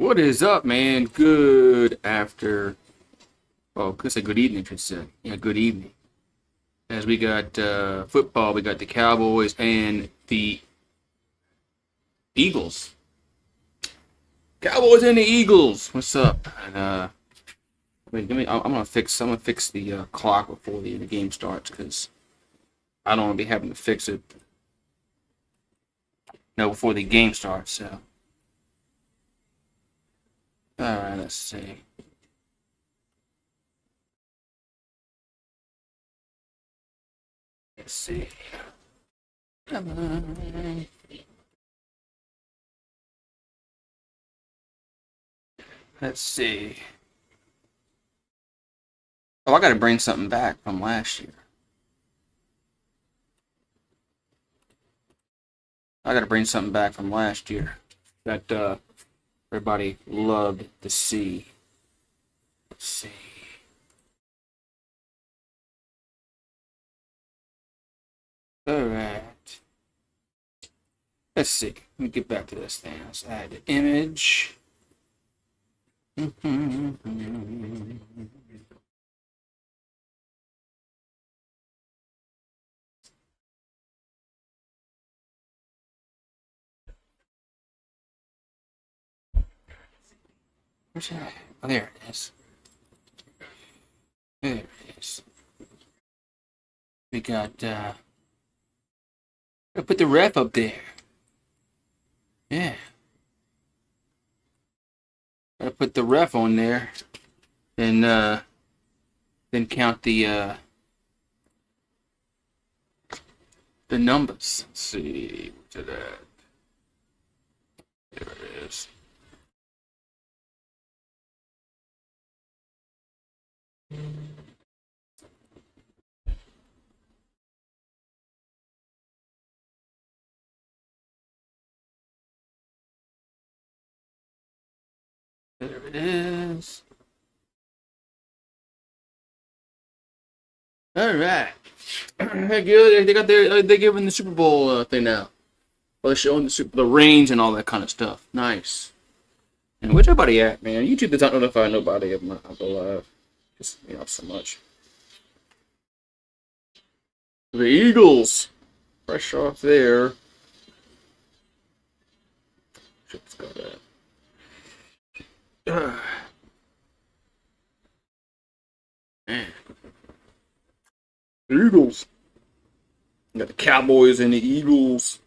What is up, man? Good after. Oh, could say good evening, I should say. Yeah, good evening. As we got football, we got the Cowboys and the Eagles. Cowboys and the Eagles. What's up? And wait, I'm gonna fix. I'm gonna fix the clock before the game starts because I don't want to be having to fix it. No, before the game starts. So, all right, let's see. Let's see. Come on. Let's see. Oh, I got to bring something back from last year. I got to bring something back from last year that everybody loved to see. Let's see. All right. Let's see. Let me get back to this thing. Let's add the image. Where's that? Oh, there it is. There it is. We got, I put the ref up there. Yeah. I put the ref on there. And, then count the numbers. Let's see. What's that? There it is. There it is. All right. Heck yeah, they got their they giving the Super Bowl thing now. Well, they're showing the range and all that kind of stuff. Nice. And where's everybody at, man? YouTube does not notify nobody of my live. Just so much. The Eagles, fresh off there. Let's go that. Man. Eagles. You got the Cowboys and the Eagles.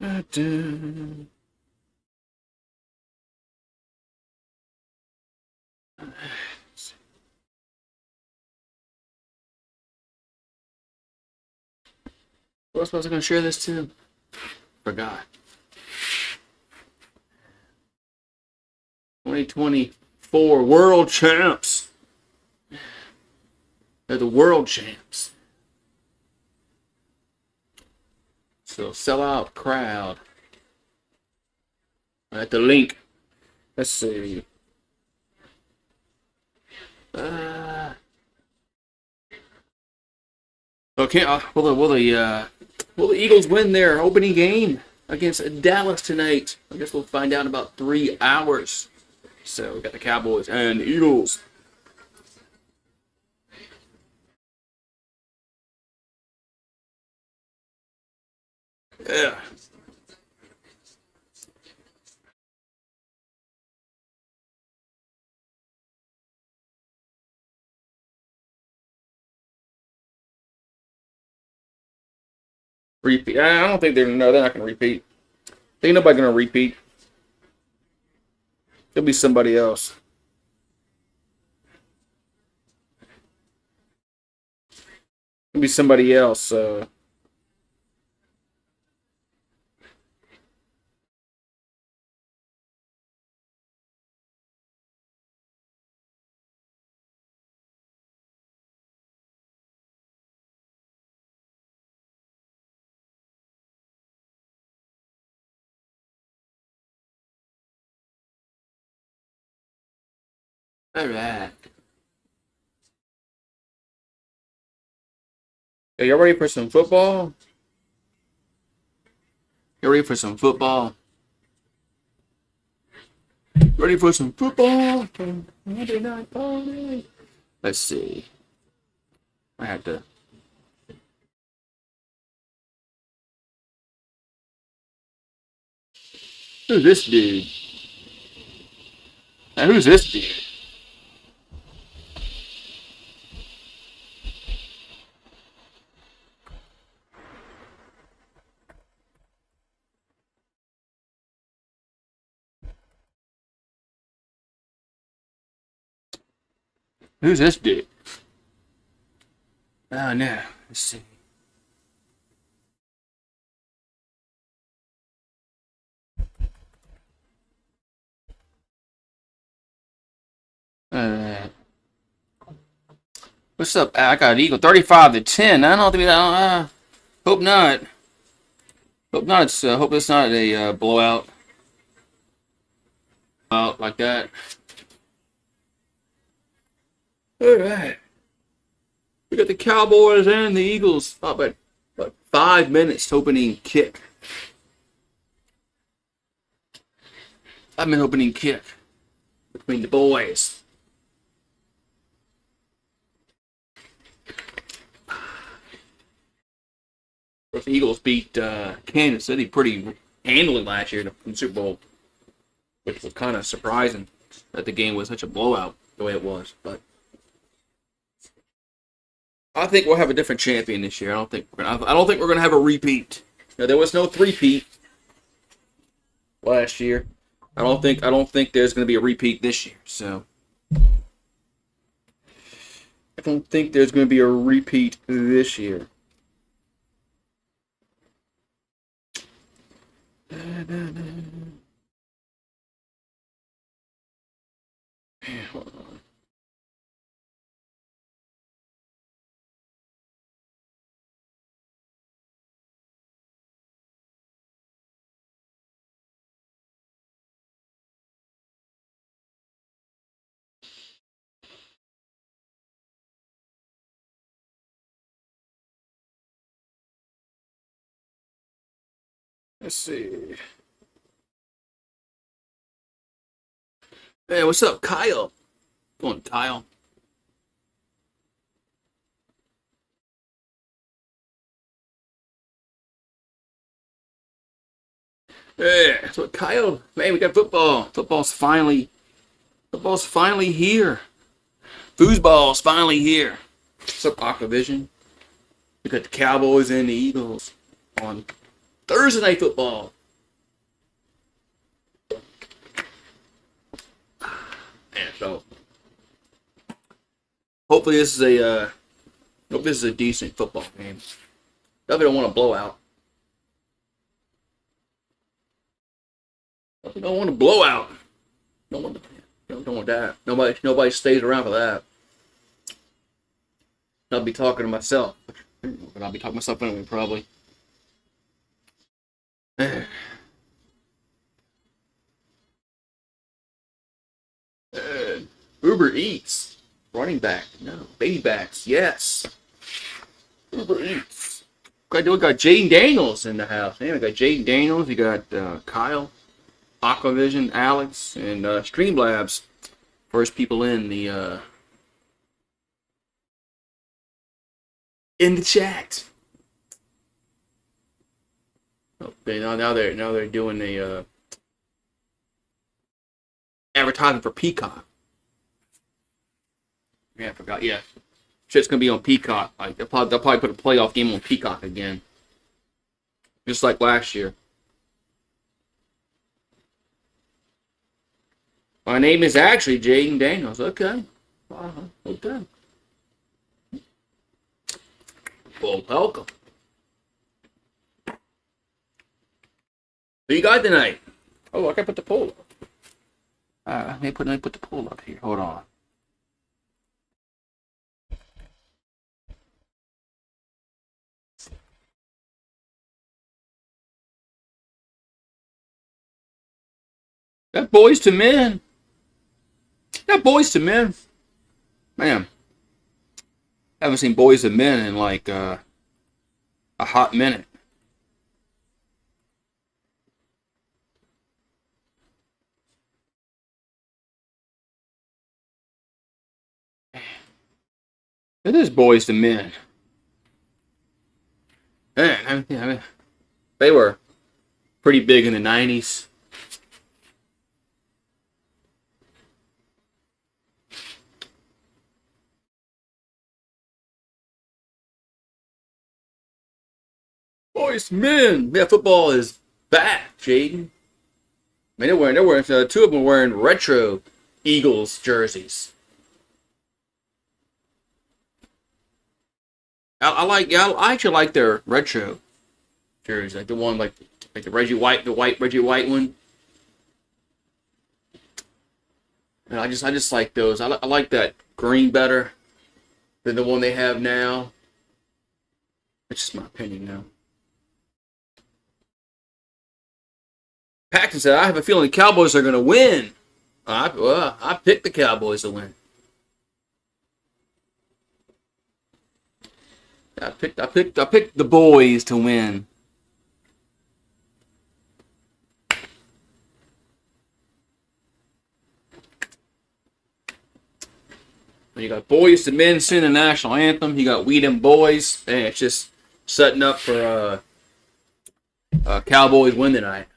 Da-da. What else was I going to share this to? Forgot. 2024 World Champs. They're the World Champs. So sellout crowd. At the link. Let's see. Okay. Will the Eagles win their opening game against Dallas tonight? I guess we'll find out in about 3 hours. So we got the Cowboys and the Eagles. Yeah. Repeat. I don't think they're not gonna repeat. I think nobody's gonna repeat. It'll be somebody else. It'll be somebody else. All right. Are you ready for some football? You ready for some football? Ready for some football? Monday night party. Let's see. I have to. Who's this dude? Now, who's this dude? Who's this dude? Oh no. Let's see. What's up? I got an Eagle 35-10. I don't think that. Hope not. Hope not. Hope it's not a blowout. Out like that. All right. We got the Cowboys and the Eagles. About 5 minutes opening kick. 5-minute opening kick between the boys. The Eagles beat Kansas City pretty handily last year in the Super Bowl, which was kind of surprising that the game was such a blowout the way it was. But I think we'll have a different champion this year. I don't think we're gonna have a repeat. Now, there was no three-peat last year. I don't think there's gonna be a repeat this year. So I don't think there's gonna be a repeat this year. Hold on. Let's see. Hey, what's up, Kyle? Come on, Kyle. Hey, so Kyle, man, we got football. Football's finally here. Foosball's finally here. What's up, Aquavision? We got the Cowboys and the Eagles on Thursday Night Football. Man, so hopefully this is a decent football game. Definitely don't want to blow out. Don't want to blow out. Don't want that. Nobody stays around for that. I'll be talking to myself. But I'll be talking to myself anyway, probably. Uber Eats. Running back. No. Baby backs. Yes. Uber Eats. We got Jaden Daniels in the house. Man, we got Jaden Daniels. We got Kyle, Aquavision, Alex, and Streamlabs. First people in the chat. Okay, now they're doing a advertising for Peacock. Yeah, I forgot. Yeah, shit's gonna be on Peacock. Like they'll probably put a playoff game on Peacock again, just like last year. My name is actually Jaden Daniels. Okay. Okay. Well, welcome. Who you got tonight? Oh, I can put the poll up. Let me put the poll up here. Hold on. That Boys to Men. That Boys to Men. Man. Haven't seen Boys to Men in like a hot minute. It is boys to men. Man, I mean, they were pretty big in the 90s. Boys to men. Yeah, football is back, Jaden. I mean, they're wearing two of them are wearing retro Eagles jerseys. I actually like their retro jerseys, like the one like the white Reggie White one. And I just like those. I like that green better than the one they have now. It's just my opinion now. Paxton said, "I have a feeling the Cowboys are going to win." I picked the Cowboys to win. I picked the boys to win. You got boys to men sing the national anthem. You got We Them Boys, and it's just setting up for Cowboys win tonight.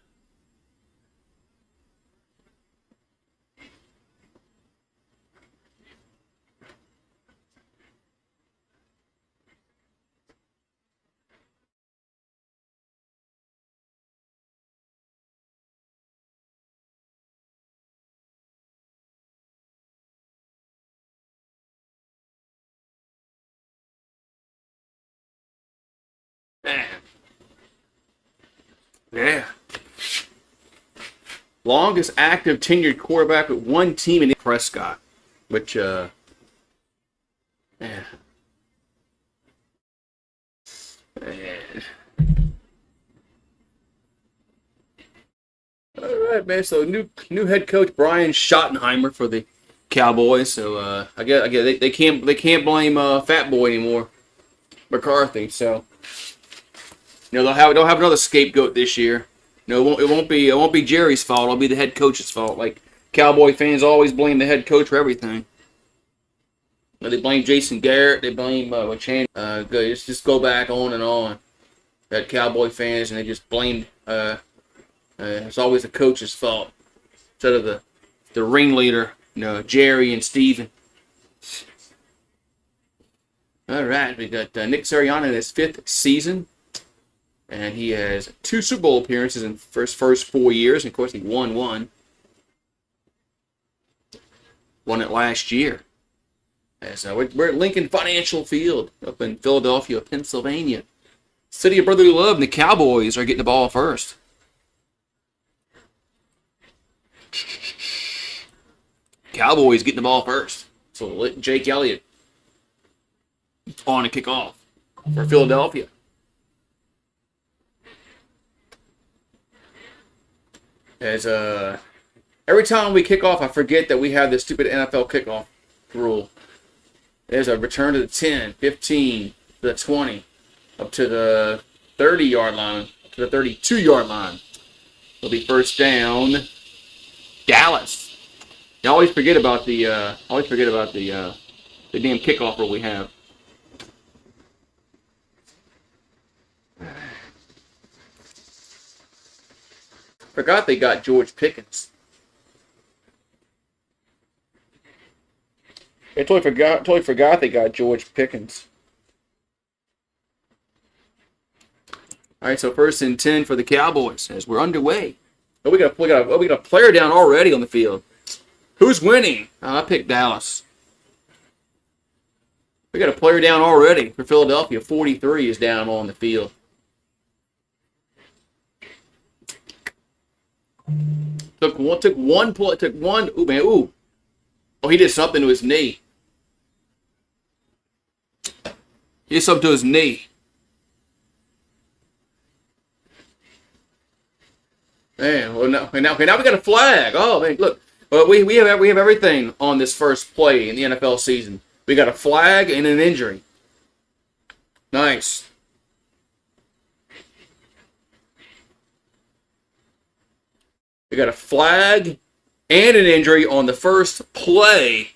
Man. Yeah. Longest active tenured quarterback with one team in Prescott, which yeah. Man. All right, man. So new head coach Brian Schottenheimer for the Cowboys. So I guess they can't blame Fat Boy anymore, McCarthy. So they'll have another scapegoat this year. No, it won't be Jerry's fault. It'll be the head coach's fault. Like Cowboy fans always blame the head coach for everything. They blame Jason Garrett. They blame Chan. Just go back on and on. That Cowboy fans and they just blame. It's always the coach's fault instead of the ringleader. Jerry and Steven. All right, we got Nick Sirianni in his 5th season. And he has 2 Super Bowl appearances in his first 4 years. And, of course, he won one. Won it last year. As we're at Lincoln Financial Field up in Philadelphia, Pennsylvania. City of brotherly love, and the Cowboys are getting the ball first. Cowboys getting the ball first. So let Jake Elliott on to kick off for Philadelphia. As every time we kick off, I forget that we have this stupid NFL kickoff rule. There's a return to the 10, 15, the 20, up to the 30-yard line, to the 32-yard line. It'll be first down. Dallas. You always forget about the damn kickoff rule we have. Forgot they got George Pickens. I totally forgot they got George Pickens. All right, so 1st and 10 for the Cowboys as we're underway. Oh, we got a player down already on the field. Who's winning? I picked Dallas. We got a player down already for Philadelphia. 43 is down on the field. Took one play. Ooh, man. Ooh. Oh, he did something to his knee. He did something to his knee. Man, well, now we got a flag. Oh, man, look. Well, we have everything on this first play in the NFL season. We got a flag and an injury. Nice. We got a flag and an injury on the first play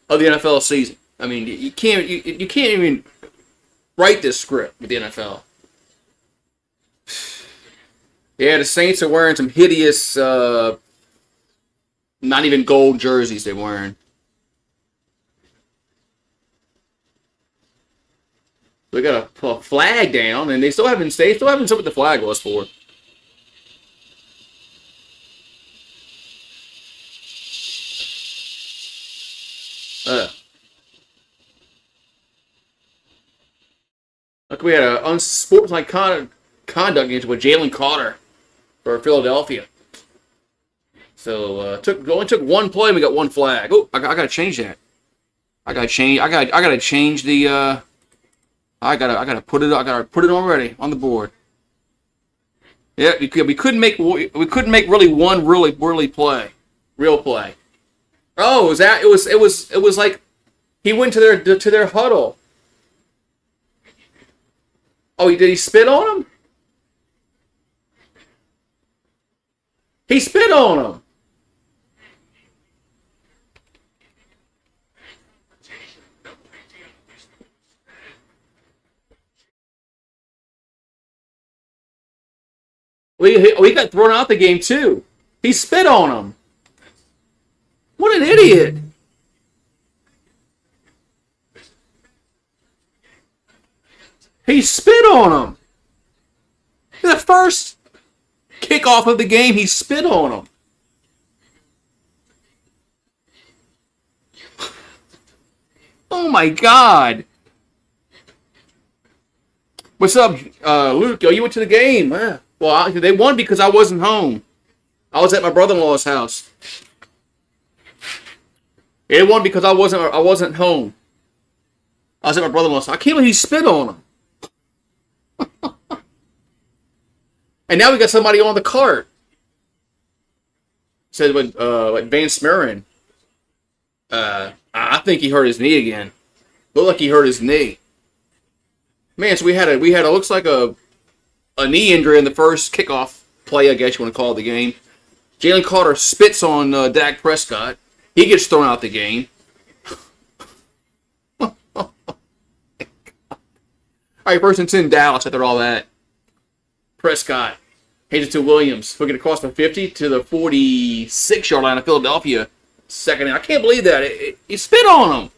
of the NFL season. I mean, you can't even write this script with the NFL. Yeah, the Saints are wearing some hideous, not even gold jerseys they're wearing. We got a flag down, and they still haven't said what the flag was for. Look, we had an unsportsmanlike conduct against with Jalen Carter for Philadelphia. So only took one play and we got one flag. Oh, I gotta change that. I gotta change the. I gotta put it already on the board. Yeah, we couldn't make really one real play. Oh, it was like he went to their huddle. Oh, did he spit on him? He spit on him. We got thrown out the game too. He spit on him. What an idiot. He spit on him. The first kickoff of the game, he spit on him. Oh my God. What's up, Luke? You went to the game. Well, they won because I wasn't home. I was at my brother-in-law's house. They won because I wasn't home. I was at my brother-in-law's house. I can't believe he spit on him. And now we got somebody on the cart. Said with Van Smeren. I think he hurt his knee again. Looked like he hurt his knee. Man, so we had looks like a knee injury in the first kickoff play, I guess you want to call it the game. Jalen Carter spits on Dak Prescott. He gets thrown out the game. All right, first and 10 Dallas after all that. Prescott hands it to Williams. Hooking across the 50 to the 46-yard line of Philadelphia. Second in. I can't believe that. He spit on him.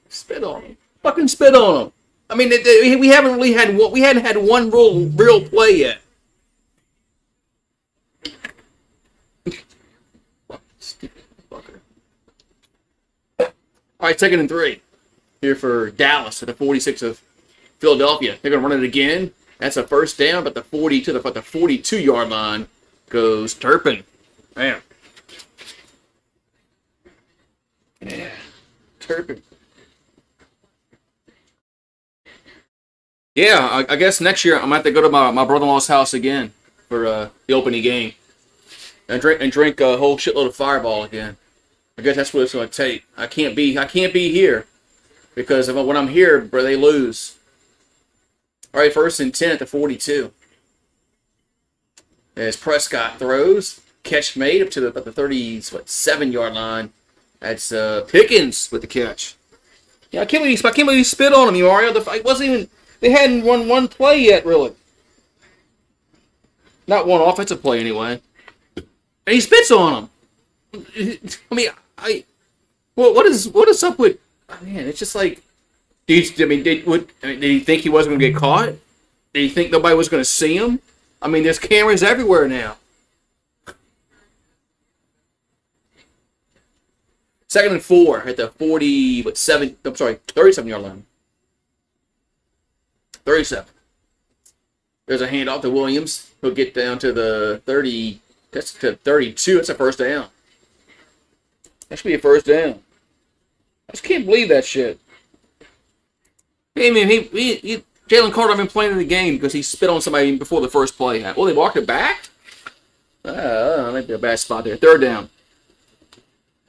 Spit on him. Fucking spit on him. I mean, we hadn't had one real play yet. Stupid fucker. All right, 2nd and 3 here for Dallas at the 46 of Philadelphia. They're gonna run it again. That's a first down, but the 42-yard line goes Turpin. Man. Yeah, Turpin. Yeah, I guess next year I'm gonna have to go to my brother-in-law's house again for the opening game and drink a whole shitload of Fireball again. I guess that's what it's gonna take. I can't be here because when I'm here, bro, they lose. All right, 1st and 10 at the 42. As Prescott throws, catch made up to the 37-yard line. That's Pickens with the catch. Yeah, I can't believe he spit on him, Mario. It wasn't even. They hadn't won one play yet, really. Not one offensive play, anyway. And he spits on him. I mean, what is up with? Man, it's just like. Did he think he wasn't going to get caught? Did he think nobody was going to see him? I mean, there's cameras everywhere now. 2nd and 4 at the 37-yard line. 37. There's a handoff to Williams. He'll get down to the 30. That's to 32. That's a first down. That should be a first down. I just can't believe that shit. I mean, Jalen Carter been playing in the game because he spit on somebody before the first play. Well, they walked it back? Might be a bad spot there. 3rd down.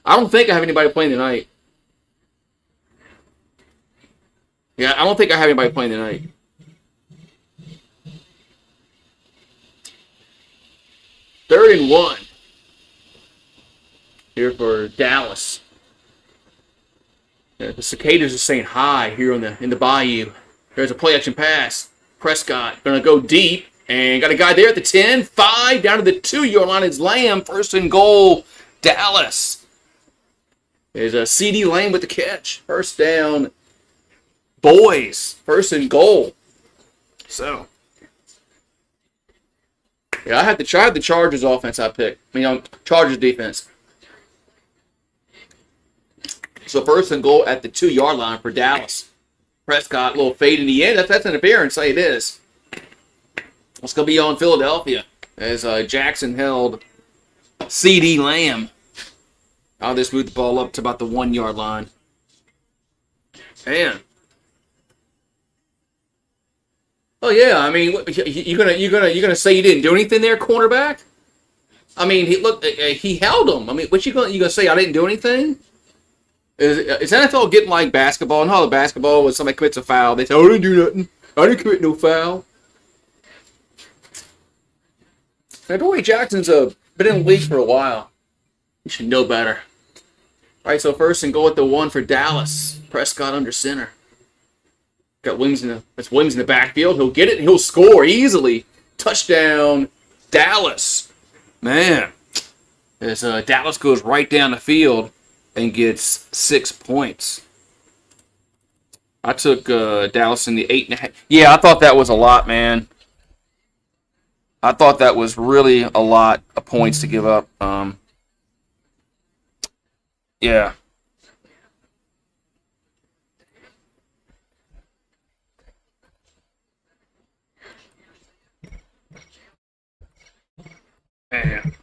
I don't think I have anybody playing tonight. Yeah, I don't think I have anybody playing tonight. 3-1 here for Dallas. The cicadas are saying hi here in the bayou. There's a play action pass. Prescott gonna go deep and got a guy there at the 10, 5 down to the 2-yard line. It's Lamb, first and goal, Dallas. There's a CD Lamb with the catch. First down, boys. First and goal. So, yeah, I had the Chargers offense I picked. Chargers defense. So first and goal at the 2-yard line for Dallas. Prescott, a little fade in the end. That's interference. Say it is. It's going to be on Philadelphia as Jackson held CD Lamb. I'll just move the ball up to about the 1-yard line. Man. Oh yeah, I mean, you're gonna say you didn't do anything there, cornerback? I mean, he held him. I mean, what you gonna say? I didn't do anything? Is NFL getting like basketball? And how the basketball, when somebody commits a foul, they say, "Oh, I didn't do nothing. I didn't commit no foul." Now, Boy Jackson's been in the league for a while. You should know better. All right, so first and goal at the 1 for Dallas. Prescott under center. Got Williams in the backfield. He'll get it and he'll score easily. Touchdown, Dallas. Man, as Dallas goes right down the field and gets 6 points. I took Dallas in the 8.5. Yeah, I thought that was a lot, man. I thought that was really a lot of points to give up. Yeah. Man.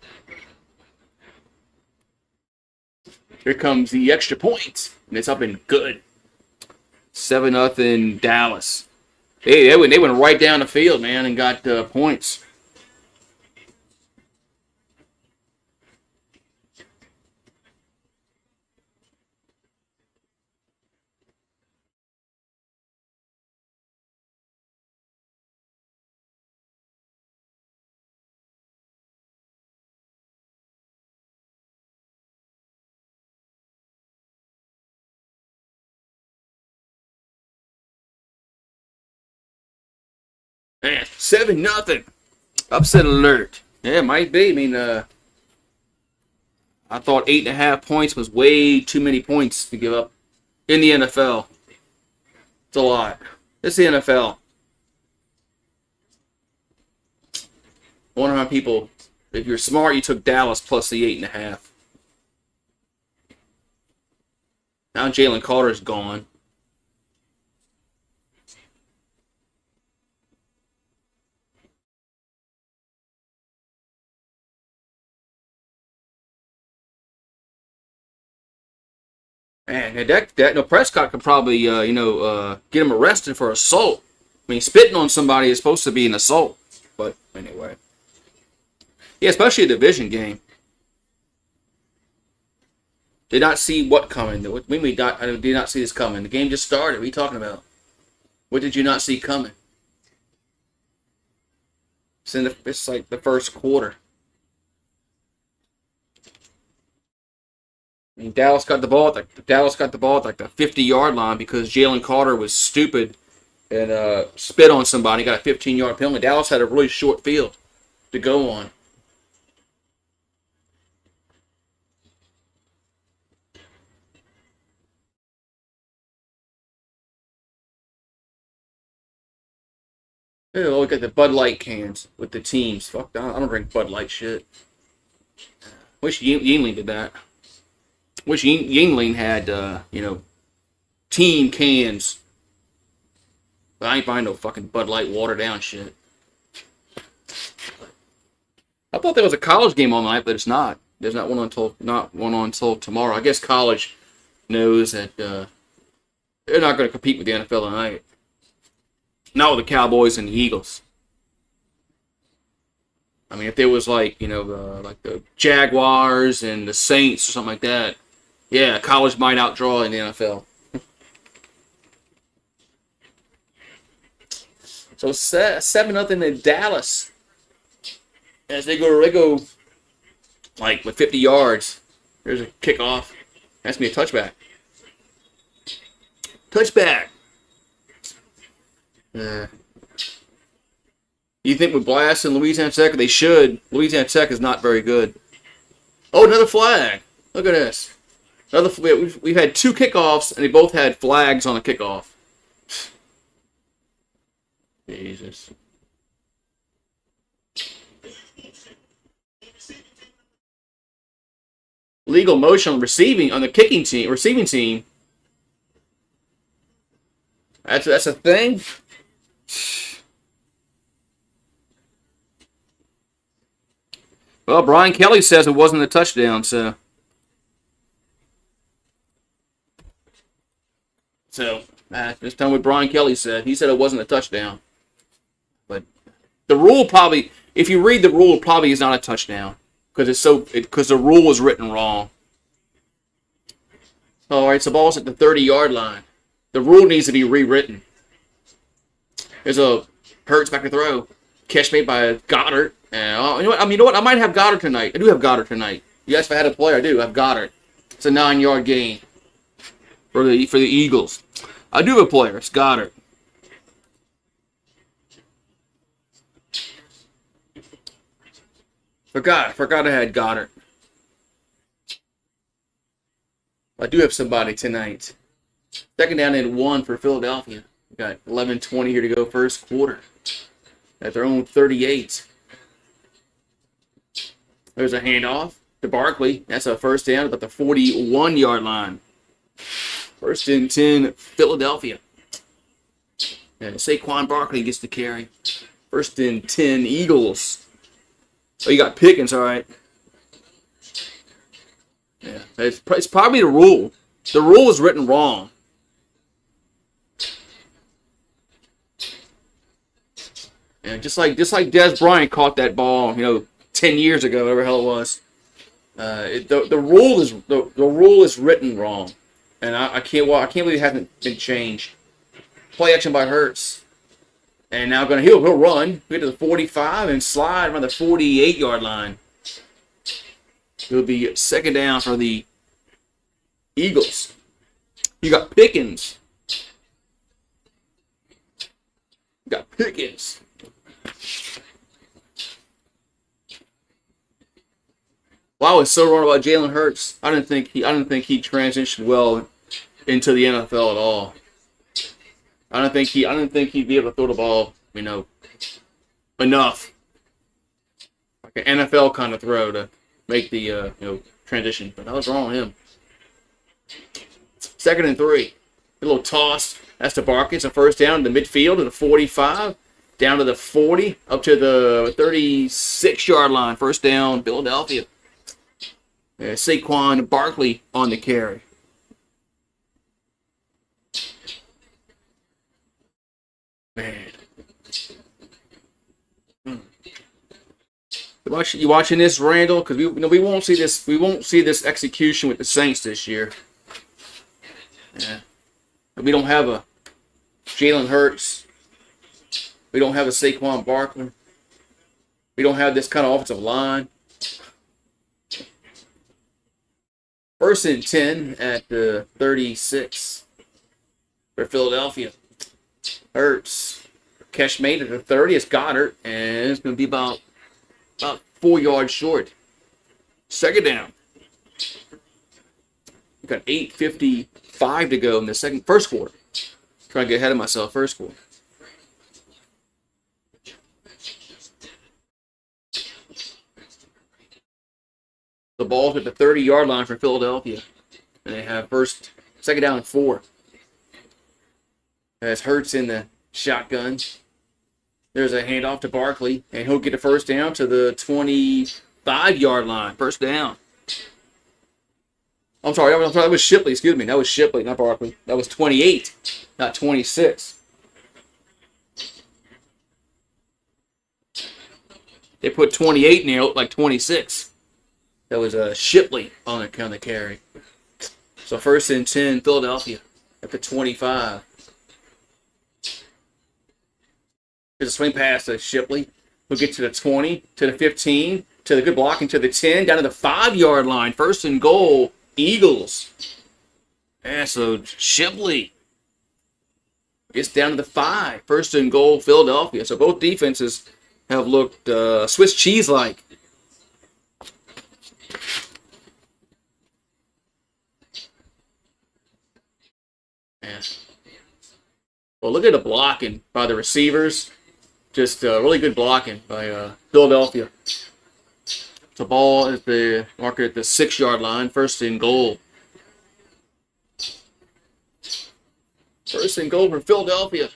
Here comes the extra point, and it's up and good. 7-0 Dallas. They went right down the field, man, and got points. Man, 7-0. Upset alert. Yeah, it might be. I mean, I thought 8.5 points was way too many points to give up in the NFL. It's a lot. It's the NFL. I wonder how people, if you're smart, you took Dallas plus the 8.5. Now Jalen Carter's gone. Man, that Prescott could probably get him arrested for assault. I mean, spitting on somebody is supposed to be an assault, but anyway, yeah, especially a division game. Did not see what coming. I did not see this coming. The game just started. What are you talking about? What did you not see coming? It's like the first quarter. I mean, Dallas got the ball at like the 50-yard line because Jalen Carter was stupid and spit on somebody. Got a 15-yard penalty. Dallas had a really short field to go on. Yeah, look at the Bud Light cans with the teams. Fuck, I don't drink Bud Light shit. Wish Yingling did that. Wish Yingling had, team cans. But I ain't buying no fucking Bud Light watered down shit. I thought there was a college game all night, but it's not. There's not one on until tomorrow. I guess college knows that they're not going to compete with the NFL tonight. Not with the Cowboys and the Eagles. I mean, if there was like the Jaguars and the Saints or something like that, yeah, college might outdraw in the NFL. So 7-0 in Dallas as they go like with 50 yards. There's a kickoff. That's going to be a touchback. Touchback. You think with Blast and Louisiana Tech, they should. Louisiana Tech is not very good. Oh, another flag. Look at this. We've had 2 kickoffs, and they both had flags on the kickoff. Jesus. Legal motion on receiving team. That's a thing. Well, Brian Kelly says it wasn't a touchdown, so this time what Brian Kelly said. He said it wasn't a touchdown. But the rule probably, if you read the rule, probably is not a touchdown because the rule is written wrong. All right, so ball's at the 30-yard line. The rule needs to be rewritten. There's a Hurts back to throw. Catch made by Goddard. And, you know what? I might have Goddard tonight. I do have Goddard tonight. Yes, if I had a player, I do. I have Goddard. It's a 9-yard gain for the Eagles. I do have a player. It's Goddard. Forgot I had Goddard. I do have somebody tonight. 2nd down and 1 for Philadelphia. We got 11:20 here to go, first quarter. At their own 38. There's a handoff to Barkley. That's a first down about the 41-yard line. 1st and 10, Philadelphia. And Saquon Barkley gets the carry. 1st and 10, Eagles. Oh, you got Pickens, all right. Yeah, it's probably the rule. The rule is written wrong. Yeah, just like Dez Bryant caught that ball, 10 years ago, whatever the hell it was. The rule is written wrong, and I can't believe it hasn't been changed. Play action by Hurts, and now he'll run. Get to the 45 and slide around the 48-yard line. It'll be 2nd down for the Eagles. You got Pickens. Wow, I was so wrong about Jalen Hurts. I didn't think he transitioned well into the NFL at all. I didn't think he'd be able to throw the ball, enough. Like an NFL kind of throw to make the transition. But I was wrong on him. 2nd and 3. A little toss. That's to Barkley. It's a first down to the midfield to the 45. Down to the 40. Up to the 36-yard line. First down, Philadelphia. Saquon Barkley on the carry. Man. You watching this, Randall? Because we won't see this. We won't see this execution with the Saints this year. Yeah. We don't have a Jalen Hurts. We don't have a Saquon Barkley. We don't have this kind of offensive line. 1st and 10 at the 36 for Philadelphia. Hurts. Catch made at the 30. It's Goddard, and it's going to be about 4 yards short. 2nd down. We've got 8:55 to go in the first quarter. Trying to get ahead of myself. First quarter. The ball's at the 30-yard line for Philadelphia. And they have 2nd down and 4. As Hurts in the shotgun. There's a handoff to Barkley. And he'll get the first down to the 25-yard line. First down. I'm sorry, that was Shipley. Excuse me. That was Shipley, not Barkley. That was 28, not 26. They put 28 in there, looked like 26. That was Shipley on the carry. So 1st and 10, Philadelphia at the 25. There's a swing pass to Shipley. We'll get to the 20, to the 15. to the good blocking to the 10, down to the 5-yard line. First and goal, Eagles. Yeah, so Shipley gets down to the 5. First and goal, Philadelphia. So both defenses have looked Swiss cheese-like. Yeah. Well, look at the blocking by the receivers. Just really good blocking by Philadelphia. The ball at the marker at the 6-yard line. First and goal. First and goal for Philadelphia.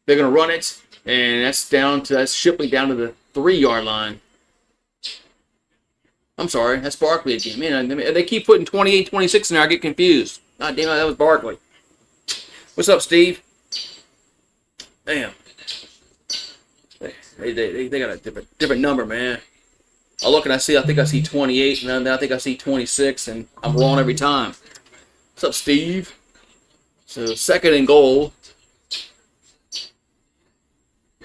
They're going to run it, and that's Shipley down to the 3-yard line. I'm sorry, that's Barkley again. Man, they keep putting 28, 26 in there. I get confused. God damn it, that was Barkley. What's up, Steve? Damn. They got a different number, man. I look and I think I see 28, and then I think I see 26, and I'm wrong every time. What's up, Steve? So second and goal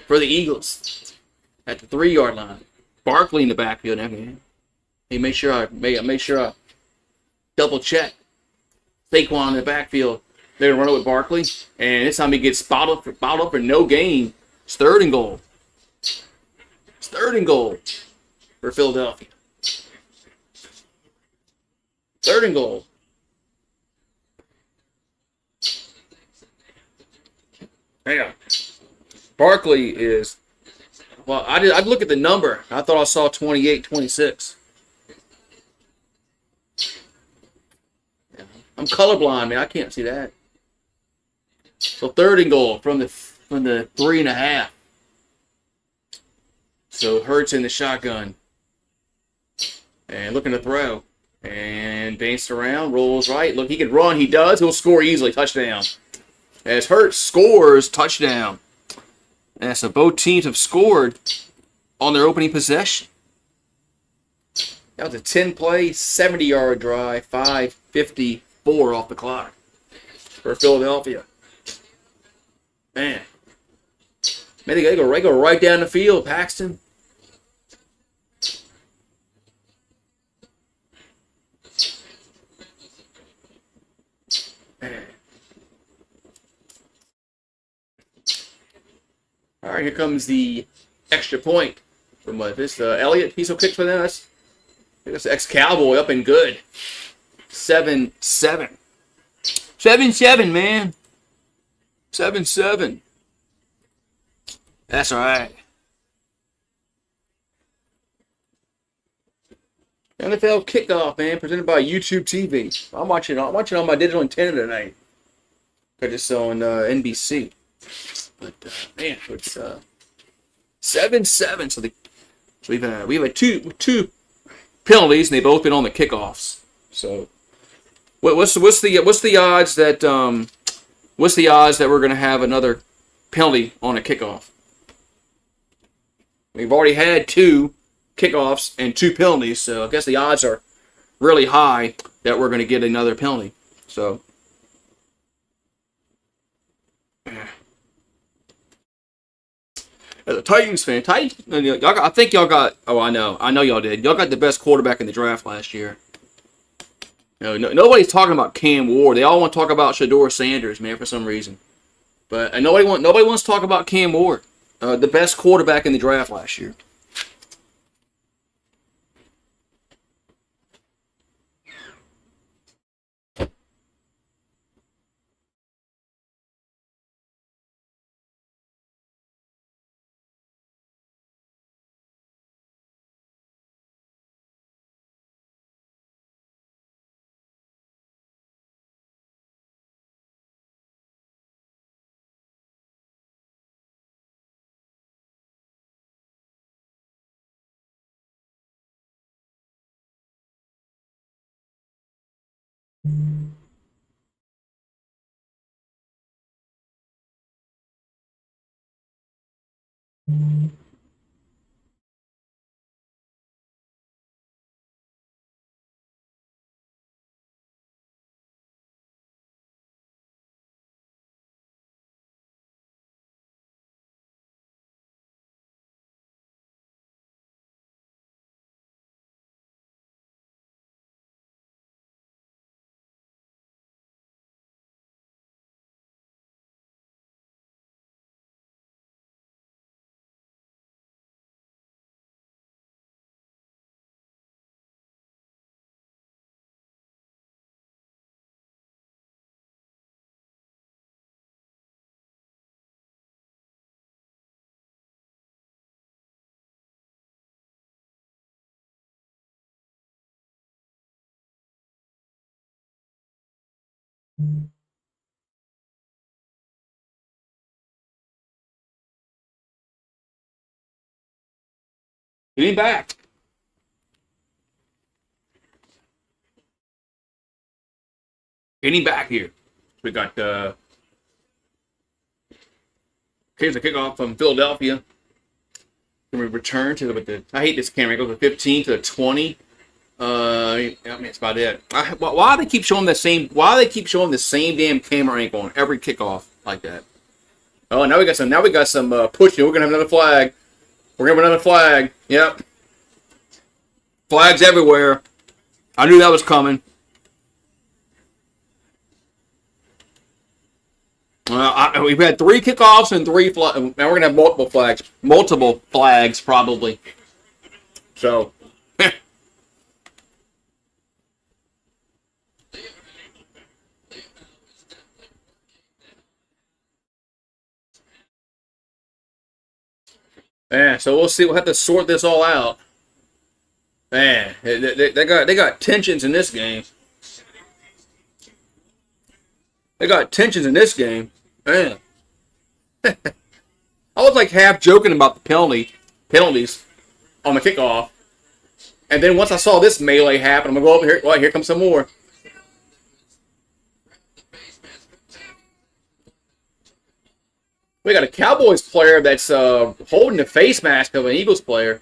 for the Eagles at the 3-yard line. Barkley in the backfield. Hey, make sure I double check. Saquon in the backfield. They're gonna run it with Barkley, and this time he gets bottled up for no gain. It's third and goal. It's third and goal for Philadelphia. Third and goal. Yeah. Barkley is, well, I'd look at the number. I thought I saw 28, 26. Yeah. I'm colorblind, man. I can't see that. So third and goal from the 3.5. So Hurts in the shotgun. And looking to throw. And danced around, rolls right. Look, he can run. He does. He'll score easily. Touchdown. As Hurts scores, touchdown. And so both teams have scored on their opening possession. That was a 10-play, 70-yard drive, 5:54 off the clock for Philadelphia. Man, they go right down the field, Paxton. Man. All right, here comes the extra point from this Elliott. He's so kicked for them. That's the ex-Cowboy up and good. 7-7. 7-7, man. 7-7. That's all right. NFL kickoff, man, presented by YouTube TV. I'm watching on my digital antenna tonight. Because it's on NBC. But man, it's 7-7. So we've had two penalties, and they've both been on the kickoffs. So what's the odds that we're going to have another penalty on a kickoff? We've already had 2 kickoffs and 2 penalties, so I guess the odds are really high that we're going to get another penalty. So, as a Titans fan, I think y'all got. Oh, I know y'all did. Y'all got the best quarterback in the draft last year. Nobody's talking about Cam Ward. They all want to talk about Shador Sanders, man, for some reason. But nobody wants to talk about Cam Ward, the best quarterback in the draft last year. Get him back. Get him back here. We got here's a kickoff from Philadelphia. Can we return to the? I hate this camera. It goes from 15 to the 20. I mean, that's about it. Why do they keep showing the same? Why do they keep showing the same damn camera angle on every kickoff like that? Oh, now we got some. Now we got some pushing. We're gonna have another flag. We're gonna have another flag. Yep. Flags everywhere. I knew that was coming. We've had 3 kickoffs and 3 flags. Now we're gonna have multiple flags. Multiple flags, probably. So. Yeah, so we'll see. We'll have to sort this all out. Man, they got tensions in this game. They got tensions in this game. Man. I was like half joking about the penalties on the kickoff. And then once I saw this melee happen, I'm going to go over here. Well, here comes some more. We got a Cowboys player that's holding the face mask of an Eagles player.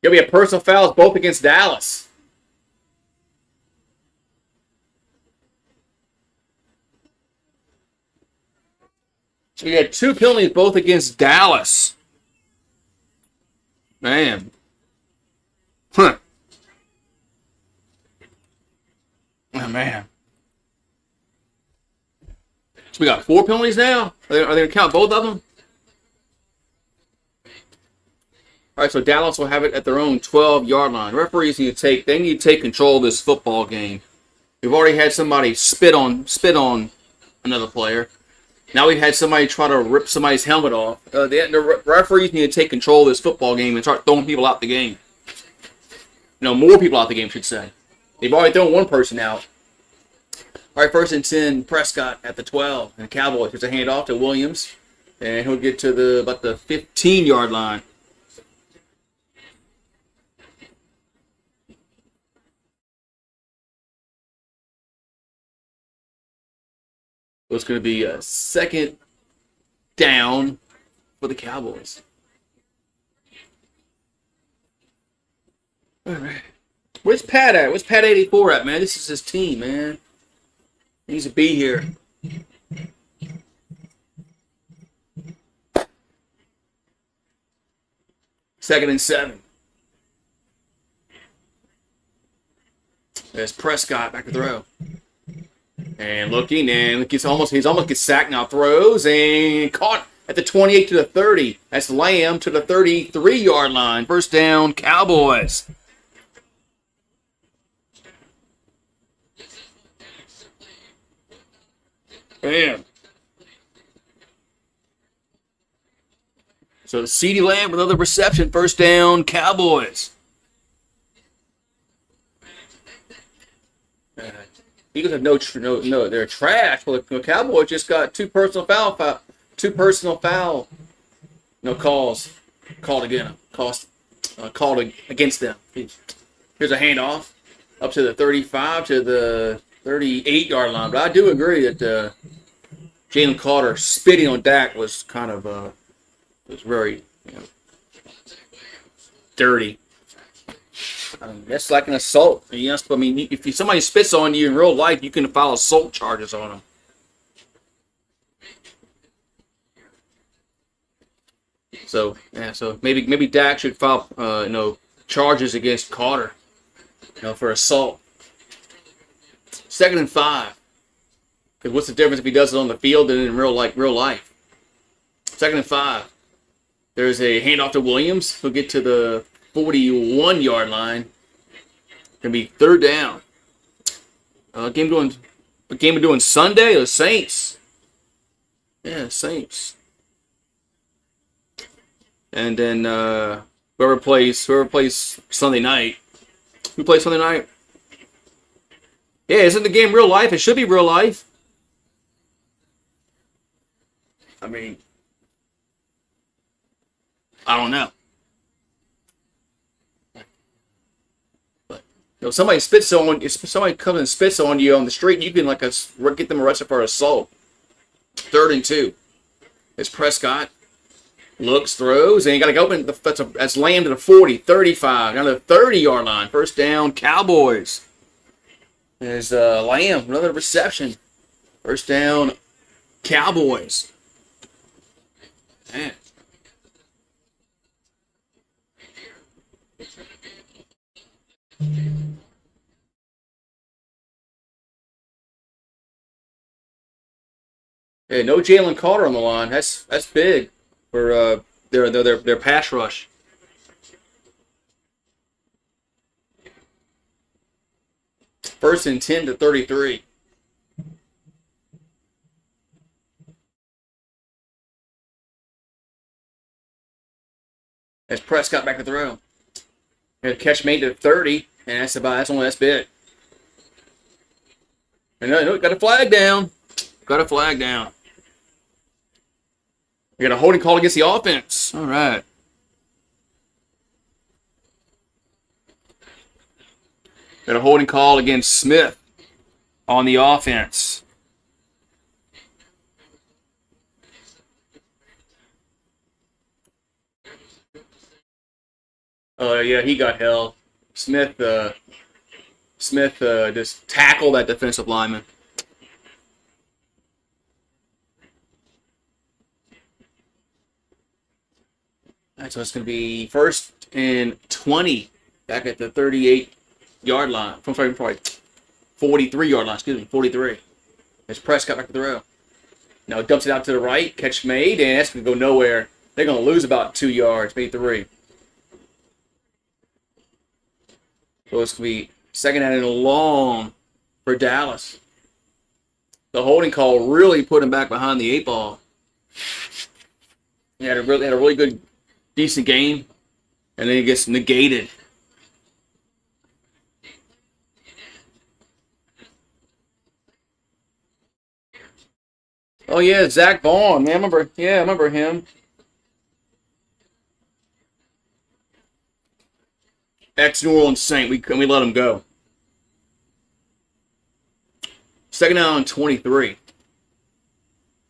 Gonna be a personal foul both against Dallas. So we had 2 penalties both against Dallas. Man. Huh. Oh, man. So we got 4 penalties now? Are they going to count both of them? All right, so Dallas will have it at their own 12-yard line. Referees need to take control of this football game. We've already had somebody spit on another player. Now we've had somebody try to rip somebody's helmet off. The referees need to take control of this football game and start throwing people out the game. More people out the game, should say. They've already thrown one person out. All right, 1st and 10, Prescott at the 12. And the Cowboys, there's a handoff to Williams. And he'll get to about the 15-yard line. So it's going to be a 2nd down for the Cowboys. All right. Where's Pat at? Where's Pat 84 at, man? This is his team, man. He needs to be here. 2nd and 7. There's Prescott back to throw. And looking, and he's almost gets sacked now. Throws and caught at the 28 to the 30. That's Lamb to the 33-yard line. 1st down, Cowboys. Bam. So CeeDee Lamb with another reception. 1st down, Cowboys. Eagles have no. They're trash. Well, the Cowboys just got 2 personal foul calls called against them. Here's a handoff up to the 35 to the 38-yard line. But I do agree that Jalen Carter spitting on Dak was kind of was very dirty. That's like an assault. Yes, I mean, if somebody spits on you in real life, you can file assault charges on them. So maybe Dak should file charges against Carter, for assault. 2nd and 5. Because what's the difference if he does it on the field than in real life? 2nd and 5. There's a handoff to Williams. He'll get to the 41-yard line. Gonna be 3rd down. Game we're doing Sunday or Saints? Yeah, Saints. And then Whoever plays Sunday night. Who plays Sunday night? Yeah, isn't the game real life? It should be real life. I mean, I don't know. But somebody comes and spits on you on the street, you can get them arrested for assault. 3rd and 2. It's Prescott. Looks, throws, and you got to go open. That's Lamb to the 40, 35, down to the 30-yard line. First down, Cowboys. There's Lamb, another reception. First down, Cowboys. Man. Yeah, no Jalen Carter on the line. That's big for their pass rush. First and 10 to 33. As Prescott back to throw. And catch made to 30, and that's big. And no, got a flag down. Got a flag down. We got a holding call against the offense. All right. Got a holding call against Smith on the offense. Oh yeah, he got held. Smith just tackled that defensive lineman. So it's going to be 1st and 20 back at the 38-yard line. I'm sorry, probably 43-yard line. Excuse me, 43. It's Prescott back to the row. Now dumps it out to the right. Catch made, and that's going to go nowhere. They're going to lose about 2 yards, maybe 3. So it's going to be 2nd and long for Dallas. The holding call really put him back behind the 8 ball. He had a really good, decent game, and then it gets negated. Oh yeah, Zach Vaughn, man, I remember him. Ex-New Orleans Saint, we let him go. 2nd down and 23.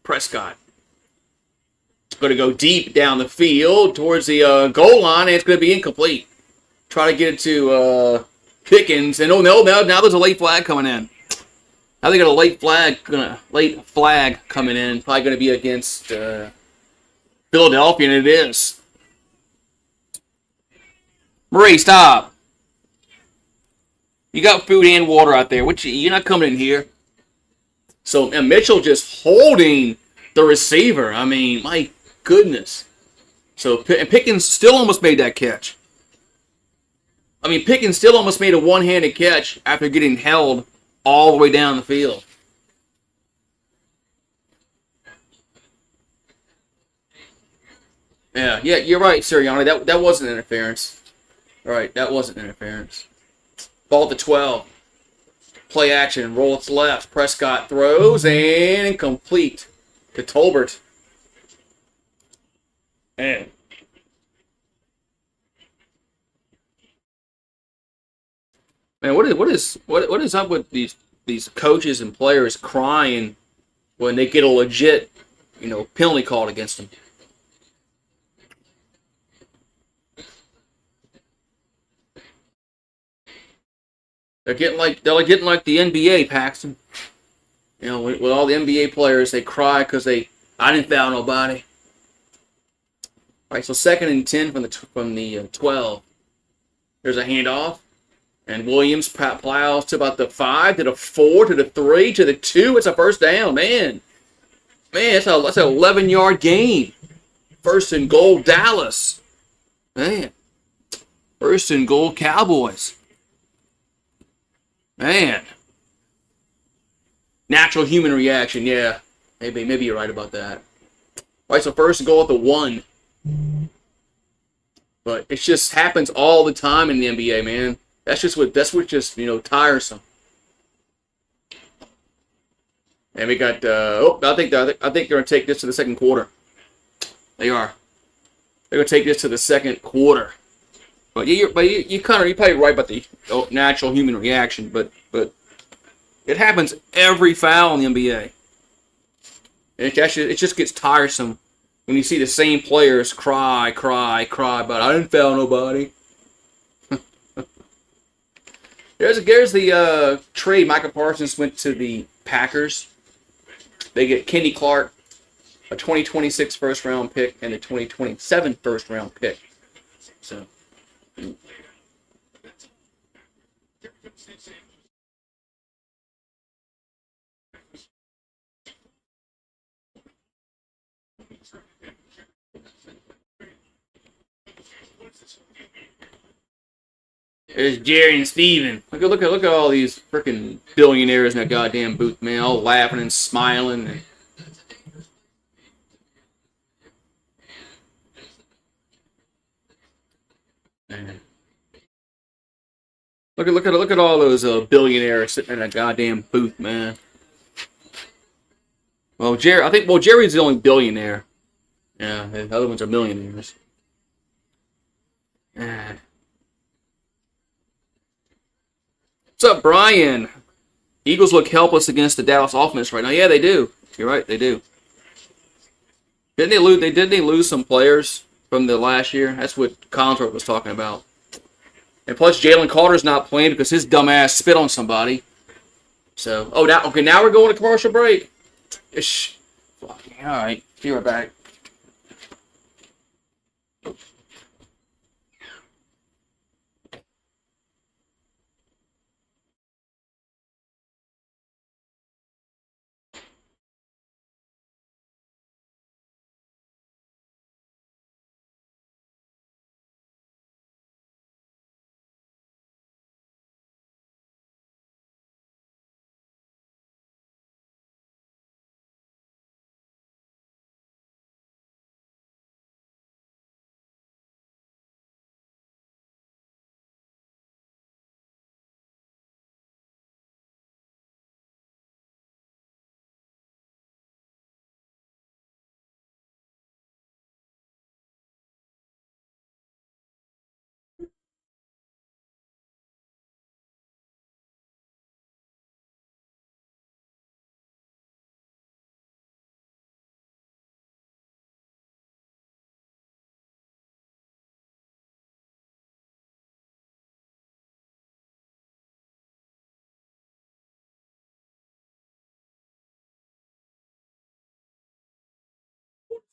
Prescott. It's going to go deep down the field towards the goal line, and it's going to be incomplete. Try to get it to Pickens, and now there's a late flag coming in. Now they got a late flag coming in. Probably going to be against Philadelphia, and it is. Marie, stop. You got food and water out there. You're not coming in here. So, and Mitchell just holding the receiver. I mean, my goodness. So, Pickens still almost made that catch. I mean, Pickens still almost made a one-handed catch after getting held all the way down the field. Yeah, you're right, Sirianni. That wasn't interference. All right, that wasn't interference. Ball to 12. Play action. Roll it to left. Prescott throws and incomplete to Tolbert. Man. Man, what is up with these coaches and players crying when they get a legit, penalty called against them? They're getting like the NBA, Paxton. With all the NBA players, they cry because I didn't foul nobody. All right, so 2nd and 10 from the 12. There's a handoff, and Williams plows to about the 5, to the 4, to the 3, to the 2. It's a first down, man. That's an 11-yard gain. 1st and goal, Dallas. Man, 1st and goal, Cowboys. Man. Natural human reaction, yeah. Maybe you're right about that. All right, so 1st and goal at the 1. But it just happens all the time in the NBA, man. That's what just tiresome. And we got I think they're gonna take this to the second quarter. They are. They're gonna take this to the second quarter. But you're probably right about the natural human reaction, but it happens every foul in the NBA. And it just gets tiresome when you see the same players cry, but I didn't foul nobody. There's the trade. Michael Parsons went to the Packers. They get Kenny Clark, a 2026 first round pick, and a 2027 first round pick. So. There's Jerry and Steven. Look at all these freaking billionaires in that goddamn booth, man, all laughing and smiling. And look at all those billionaires sitting in that goddamn booth, man. Well, Jerry's the only billionaire. Yeah, the other ones are millionaires. What's up, Brian? Eagles look helpless against the Dallas offense right now. Yeah, they do. You're right, they do. Didn't they lose? Didn't they lose some players from the last year? That's what Collinsworth was talking about. And plus, Jalen Carter's not playing because his dumb ass spit on somebody. So, now we're going to commercial break. Ish. All right, be right back.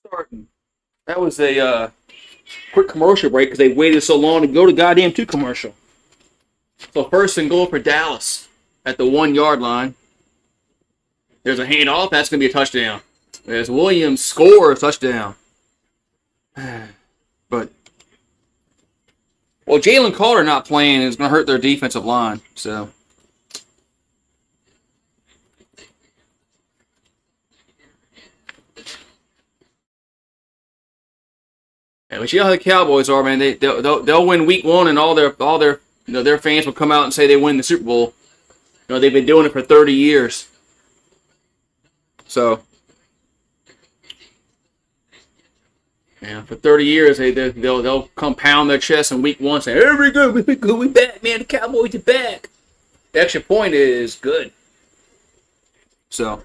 Starting. That was a quick commercial break because they waited so long to go to goddamn 2 commercial. So first and goal for Dallas at the 1 yard line. There's a handoff. That's going to be a touchdown. There's Williams scores touchdown. But Jalen Carter not playing is going to hurt their defensive line. So. Yeah, but you know how the Cowboys are, man. They'll win week 1 and all their fans will come out and say they win the Super Bowl. They've been doing it for 30 years. So, yeah, for 30 years they'll come pound their chest in week 1 saying, "Hey, we're good, we back, man. The Cowboys are back." The extra point is good. So,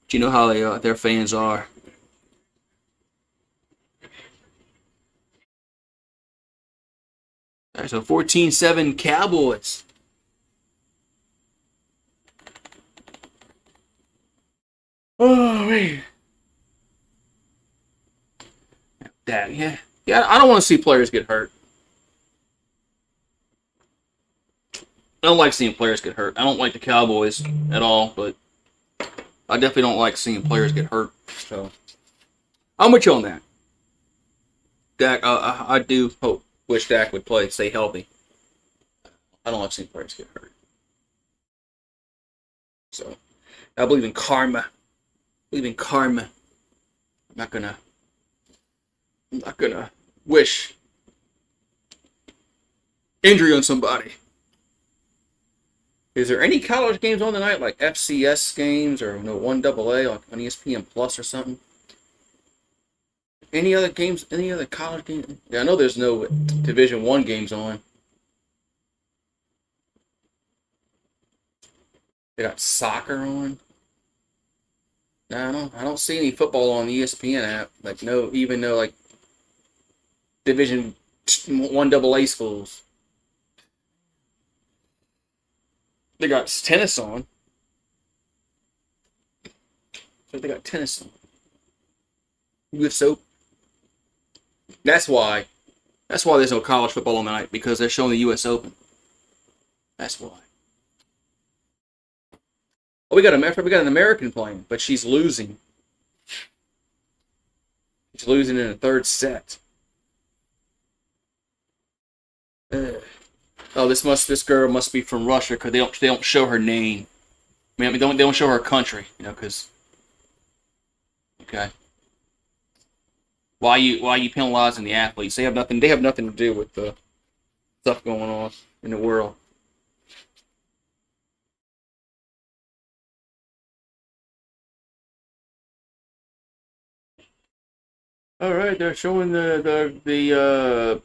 do you know how their fans are? All right, so 14-7 Cowboys. Oh, man. Yeah. I don't want to see players get hurt. I don't like seeing players get hurt. I don't like the Cowboys at all, but I definitely don't like seeing players get hurt. So I'm with you on that. Dak, I do wish Dak would stay healthy. I don't like seeing players get hurt. So I believe in karma. I'm not gonna wish injury on somebody. Is there any college games on tonight, like FCS games or no 1AA like on ESPN Plus or something? Any other games? Any other college games? Yeah, I know there's no Division One games on. They got soccer on. No, I don't see any football on the ESPN app. Like no, even though like Division 1AA schools. They got tennis on. So they got tennis on. US Open. That's why. That's why there's no college football on tonight, because they're showing the US Open. That's why. Oh, we got an American playing, but she's losing. She's losing in the third set. Oh, this girl must be from Russia, because they don't show her name. I mean, they don't show her country, because. Okay. Why you penalizing the athletes? They have nothing to do with the stuff going on in the world. All right, they're showing the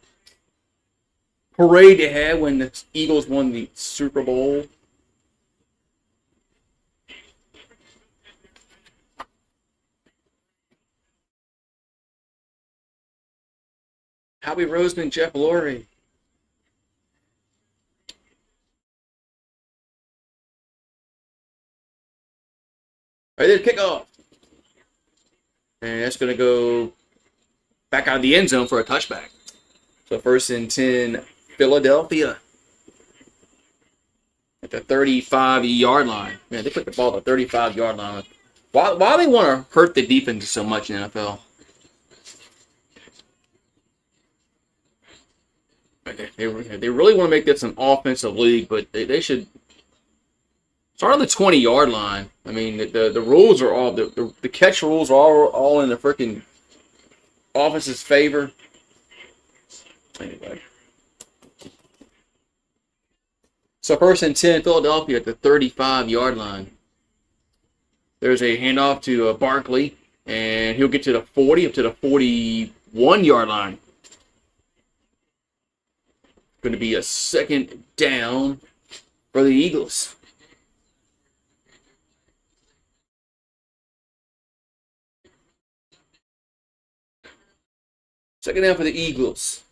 parade they had when the Eagles won the Super Bowl. Howie Roseman, Jeff Lurie. All right, there's kickoff. And that's going to go back out of the end zone for a touchback. So 1st and 10, Philadelphia. At the 35-yard line. Man, they put the ball at the 35-yard line. Why do they want to hurt the defense so much in the NFL? They really want to make this an offensive league, but they should start on the 20-yard line. I mean, the rules are all the catch rules are all in the freaking offense's favor. Anyway, so 1st and 10, Philadelphia at the 35-yard line. There's a handoff to Barkley, and he'll get to the 40 up to the 41-yard line. Going to be a 2nd down for the Eagles. Second down for the Eagles.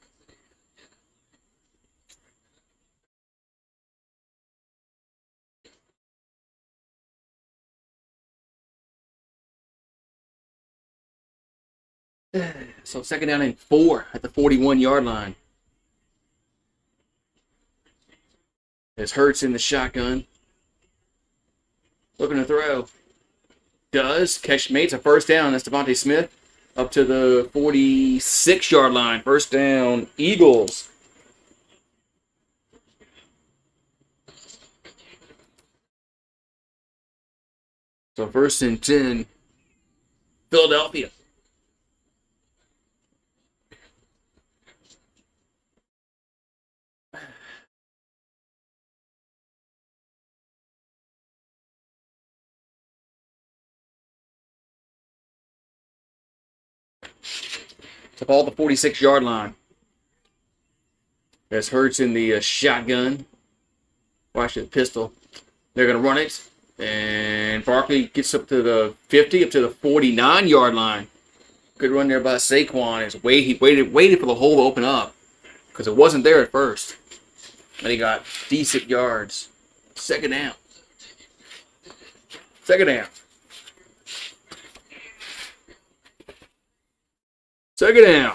So 2nd down and 4 at the 41-yard line. As Hurts in the shotgun. Looking to throw. Does. Catch made. It's a 1st down. That's Devontae Smith. Up to the 46-yard line. 1st down, Eagles. So 1st and 10, Philadelphia. To ball at the 46-yard line. As Hurts in the shotgun. Watch the pistol. They're going to run it. And Barkley gets up to the 50, up to the 49-yard line. Good run there by Saquon. He waited for the hole to open up, because it wasn't there at first. And he got decent yards. 2nd down. 2nd down. 2nd down.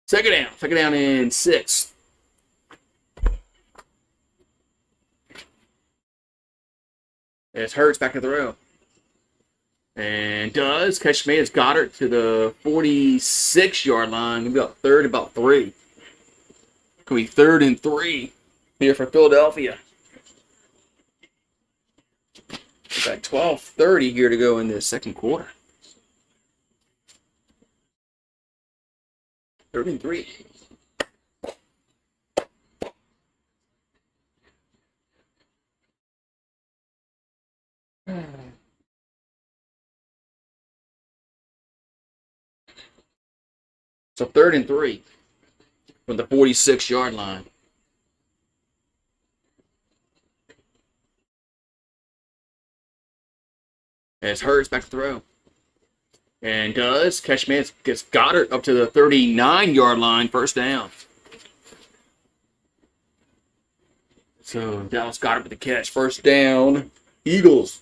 Second down and 6. It's Hurts back to the row. And does. Catch made. It's Goddard to the 46-yard line. Gonna be about 3rd, about 3. Gonna be 3rd and 3 here for Philadelphia. Got 12:30 here to go in the second quarter. 3rd and 3. So 3rd and 3 from the 46-yard line. As Hurts back to throw. And does. Catch man gets Goddard up to the 39-yard line. First down. So Dallas Goddard with the catch. First down. Eagles.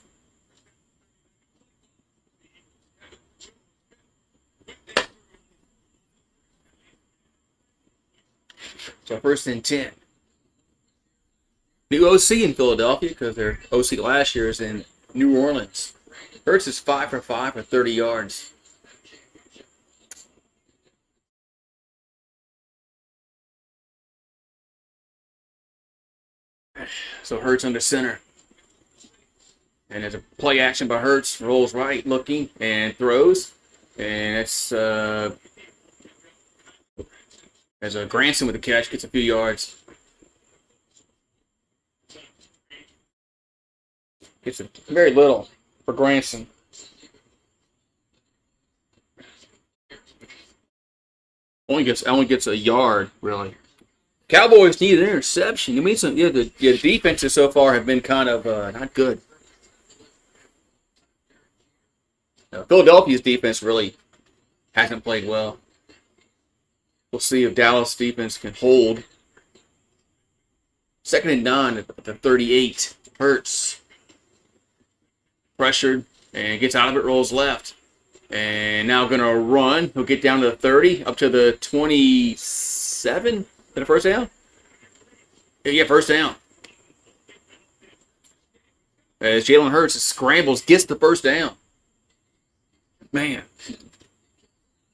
So 1st and 10. New OC in Philadelphia because their OC last year is in New Orleans. Hurts is 5 for 5 for 30 yards. So Hurts under center. And there's a play action by Hurts. Rolls right, looking, and throws. And it's as a Granson with the catch, gets a few yards. Gets very little for Granson. Only gets a yard, really. Cowboys need an interception. I mean, the defenses so far have been kind of not good. Philadelphia's defense really hasn't played well. We'll see if Dallas defense can hold. 2nd and 9 at the 38. Hurts. Pressured and gets out of it, rolls left. And now going to run. He'll get down to the 30, up to the 27. Is that a first down? Yeah, first down. As Jalen Hurts scrambles, gets the first down. Man.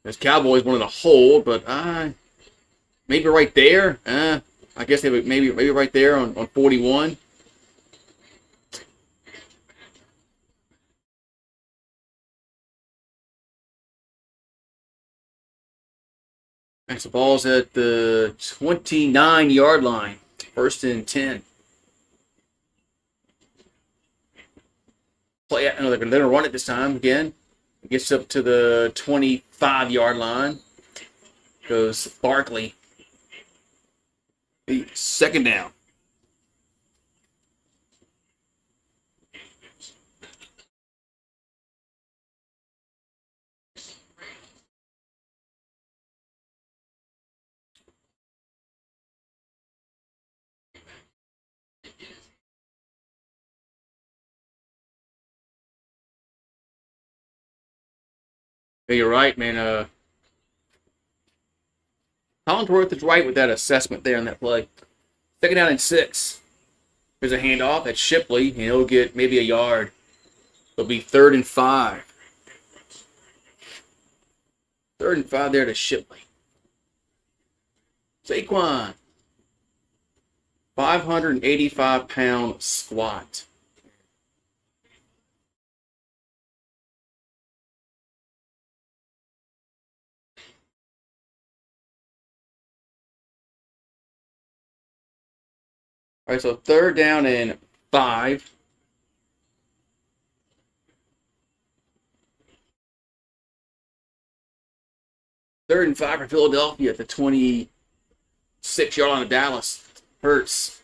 As Cowboys wanted to hold, but maybe right there. I guess they would maybe right there on 41. And the ball's at the 29-yard line. 1st and 10. Play. I know they're going to run it this time again. It gets up to the 25-yard line. Goes Barkley. The 2nd down. Yeah, you're right, man. Collinsworth is right with that assessment there on that play. 2nd down and 6. There's a handoff at Shipley, and he'll get maybe a yard. It'll be 3rd and 5. 3rd and 5 there to Shipley. Saquon. 585-pound squat. All right, so 3rd down and 5. Third and 5 for Philadelphia at the 26-yard line of Dallas. Hurts.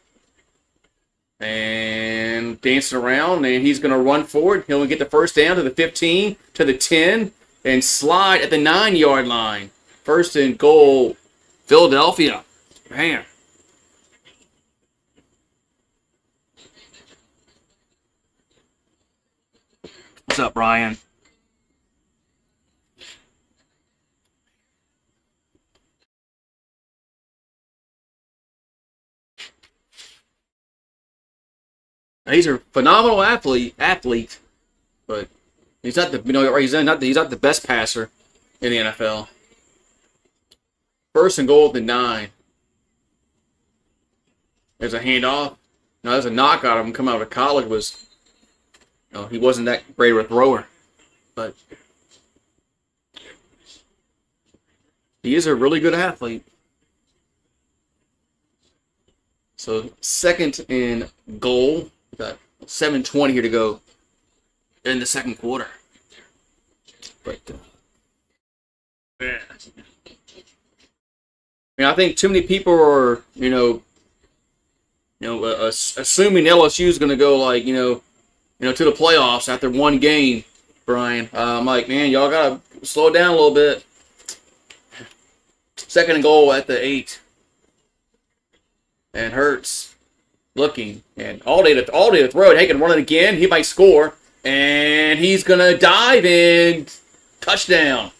And dancing around, and he's going to run forward. He'll get the first down to the 15, to the 10, and slide at the 9-yard line. 1st and goal, Philadelphia. Man. What's up, Brian? He's a phenomenal athlete, but he's not the he's not the best passer in the NFL. 1st and goal at the 9. There's a handoff. Now there's a knockout of him coming out of college was You know, he wasn't that great of a thrower, but he is a really good athlete. So second in goal. We got 7:20 here to go in the second quarter. But yeah. I mean, I think too many people are, assuming LSU is going to go like, to the playoffs after one game. Brian, I'm like, man, y'all gotta slow it down a little bit. Second and goal at the 8, and Hurts looking, and all day to throw it. He can run it again. He might score, and he's gonna dive and touchdown.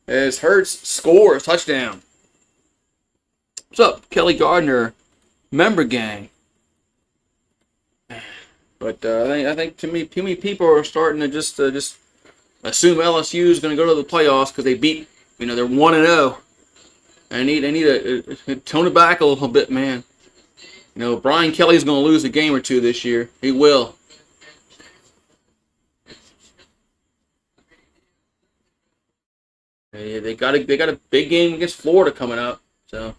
As Hurts scores touchdown. What's up, Kelly Gardner, member gang? But I think too many people are starting to just assume LSU is going to go to the playoffs because they beat, they're 1-0. I need to tone it back a little bit, man. Brian Kelly's going to lose a game or two this year. He will. They got a big game against Florida coming up, so,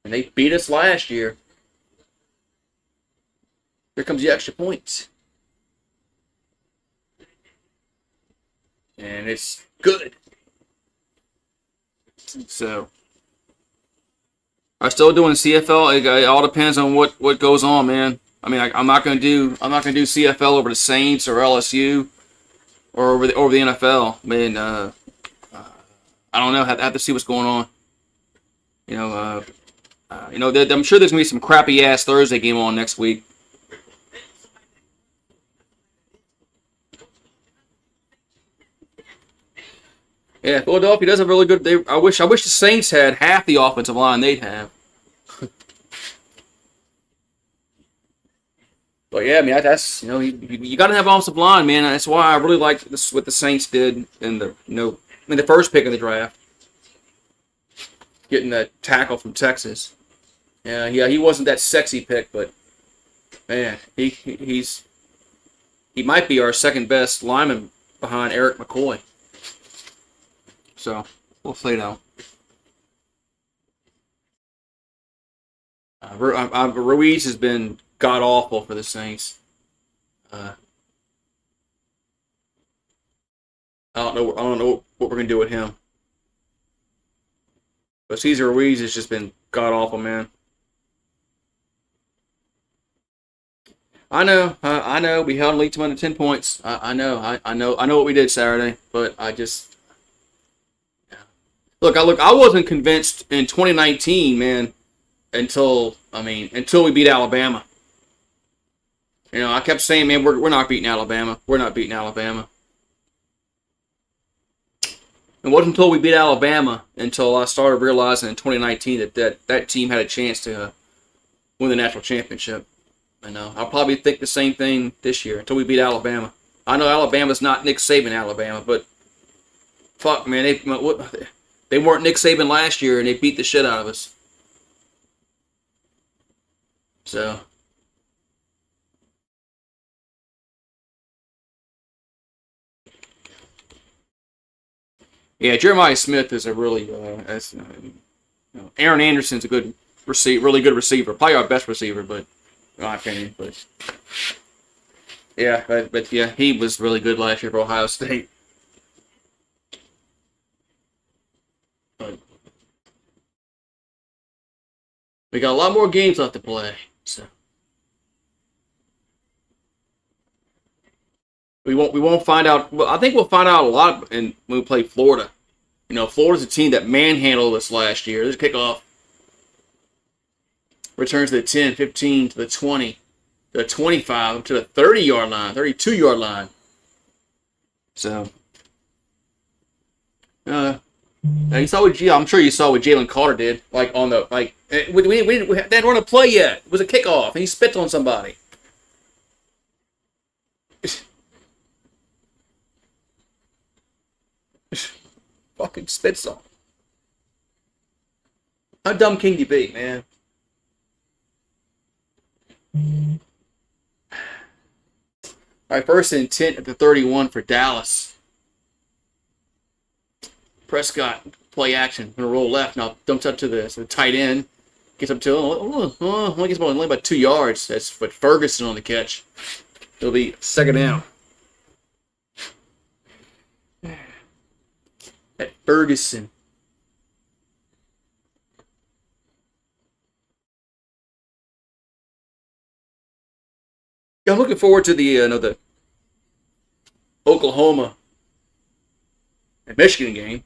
and they beat us last year. Here comes the extra points. And it's good. So, I'm still doing CFL. It all depends on what goes on, man. I mean, I'm not gonna do CFL over the Saints or LSU or over the NFL. I mean, I don't know. Have to see what's going on. I'm sure there's gonna be some crappy ass Thursday game on next week. Yeah, Philadelphia does have really good. I wish the Saints had half the offensive line they'd have. But yeah, I mean that's you got to have offensive line, man. That's why I really liked this what the Saints did in the first pick of the draft, getting that tackle from Texas. Yeah, he wasn't that sexy pick, but man, he might be our second best lineman behind Eric McCoy. So, we'll see now. Ruiz has been god-awful for the Saints. I don't know what we're going to do with him. But Cesar Ruiz has just been god-awful, man. I know. We held Leeds under 10 points. I know what we did Saturday, but I just... Look, I wasn't convinced in 2019, man, until we beat Alabama. I kept saying, man, we're not beating Alabama. We're not beating Alabama. It wasn't until we beat Alabama until I started realizing in 2019 that team had a chance to win the national championship. I'll probably think the same thing this year until we beat Alabama. I know Alabama's not Nick Saban Alabama, but fuck, man, they weren't Nick Saban last year, and they beat the shit out of us. So, yeah, Jeremiah Smith is a really, Aaron Anderson's a good receiver, really good receiver, probably our best receiver, but in my opinion, but yeah, but yeah, he was really good last year for Ohio State. But we got a lot more games left to play, so we won't find out. Well, I think we'll find out a lot when we play Florida. Florida's a team that manhandled us last year. This kickoff returns to the 10, 15, to the 20, to the 25, to the 30-yard line, 32-yard line. So, I'm sure you saw what Jalen Carter did. Like on the they didn't run a play yet. It was a kickoff, and he spit on somebody. Fucking spits on. How dumb can you be, man? All right, first and 10 at the 31 for Dallas. Prescott, play action. Gonna roll left. Now dumps up to the tight end. Gets up to only gets only about 2 yards. That's what Ferguson on the catch. It'll be second down. At Ferguson. Yeah, I'm looking forward to the Oklahoma and Michigan game.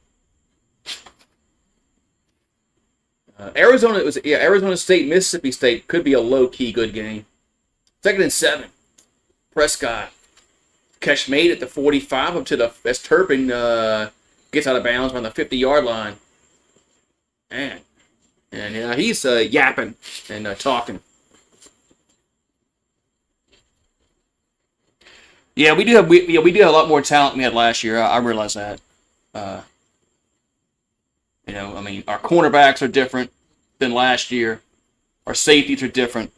Arizona State, Mississippi State could be a low-key good game. Second and 7. Prescott. Catch made at the 45 up to that's Turpin gets out of bounds on the 50-yard line. Man. And he's yapping and talking. Yeah, we do have a lot more talent than we had last year. I realize that. I mean, our cornerbacks are different than last year. Our safeties are different.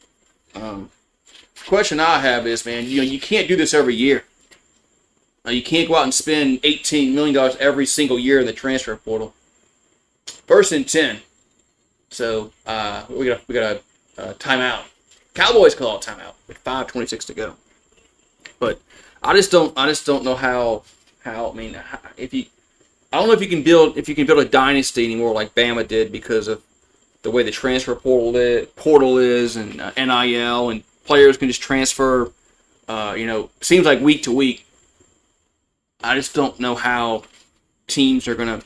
The question I have is, man, you can't do this every year. You can't go out and spend $18 million every single year in the transfer portal. First and 10. So we got a timeout. Cowboys call it timeout with 5:26 to go. But I just don't know how I mean, I don't know if you can build a dynasty anymore like Bama did because of the way the transfer portal is and NIL, and players can just transfer. Seems like week to week. I just don't know how teams are gonna.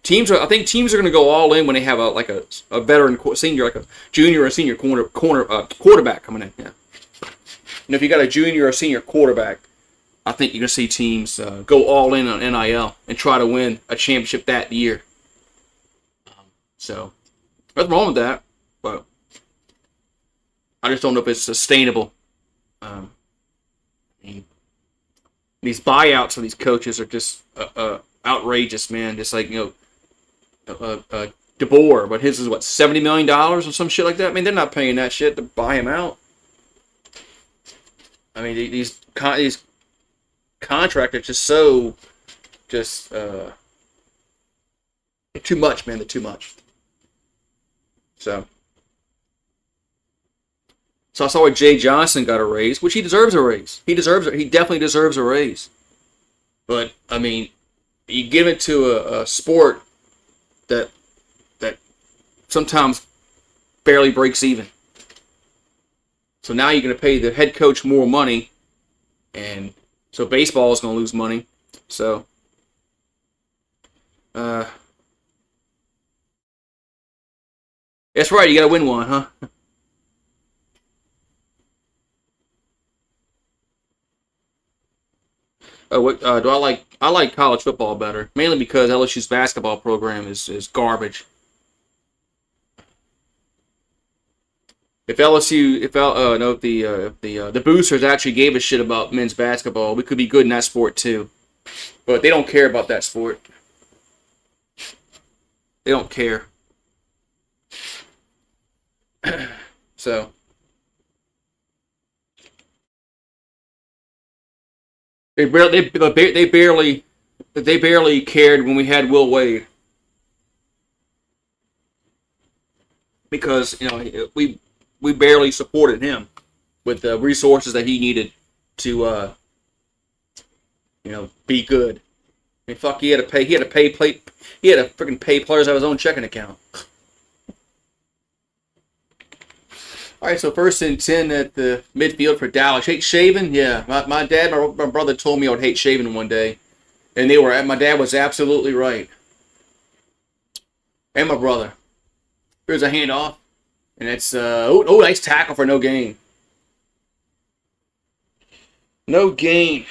I think teams are gonna go all in when they have a veteran senior, like a junior or senior quarterback coming in. Yeah. And if you got a junior or senior quarterback, I think you're going to see teams go all in on NIL and try to win a championship that year. So, nothing wrong with that, but I just don't know if it's sustainable. I mean, these buyouts of these coaches are just outrageous, man. Just like, DeBoer, but his is what, $70 million or some shit like that? I mean, they're not paying that shit to buy him out. I mean, these contractors just they're too much, man. They're too much. So I saw where Jay Johnson got a raise, which he deserves a raise. He definitely deserves a raise. But I mean, you give it to a sport that sometimes barely breaks even. So now you're going to pay the head coach more money, and so baseball is going to lose money. So, that's right. You got to win one, huh? Do I like? I like college football better, mainly because LSU's basketball program is garbage. If the boosters actually gave a shit about men's basketball, we could be good in that sport too. But they don't care about that sport. They don't care. So they barely cared when we had Will Wade, because we barely supported him with the resources that he needed to be good. I mean, fuck, he had to freaking pay players out of his own checking account. All right, so first and 10 at the midfield for Dallas. Hate shaving? Yeah, my dad, my brother told me I would hate shaving one day, and my dad was absolutely right. And my brother. Here's a handoff, and it's nice tackle for no gain. No gain.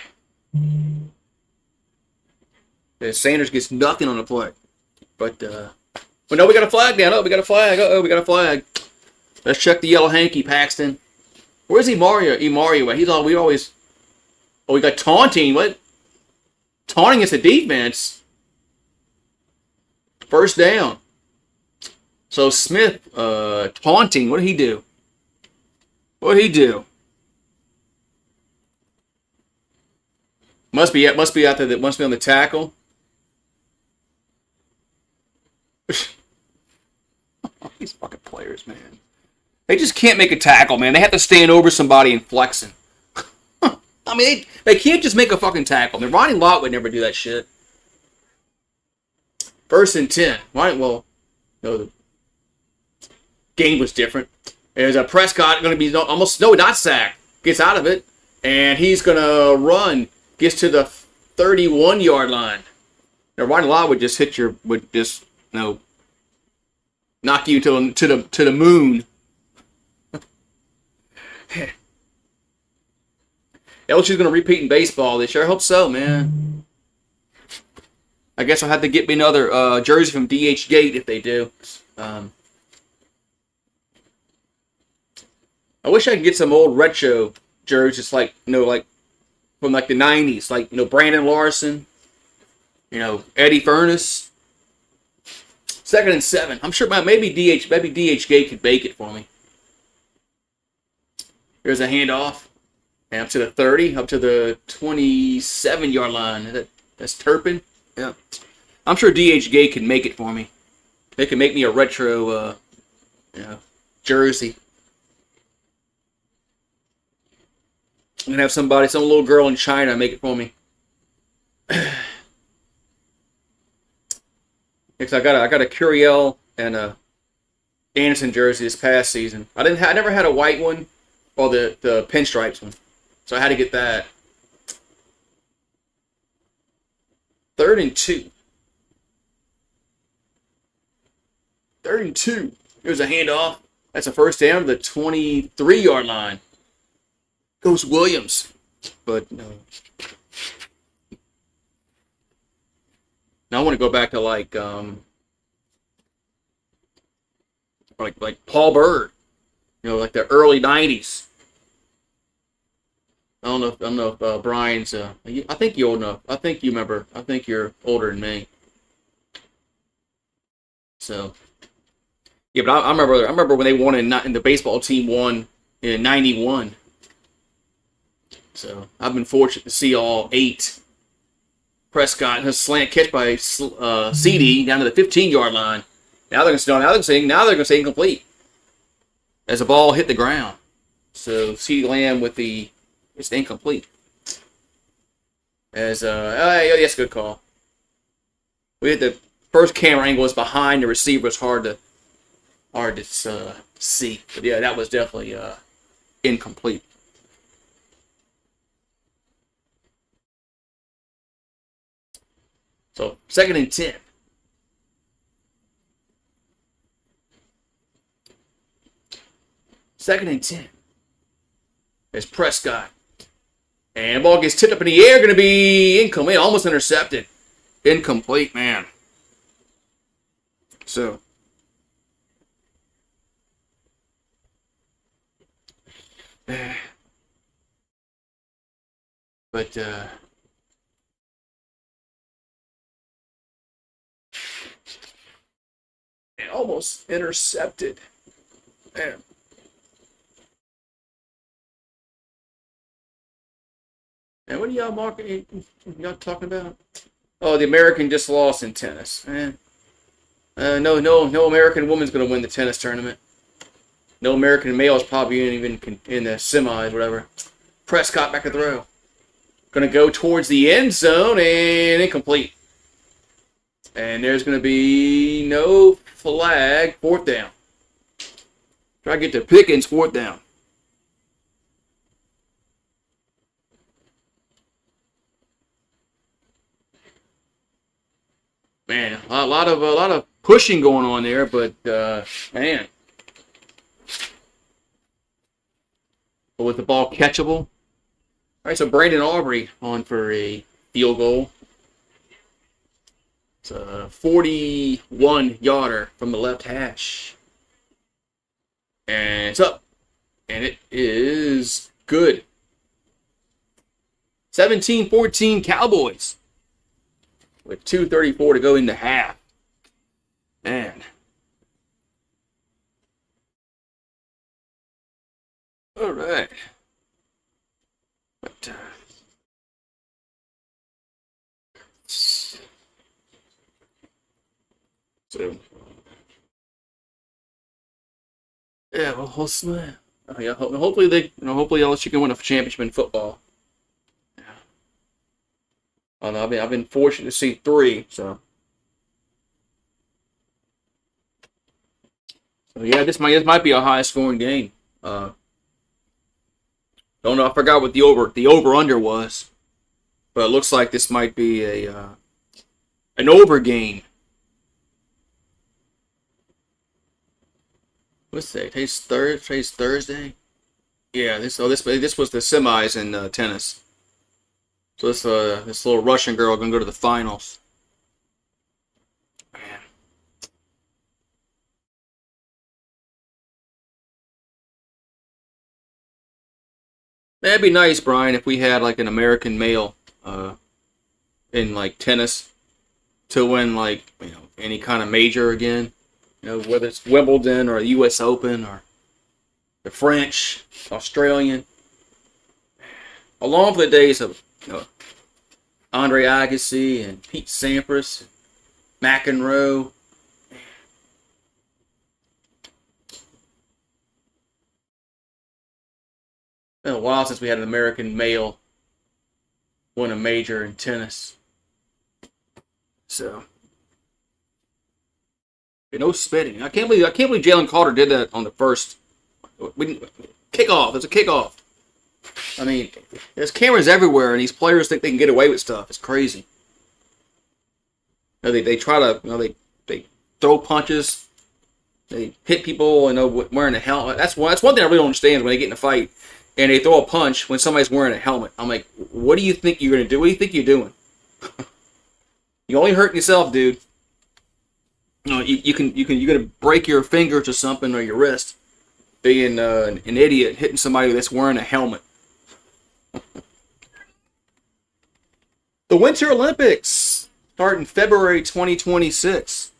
And Sanders gets nothing on the play, but no, we got a flag down. We got a flag. We got a flag. Let's check the yellow hanky, Paxton. Where's Mario at? We got taunting. What? Taunting is a defense. First down. So Smith, taunting. What did he do? Must be out there. That must be on the tackle. These fucking players, man. They just can't make a tackle, man. They have to stand over somebody and flexing. I mean, they can't just make a fucking tackle. I mean, Ronnie Lott would never do that shit. 1st and 10. Well, no, the game was different. There's a Prescott going to be not sacked. Gets out of it, and he's going to run. Gets to the 31-yard line. Now, Ronnie Lott would just knock you to the moon. LSU's going to repeat in baseball this year. I hope so, man. I guess I'll have to get me another jersey from DH Gate if they do. I wish I could get some old retro jerseys, like from like the '90s, like Brandon Larson, Eddie Furness. 2nd and 7. I'm sure maybe DH Gate could bake it for me. Here's a handoff. And up to the 30, up to the 27-yard line. That's Turpin. Yeah. I'm sure DH Gate can make it for me. They can make me a retro jersey. I'm gonna have some little girl in China make it for me. Because I got a Curiel and a Anderson jersey this past season. I never had a white one or the pinstripes one. So I had to get that. 3rd and 2. 3rd and 2. Here's a handoff. That's a first down to the 23-yard line. Goes Williams. But no. Now I want to go back to like Paul Bird. Like the early 90s. I don't know if Brian's. I think you're old enough. I think you remember. I think you're older than me. So, yeah, but I remember when they won in the baseball team won in '91. So I've been fortunate to see all 8. Prescott has slant catch by CD down to the 15-yard line. Now they're going to say incomplete as the ball hit the ground. So CeeDee Lamb with it's incomplete. That's a good call. We had the first camera angle was behind the receiver. It's hard to see. But yeah, that was definitely incomplete. So 2nd and 10. 2nd and 10. There's Prescott. And the ball gets tipped up in the air. Going to be incomplete. Almost intercepted. Incomplete, man. So. But, and almost intercepted. Man. And what are y'all talking about? Oh, the American just lost in tennis. Man. No American woman's going to win the tennis tournament. No American male is probably even in the semis, whatever. Prescott back to throw. Going to go towards the end zone and incomplete. And there's going to be no flag. 4th down. Try to get to Pickens. 4th down. Man, a lot of pushing going on there, but man, but with the ball catchable. All right, so Brandon Aubrey on for a field goal. It's a 41-yarder from the left hash, and it's up, and it is good. 17-14 Cowboys. With 2:34 to go in the half. Man. All right. But So yeah, well, yeah, hopefully hopefully LSU can win a championship in football. Yeah. I know, I've been fortunate to see three, so yeah, this might be a high scoring game. Uh, don't know, I forgot what the over under was, but it looks like this might be a an over game. What's that? Today's Thursday. Yeah, this was the semis in tennis. So this little Russian girl gonna go to the finals. Man, that'd be nice, Brian, if we had like an American male in like tennis to win like any kind of major again. Whether it's Wimbledon or the U.S. Open or the French, Australian. Along for the days of Andre Agassi and Pete Sampras, McEnroe. Been a while since we had an American male win a major in tennis. So, no spitting. I can't believe Jalen Carter did that on the first. Kickoff. It's a kickoff. I mean, there's cameras everywhere, and these players think they can get away with stuff. It's crazy. They try to they throw punches. They hit people, wearing a helmet. That's one thing I really don't understand is when they get in a fight and they throw a punch when somebody's wearing a helmet. I'm like, what do you think you're gonna do? What do you think you're doing? You only hurting yourself, dude. You're gonna break your finger to something or your wrist, being an idiot hitting somebody that's wearing a helmet. The Winter Olympics start in February 2026.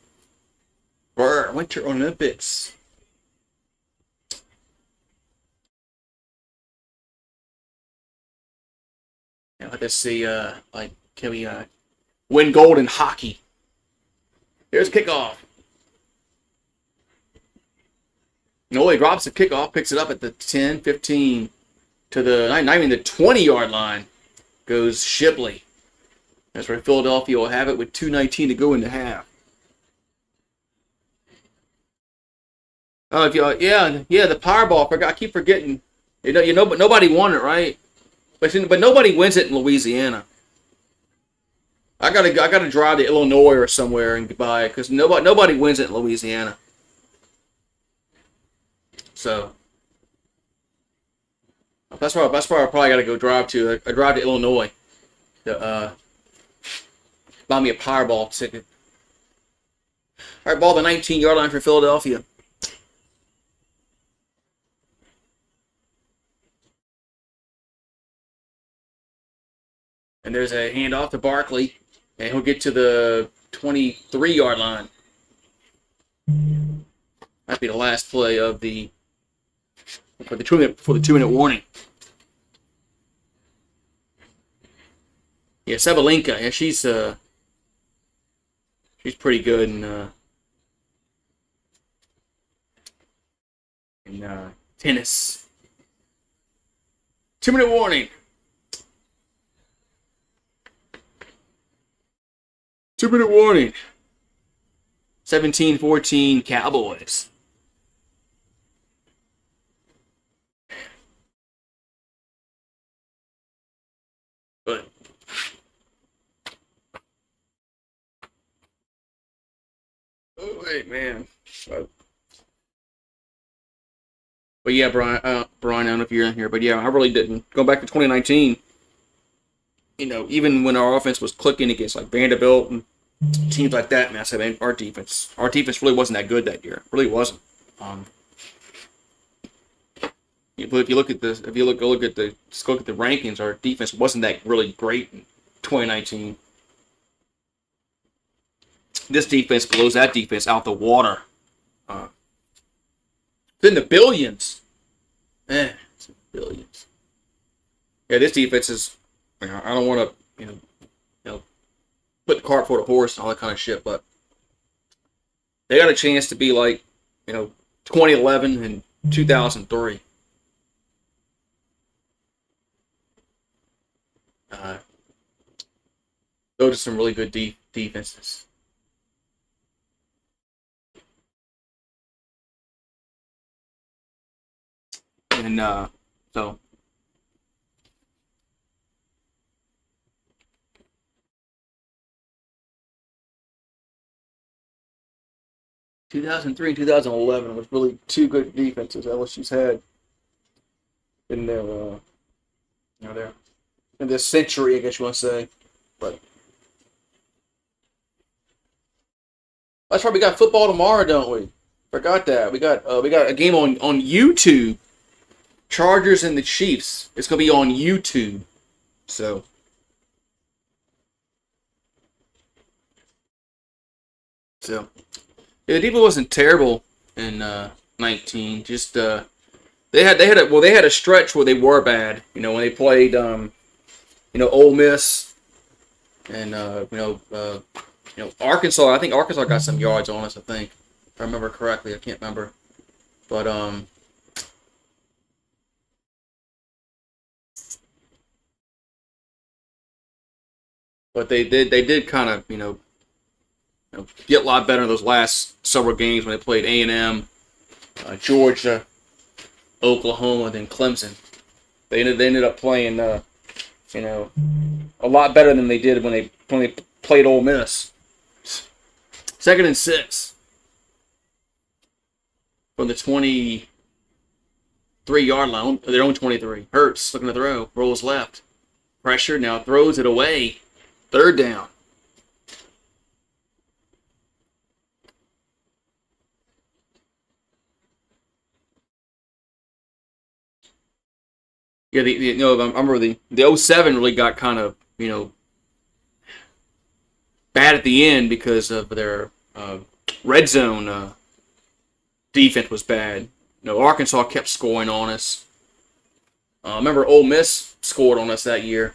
Winter Olympics. Now let's see. Can we win gold in hockey? Here's kickoff. He drops the kickoff, picks it up at the 10, 15 to not even the 20-yard line. Goes Shipley. That's where Philadelphia will have it with 2:19 to go in the half. Oh, yeah, the Powerball. I keep forgetting. But nobody won it, right? But nobody wins it in Louisiana. I gotta drive to Illinois or somewhere and buy it because nobody wins it in Louisiana. So that's where I probably gotta go drive to. I drive to Illinois to buy me a Powerball ticket. All right, ball the 19-yard line for Philadelphia. And there's a handoff to Barkley, and he'll get to the 23-yard line. Might be the last play of for the 2-minute warning. Yeah, Sabalenka. Yeah, she's pretty good in tennis. 2-minute warning. 2-minute warning. 17-14 Cowboys. But wait, man. But yeah, Brian, I don't know if you're in here, but yeah, I really didn't. Going back to 2019, even when our offense was clicking against like Vanderbilt and teams like that, man, I said, man, our defense really wasn't that good that year. It really wasn't. If you look at the rankings, our defense wasn't that really great in 2019. This defense blows that defense out the water. It's in the billions. It's in the billions. Yeah, this defense is. I don't want to, put the cart before the horse and all that kind of shit, but They got a chance to be like, 2011 and 2003. Uh, those are some really good defenses. And so 2003 and 2011 was really two good defenses LSU's had in their their in this century, I guess you want to say. But that's why we got football tomorrow, don't we? Forgot that. We got a game on YouTube. Chargers and the Chiefs. It's gonna be on YouTube. So so yeah, the defense wasn't terrible in 19. Just they had a stretch where they were bad. When they played Ole Miss and Arkansas. I think Arkansas got some yards on us. I think if I remember correctly. I can't remember, but they did kind of get a lot better in those last several games when they played A&M, Georgia, Oklahoma, then Clemson. They ended up playing a lot better than they did when they played Ole Miss. 2nd and 6 from the 23-yard line, their own 23. Hurts looking to throw, rolls left, pressure now throws it away. 3rd down. Yeah, I remember the 07 really got kind of bad at the end because of their red zone defense was bad. Arkansas kept scoring on us. Remember Ole Miss scored on us that year,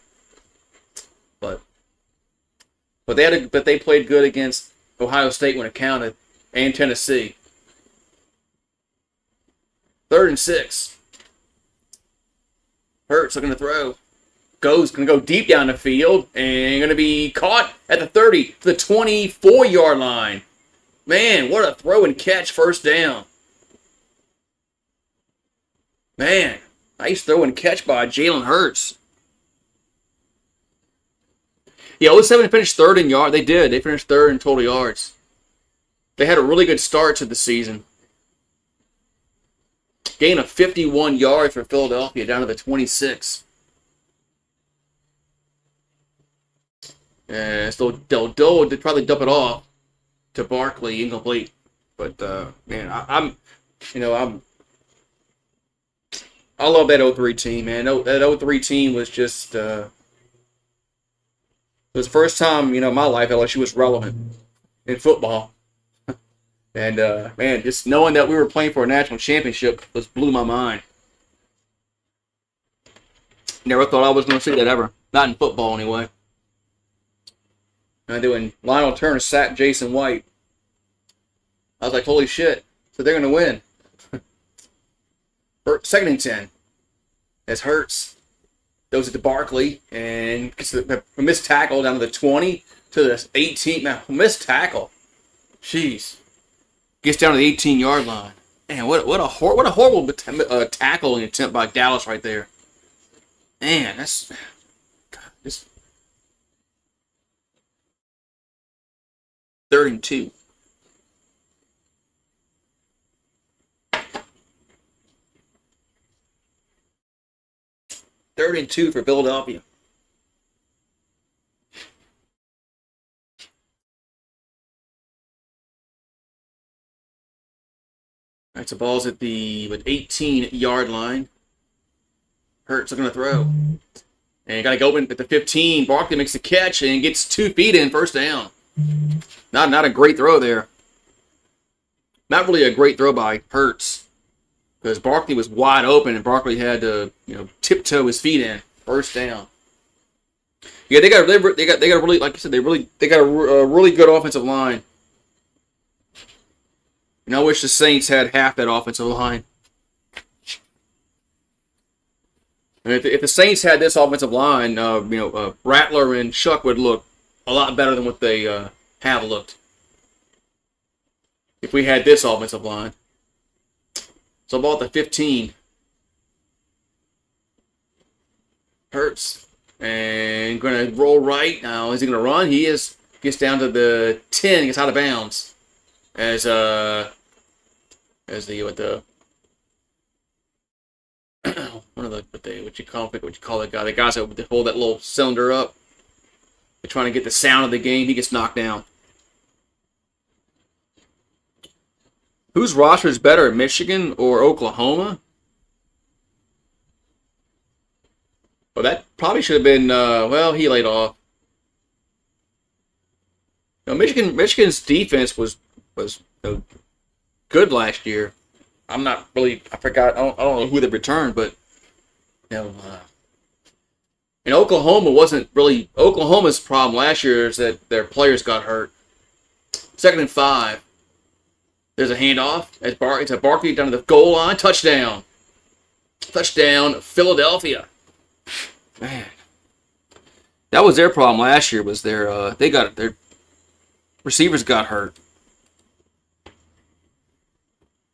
but they played good against Ohio State when it counted, and Tennessee. 3rd and 6. Hurts looking to throw. Going to go deep down the field and going to be caught at the 30 to the 24-yard line. Man, what a throw and catch, 1st down. Man, nice throw and catch by Jalen Hurts. Yeah, 07 finished 3rd in yards. They did. They finished 3rd in total yards. They had a really good start to the season. Gain of 51 yards for Philadelphia down to the 26. So Del did probably dump it off to Barkley, incomplete. But man, I love that 03 team, man. That 03 team was just it was the first time in my life LSU was relevant in football. And, man, just knowing that we were playing for a national championship just blew my mind. Never thought I was going to see that ever. Not in football, anyway. And then when Lionel Turner sacked Jason White, I was like, holy shit. So they're going to win. 2nd and 10. As Hurts throws it to Barkley and gets a missed tackle down to the 20 to the 18. Man, missed tackle. Jeez. Gets down to the 18-yard line. Man, what a horrible tackling attempt by Dallas right there. Man, that's 3rd and 2. Third and 2 for Philadelphia. All right, so ball's at the 18-yard line. Hurts looking to throw. And got to go open at the 15. Barkley makes the catch and gets 2 feet in, 1st down. Not a great throw there. Not really a great throw by Hurts. Because Barkley was wide open and Barkley had to, tiptoe his feet in. 1st down. Yeah, they got a really, like I said, they got a really good offensive line. And I wish the Saints had half that offensive line. And if the Saints had this offensive line, Rattler and Shuck would look a lot better than what they have looked. If we had this offensive line. So about the 15. Hurts. And going to roll right. Now, is he going to run? He is. Gets down to the 10. Gets out of bounds. As the what you call that guy? The guys that hold that little cylinder up. They're trying to get the sound of the game. He gets knocked down. Whose roster is better, Michigan or Oklahoma? Well, that probably should have been. He laid off. No, Michigan's defense was good last year. I'm not really. I forgot. I don't know who they returned, but and Oklahoma wasn't really. Oklahoma's problem last year is that their players got hurt. 2nd and 5. There's a handoff. It's a Barkley down to the goal line. Touchdown. Touchdown, Philadelphia. Man, that was their problem last year. Was their receivers got hurt.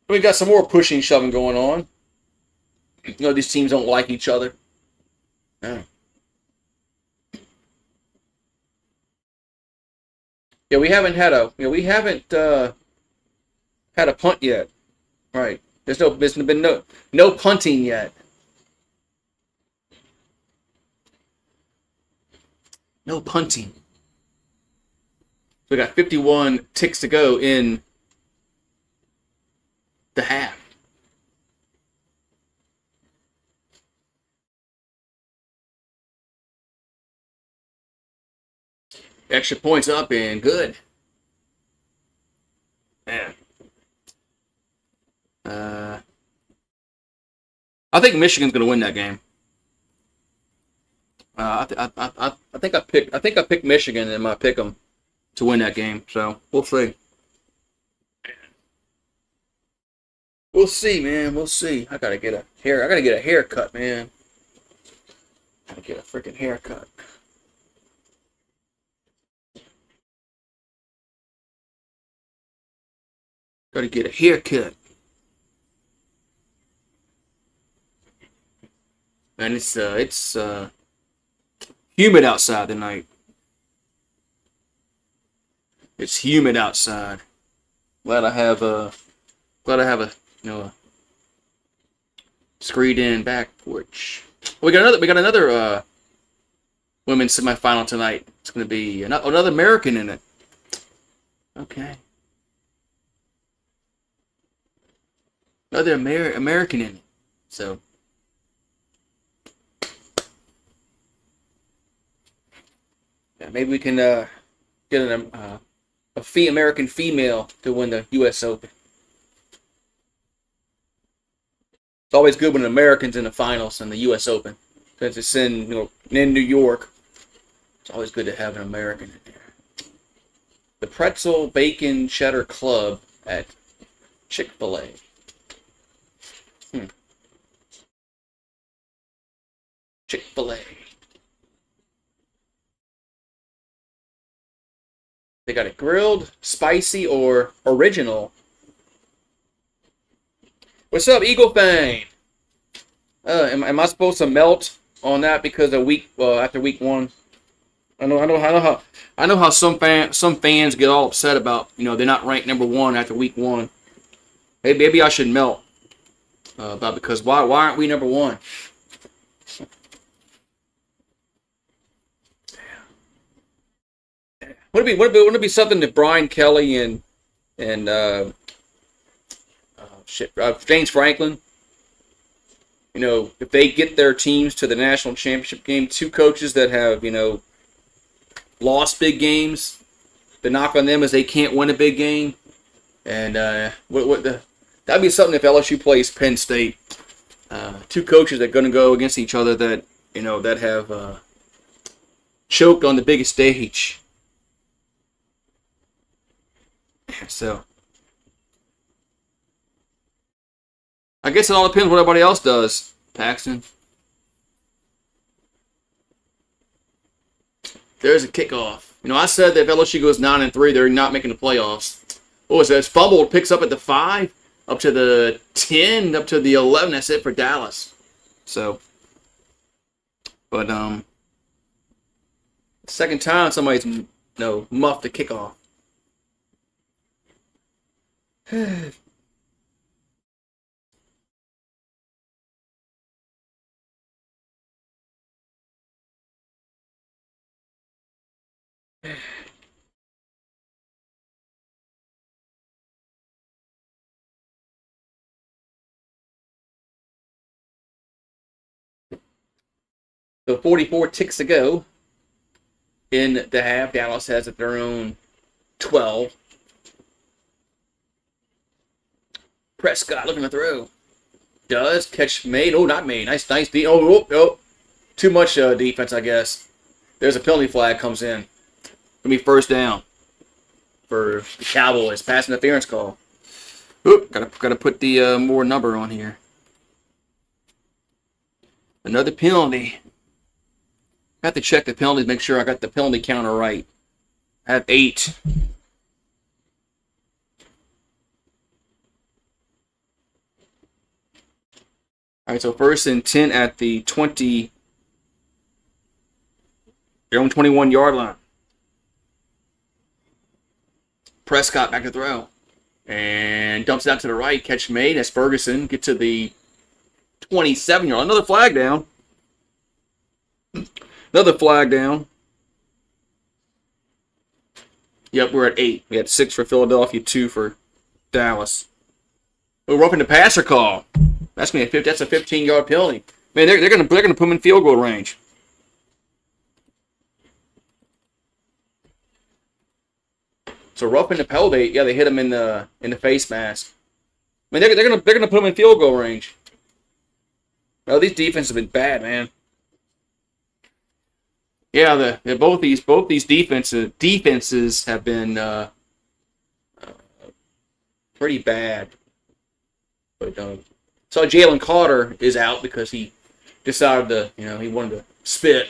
We got some more pushing, shoving going on. These teams don't like each other. Yeah, we haven't had a punt yet. Right. There's been no punting yet. No punting. We got 51 ticks to go in the half. Extra points up and good. Man. I think Michigan's going to win that game. I think I picked Michigan in my pick'em to win that game. So we'll see. We'll see, man. We'll see. I gotta get a haircut, man. Gotta get a freaking haircut. Gotta get a haircut. And it's humid outside tonight. It's humid outside. Glad I have a screened-in back porch. We got another women's semifinal tonight. It's going to be another American in it. Okay. Another American in it. So. Yeah, maybe we can get a American female to win the U.S. Open. It's always good when an American's in the finals in the U.S. Open, since it's in New York. It's always good to have an American in there. The Pretzel Bacon Cheddar Club at Chick-fil-A. Chick-fil-A. They got it grilled, spicy, or original. What's up, Eagle Fang? Am I supposed to melt on that because of after week 1? I know how some fans get all upset about they're not ranked number 1 after week 1. Maybe I should melt because why aren't we number 1? Wouldn't it be something that Brian Kelly and James Franklin, if they get their teams to the national championship game, 2 coaches that have lost big games, the knock on them is they can't win a big game, and that'd be something if LSU plays Penn State. 2 coaches that are going to go against each other that that have choked on the biggest stage. So, I guess it all depends what everybody else does, Paxton. There's a kickoff. You know, I said that if LSU goes 9-3, they're not making the playoffs. What was that? It's fumbled, picks up at the 5, up to the 10, up to the 11. That's it for Dallas. So, but second time somebody's muffed the kickoff. So 44 ticks to go in the half. Dallas has at their own 12. Prescott looking to throw. Does catch made. Oh, not made. Nice. Oh. Too much defense, I guess. There's a penalty flag comes in. Gonna be first down for the Cowboys. Pass interference call. Oop, gotta put the more number on here. Another penalty. I have to check the penalties, make sure I got the penalty counter right. I have 8. All right, so first and 10 at the 20. Their own 21-yard line. Prescott back to throw. And dumps it out to the right. Catch made as Ferguson get to the 27-yard. Another flag down. Another flag down. Yep, we're at 8. We had 6 for Philadelphia, 2 for Dallas. We're roughing the passer call. That's a 15-yard penalty. Man, they're gonna put him in field goal range. So roughing the penalty, yeah, they hit him in the face mask. I mean, they're gonna put him in field goal range. Oh, these defenses have been bad, man. Yeah, both these defenses have been pretty bad. But so Jalen Carter is out because he decided to, he wanted to spit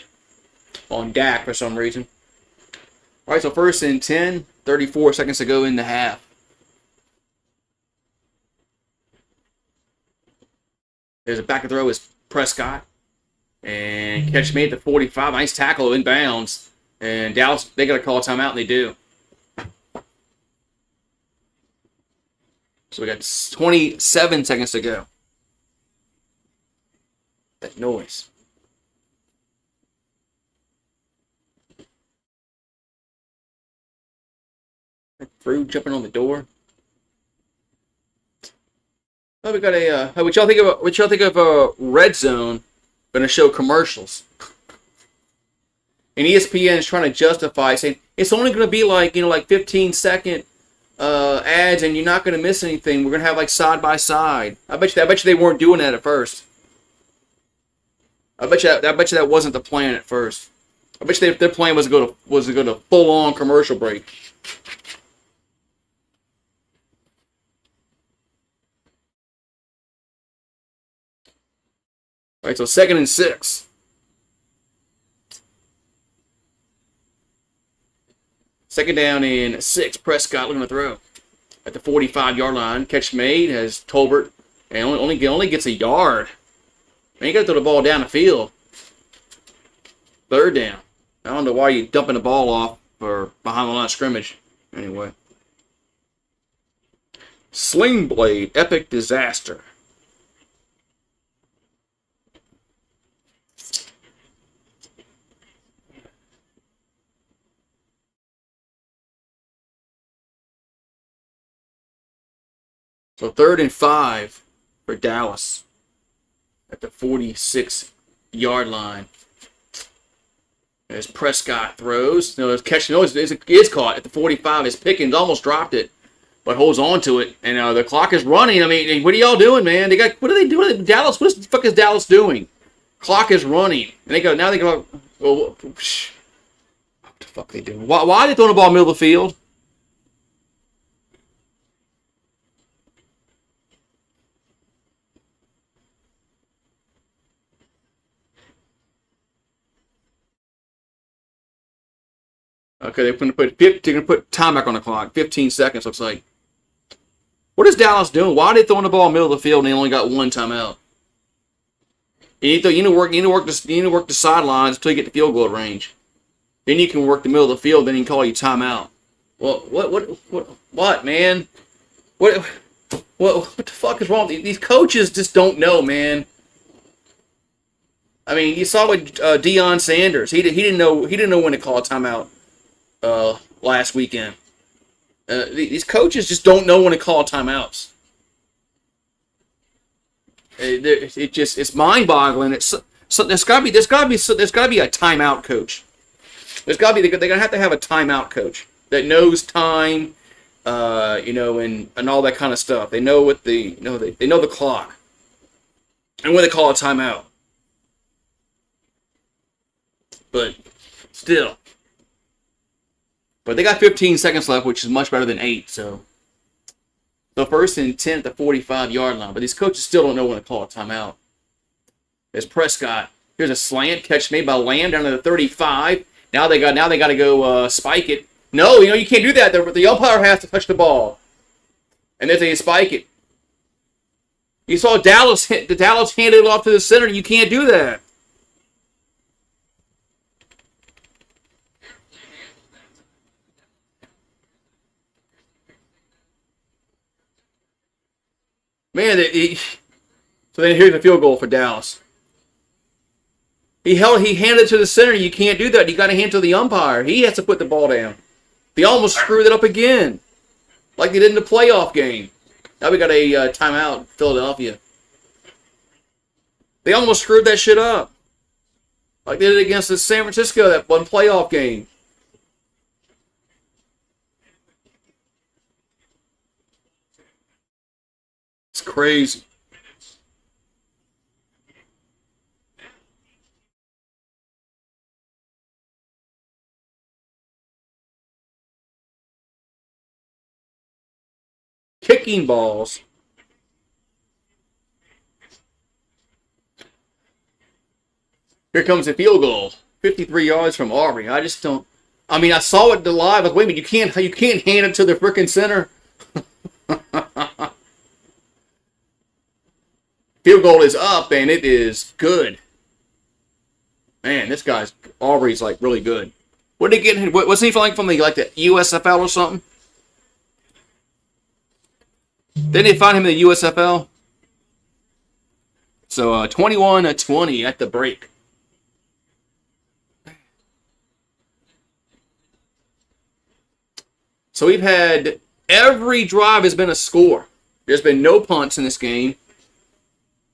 on Dak for some reason. All right, so first and 10, 34 seconds to go in the half. There's a back to throw is Prescott. And catch made at the 45. Nice tackle inbounds. And Dallas, they got to call a timeout, and they do. So we got 27 seconds to go. That noise. Fruit jumping on the door. Oh, we got a. What y'all think of Red Zone? Going to show commercials. And ESPN is trying to justify saying it's only going to be like 15-second ads, and you're not going to miss anything. We're going to have like side by side. I bet you they weren't doing that at first. I bet you that wasn't the plan at first. I bet you their plan was to go to full on commercial break. All right, so 2nd and 6. Second down and 6. Prescott looking to throw at the 45-yard line. Catch made as Tolbert, and only gets a yard. Man, you got to throw the ball down the field. 3rd down. I don't know why you're dumping the ball off or behind the line of scrimmage. Anyway. Sling Blade, epic disaster. So 3rd and 5 for Dallas at the 46-yard line. As Prescott throws, his catch is caught at the 45. His Pickens almost dropped it, but holds on to it. And the clock is running. I mean, what are y'all doing, man? What are they doing? Dallas, what the fuck is Dallas doing? Clock is running, and they go. Well, what the fuck are they doing? Why are they throwing the ball in the middle of the field? Okay, they're gonna put time back on the clock. 15 seconds looks like. What is Dallas doing? Why are they throwing the ball in the middle of the field and they only got one timeout? You need to work the sidelines until you get to field goal range. Then you can work the middle of the field. Then you can call you timeout. Well, what, man? What the fuck is wrong? These coaches just don't know, man. I mean, you saw with Deion Sanders. He didn't know when to call a timeout last weekend. These coaches just don't know when to call timeouts. It's mind-boggling. There's got to be a timeout coach. They're gonna have to have a timeout coach that knows time, and all that kind of stuff. They know they know the clock and when they call a timeout. But still, they got 15 seconds left, which is much better than 8. So first and 10 at the 45-yard line. But these coaches still don't know when to call a timeout. There's Prescott. Here's a slant catch made by Lamb down to the 35. Now they got to go spike it. No, you can't do that. The umpire has to touch the ball, and then they spike it. You saw Dallas handed it off to the center. You can't do that. Man, so then here's the field goal for Dallas. He handed it to the center. You can't do that. You got to hand it to the umpire. He has to put the ball down. They almost screwed it up again, like they did in the playoff game. Now we got a timeout, Philadelphia. They almost screwed that shit up, like they did against the San Francisco, that one playoff game. It's crazy. Kicking balls. Here comes the field goal. 53 yards from Aubrey. I just don't. I mean, I saw it live. Like, wait a minute, you can't hand it to the freaking center. Field goal is up, and it is good. Man, this guy's Aubrey's like really good. What did he get? Wasn't he like from the USFL or something? Didn't they find him in the USFL? So 21-20 at the break. So we've had every drive has been a score. There's been no punts in this game.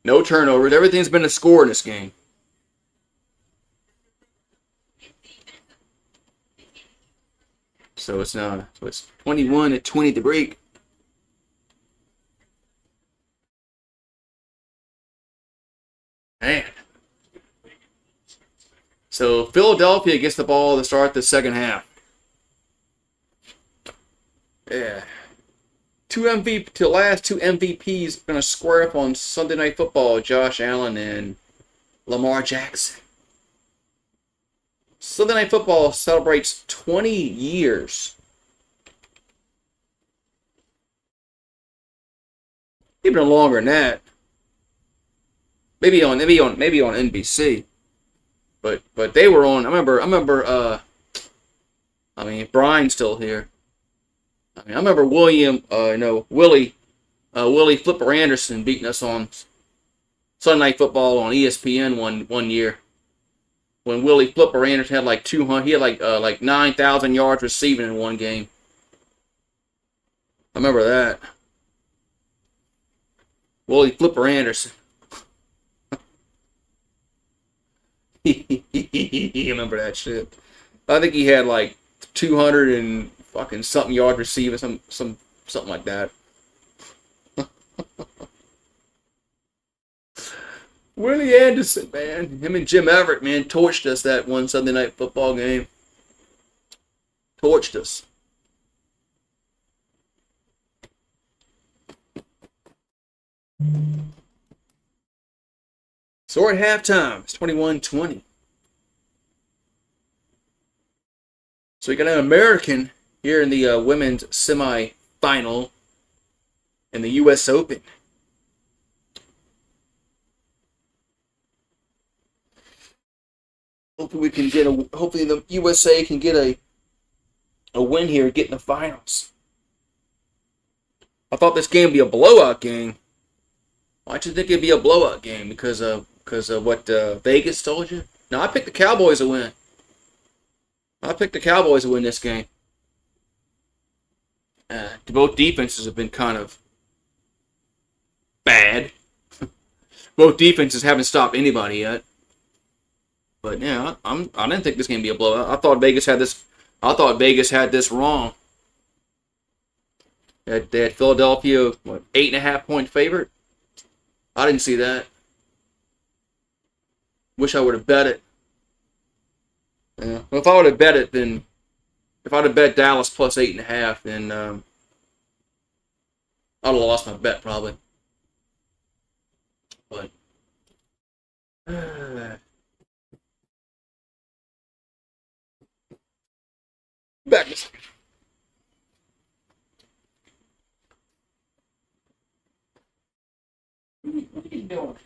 No turnovers. Everything's been a score in this game. So it's 21-20 at the break. Man. So Philadelphia gets the ball to start the second half. Yeah. The last two MVPs going to square up on Sunday Night Football, Josh Allen and Lamar Jackson. Sunday Night Football celebrates 20 years. Even longer than that. Maybe on NBC. But they were on. I remember Brian's still here. I remember Willie Flipper Anderson beating us on Sunday Night Football on ESPN one year. When Willie Flipper Anderson had like 200, he had like 9,000 yards receiving in one game. I remember that. Willie Flipper Anderson. I remember that shit. I think he had like 200 and fucking something yard receiving, something like that. Willie Anderson, man. Him and Jim Everett, man, torched us that one Sunday Night Football game. Torched us. So we're at halftime. It's 21-20. So we got an American here in the women's semi-final in the U.S. Open. Hopefully we can get a. Hopefully the USA can get a win here, get in the finals. I thought this game would be a blowout game. Why'd you think it'd be a blowout game? Because of what Vegas told you? No, I picked the Cowboys to win. I picked the Cowboys to win this game. Both defenses have been kind of bad. Both defenses haven't stopped anybody yet. But yeah, I didn't think this game would be a blowout. I thought Vegas had this. I thought Vegas had this wrong. They had Philadelphia, what, 8.5 point favorite? I didn't see that. Wish I would have bet it. Yeah. Well, if I would have bet it, then if I'd have bet Dallas plus 8.5, then I'd have lost my bet probably. But back to what are you doing?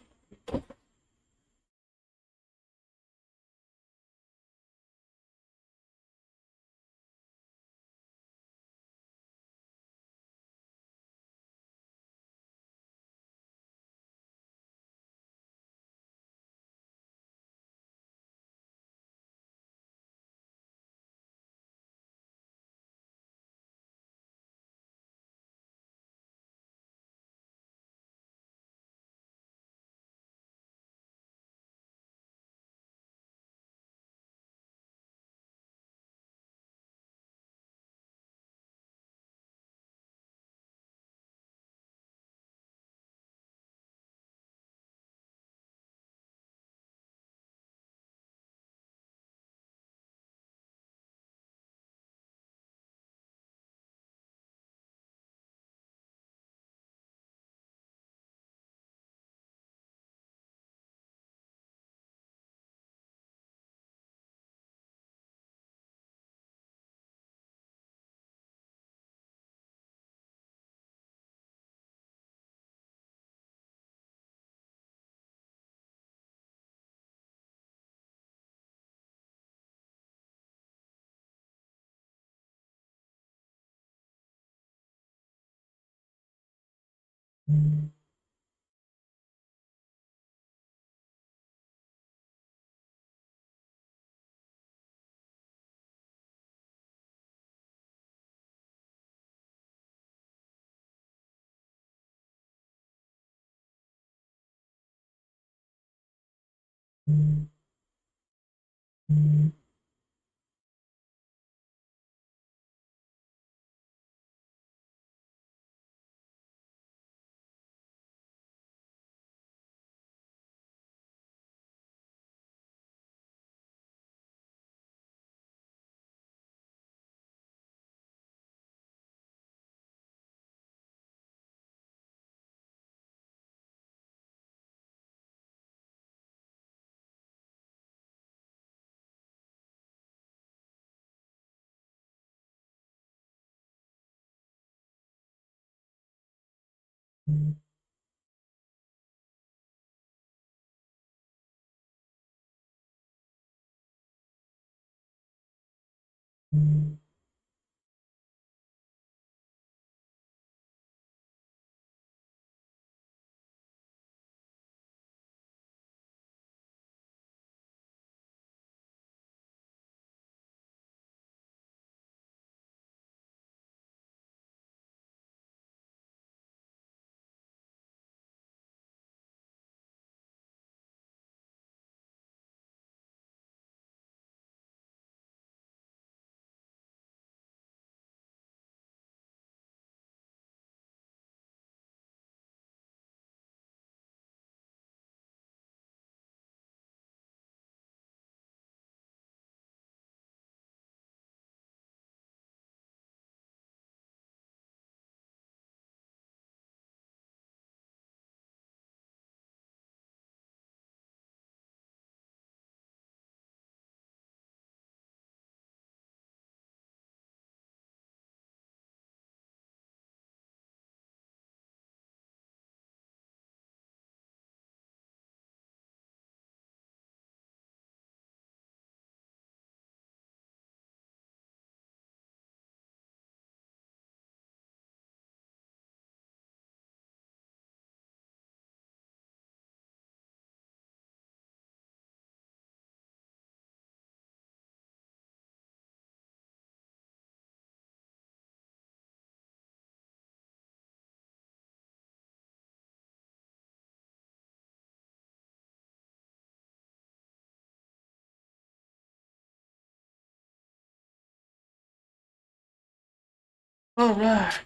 All right.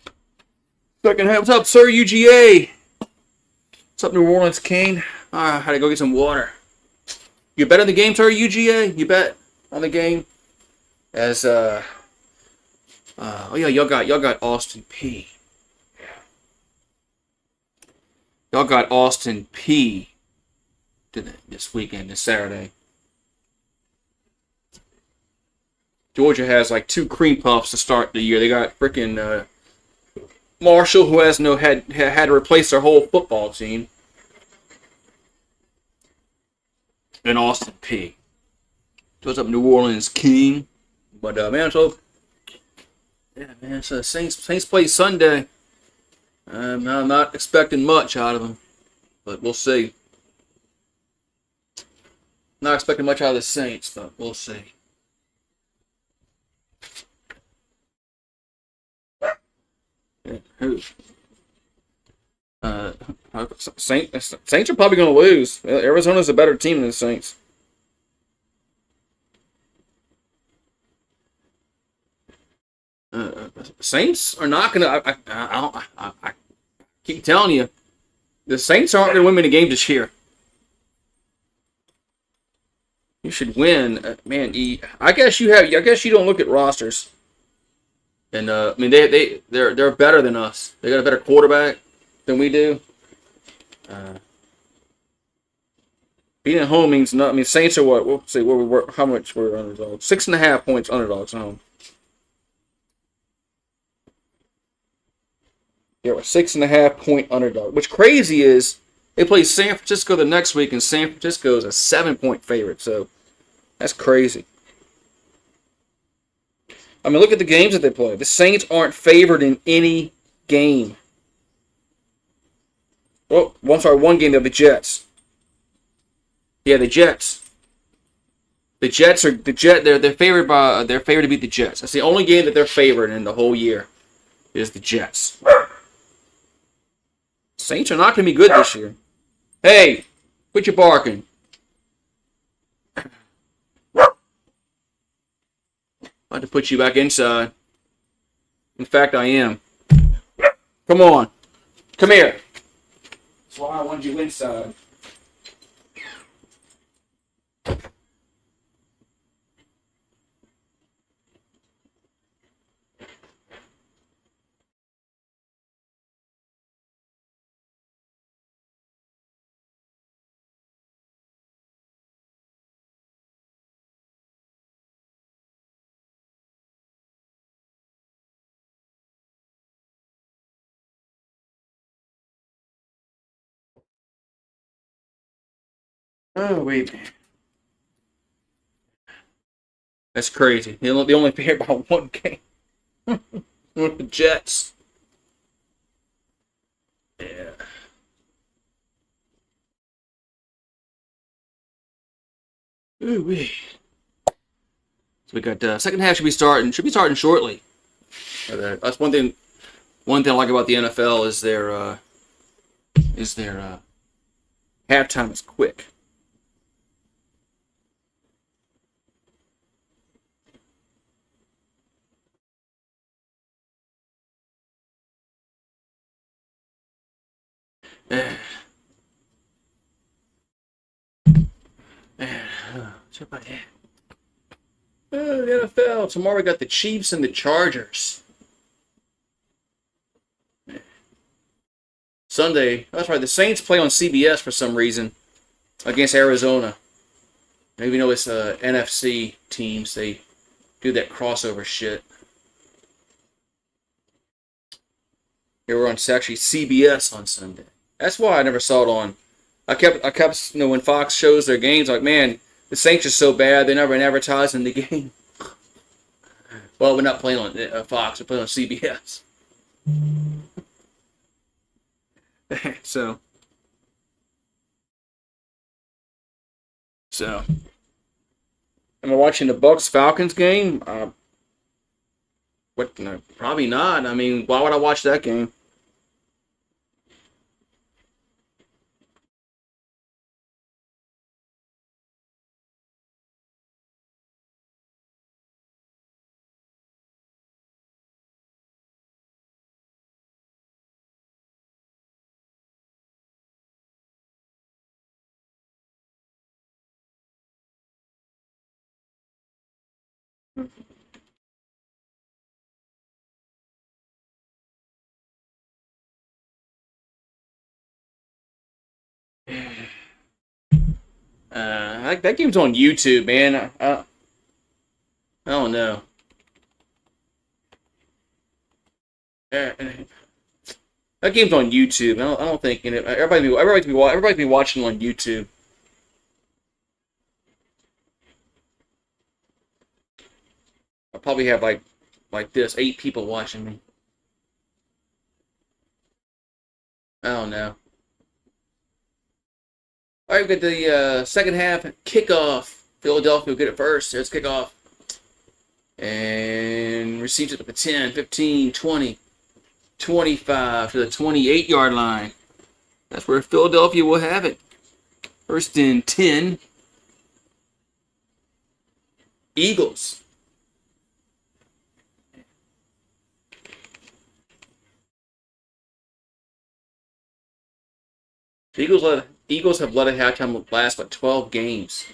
Second half. What's up, sir? UGA. What's up, New Orleans King? I had to go get some water. You bet on the game, sir? UGA. You bet on the game. As oh yeah, y'all got Austin P. Y'all got Austin P. This weekend, this Saturday. Georgia has like 2 cream puffs to start the year. They got freaking Marshall, who has had to replace their whole football team, and Austin P. So what's up, New Orleans King? But man, so yeah, man. So Saints play Sunday. I'm not expecting much out of them, but we'll see. Not expecting much out of the Saints, but we'll see. Who? Saints are probably going to lose. Arizona's a better team than the Saints. Saints are not going to. I keep telling you, the Saints aren't going to win many games this year. You should win, man. I guess you don't look at rosters, and I mean they're better than us. They got a better quarterback than we do. Being at home means nothing. I mean, Saints are what? We'll see where we were. How much we're underdogs? 6.5 points underdogs at home. Yeah, we're 6.5 point underdog. What's crazy is they play San Francisco the next week, and San Francisco is a 7-point favorite. So that's crazy. I mean, look at the games that they play. The Saints aren't favored in any game. Oh, I'm sorry, one game. They're the Jets. Yeah, the Jets. The Jets are they're favored by they're favored to beat the Jets. That's the only game that they're favored in the whole year is the Jets. Saints are not going to be good this year. Hey, quit your barking. I have to put you back inside. In fact, I am. Come on. Come here. That's why I wanted you inside. Oh, wait. That's crazy. They only favored by one game. With the Jets. Yeah. Ooh wee. So we got second half should be starting shortly. That's one thing. One thing I like about the NFL is their halftime is quick. What's up about that? The NFL. Tomorrow we got the Chiefs and the Chargers. Sunday. That's right. The Saints play on CBS for some reason against Arizona. Maybe you know it's NFC teams. They do that crossover shit. Here we're on actually CBS on Sunday. That's why I never saw it on. I kept when Fox shows their games, like, man, the Saints are so bad they never advertise in the game. Well, we're not playing on Fox. We're playing on CBS. So, am I watching the Bucks Falcons game? What? No, probably not. I mean, why would I watch that game? That game's on YouTube, man. I don't know. Uh, that game's on YouTube. I don't think everybody be watching on YouTube. I probably have like this 8 people watching me. I don't know. All right, we got the second half kickoff. Philadelphia will get it first. Here's kickoff. And receives it at the 10, 15, 20, 25 to the 28-yard line. That's where Philadelphia will have it. First and 10. Eagles. The Eagles have led a halftime last but 12 games.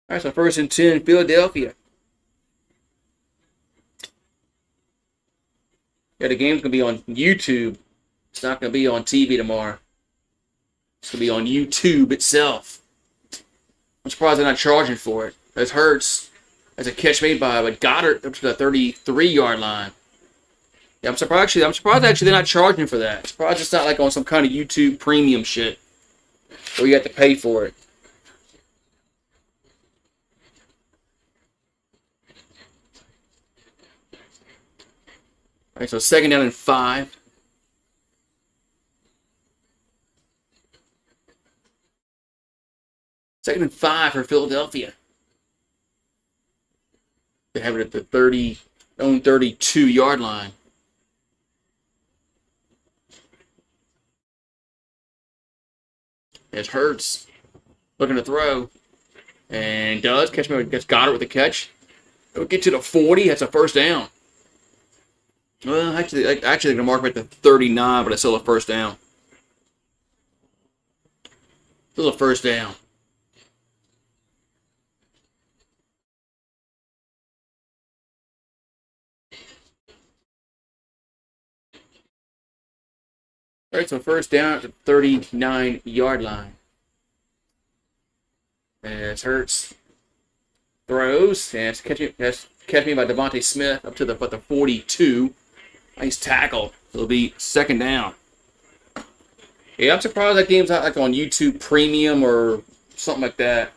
All right, so first and 10, Philadelphia. Yeah, the game's going to be on YouTube. It's not going to be on TV tomorrow. It's going to be on YouTube itself. I'm surprised they're not charging for it. That hurts. That's a catch made by Goddard up to the 33-yard line. Yeah, I'm surprised they're not charging for that. I'm surprised it's not like on some kind of YouTube premium shit where you have to pay for it. All right, so second down and 5. Second and 5 for Philadelphia. They have it at the own 32-yard line. It hurts. Looking to throw. And does. Gets Goddard with the catch. It'll get to the 40. That's a first down. Well, actually, they're going to mark him at the 39, but it's still a first down. Still a first down. All right, so first down at the 39-yard line. And it's Hurts. Throws. And it's catch me by Devontae Smith up to the 42. Nice tackle. It'll be second down. Yeah, I'm surprised that game's not like on YouTube Premium or something like that.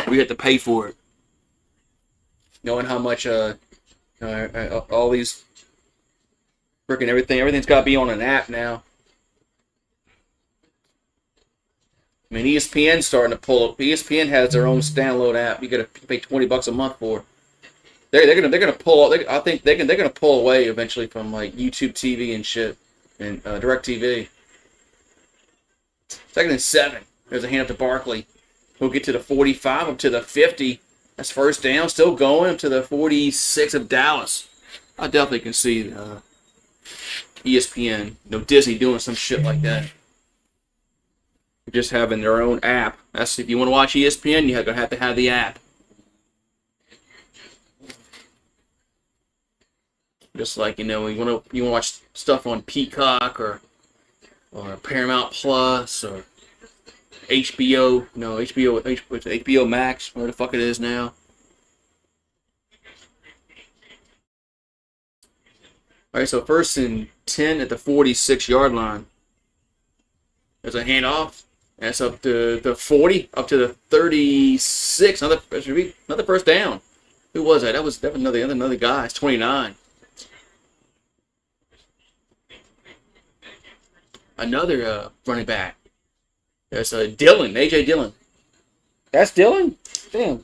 We have to pay for it. Knowing how much all these freaking everything's got to be on an app now. I mean, ESPN's starting to pull up. ESPN has their own standalone app. You got to pay $20 a month for. They're gonna pull. I think they're gonna pull away eventually from like YouTube TV and shit and Direct TV. Second and 7. There's a hand up to Barkley. He'll get to the 45 up to the 50. That's first down. Still going up to the 46 of Dallas. I definitely can see ESPN, Disney doing some shit like that. Just having their own app. That's if you want to watch ESPN, you're gonna have to have the app. Just like you want to watch stuff on Peacock or Paramount Plus or HBO. No, HBO Max, where the fuck it is now. All right, so first and 10 at the 46-yard line. There's a handoff. That's up to the 40, up to the 36. Another first down. Who was that? That was definitely another guy. It's 29. Another running back. There's Dillon, A.J. Dillon. That's Dillon? Damn.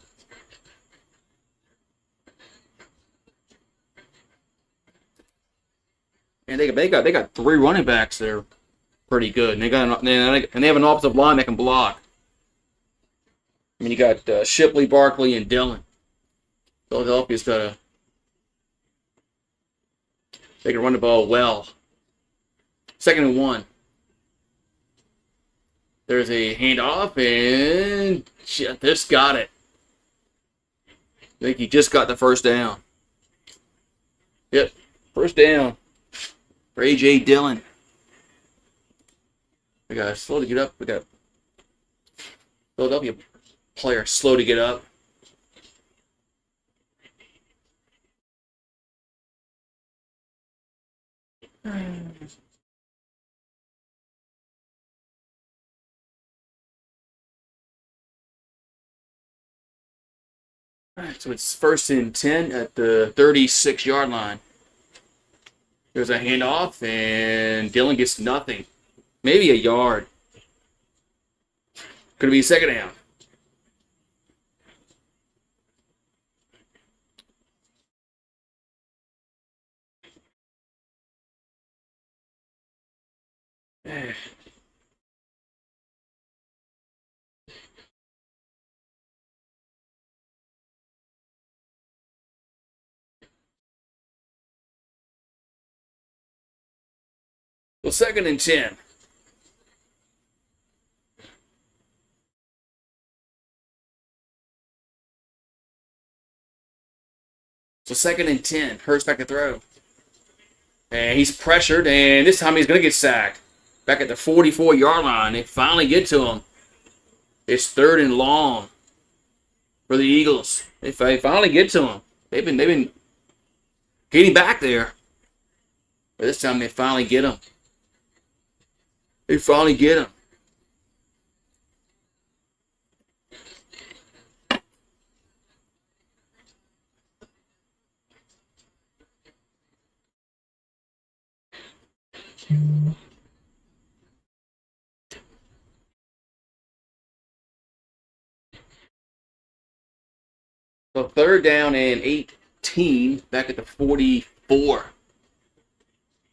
And they got 3 running backs there. Pretty good. And they have an offensive line that can block. I mean, you got Shipley, Barkley, and Dillon. Philadelphia's got they can run the ball well. Second and 1. There's a handoff, and just got it. I think he just got the first down. Yep, first down for A.J. Dillon. We got slow to get up. We got Philadelphia player slow to get up. Alright, so it's 1st and 10 at the 36-yard line. There's a handoff, and Dillon gets nothing. Maybe a yard. Could be second down. Well, 2nd and 10. So 2nd and 10. Hurts back to throw. And he's pressured, and this time he's going to get sacked. Back at the 44-yard line. They finally get to him. It's 3rd and long for the Eagles. They finally get to him. They've been getting back there. But this time they finally get him. They finally get him. So 3rd down and 18, back at the 44.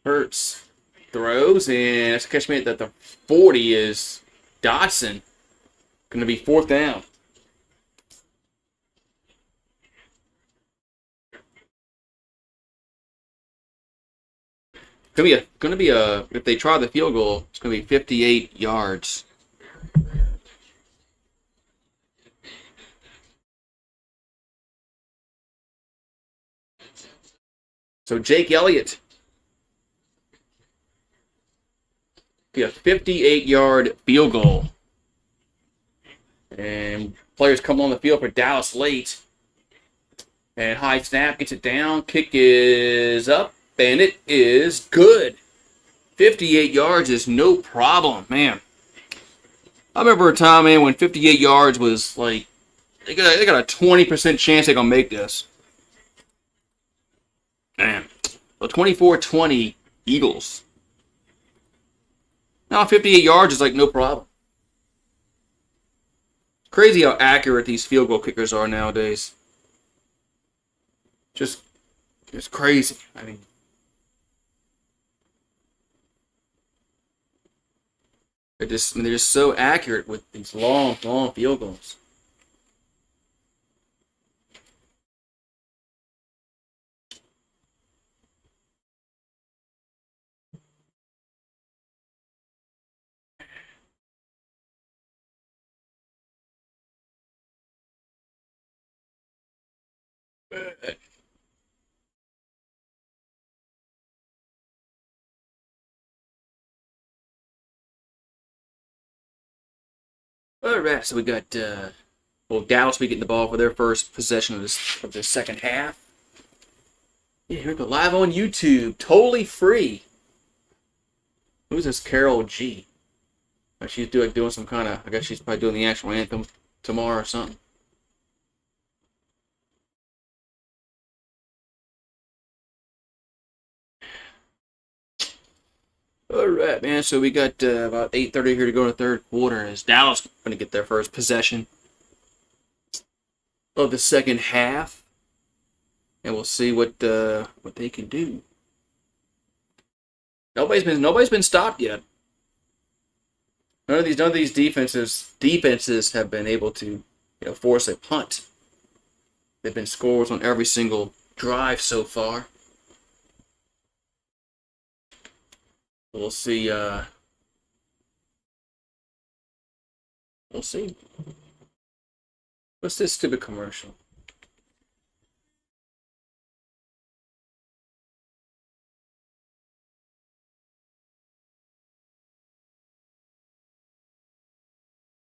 Hurts throws, and that's catch me at the 40 is Dotson. Going to be 4th down. If they try the field goal, it's going to be 58 yards. So Jake Elliott, be a 58-yard field goal. And players come on the field for Dallas late. And high snap, gets it down. Kick is up, and it is good. 58 yards is no problem, man. I remember a time, man, when 58 yards was like, they got a 20% chance they're going to make this. Man. So 24-20 Eagles. Now 58 yards is like no problem. Crazy how accurate these field goal kickers are nowadays. Just crazy. I mean, they're just so accurate with these long field goals. All right, so we got Dallas be getting the ball for their first possession of the second half. Yeah, we're live on YouTube, totally free. Who's this Carol G? She's doing some kind of. I guess she's probably doing the actual anthem tomorrow or something. All right, man. So we got about 8:30 here to go in the third quarter. As Dallas going to get their first possession of the second half, and we'll see what they can do. Nobody's been stopped yet. None of these defenses have been able to force a punt. They've been scores on every single drive so far. We'll see We'll see. What's this stupid commercial?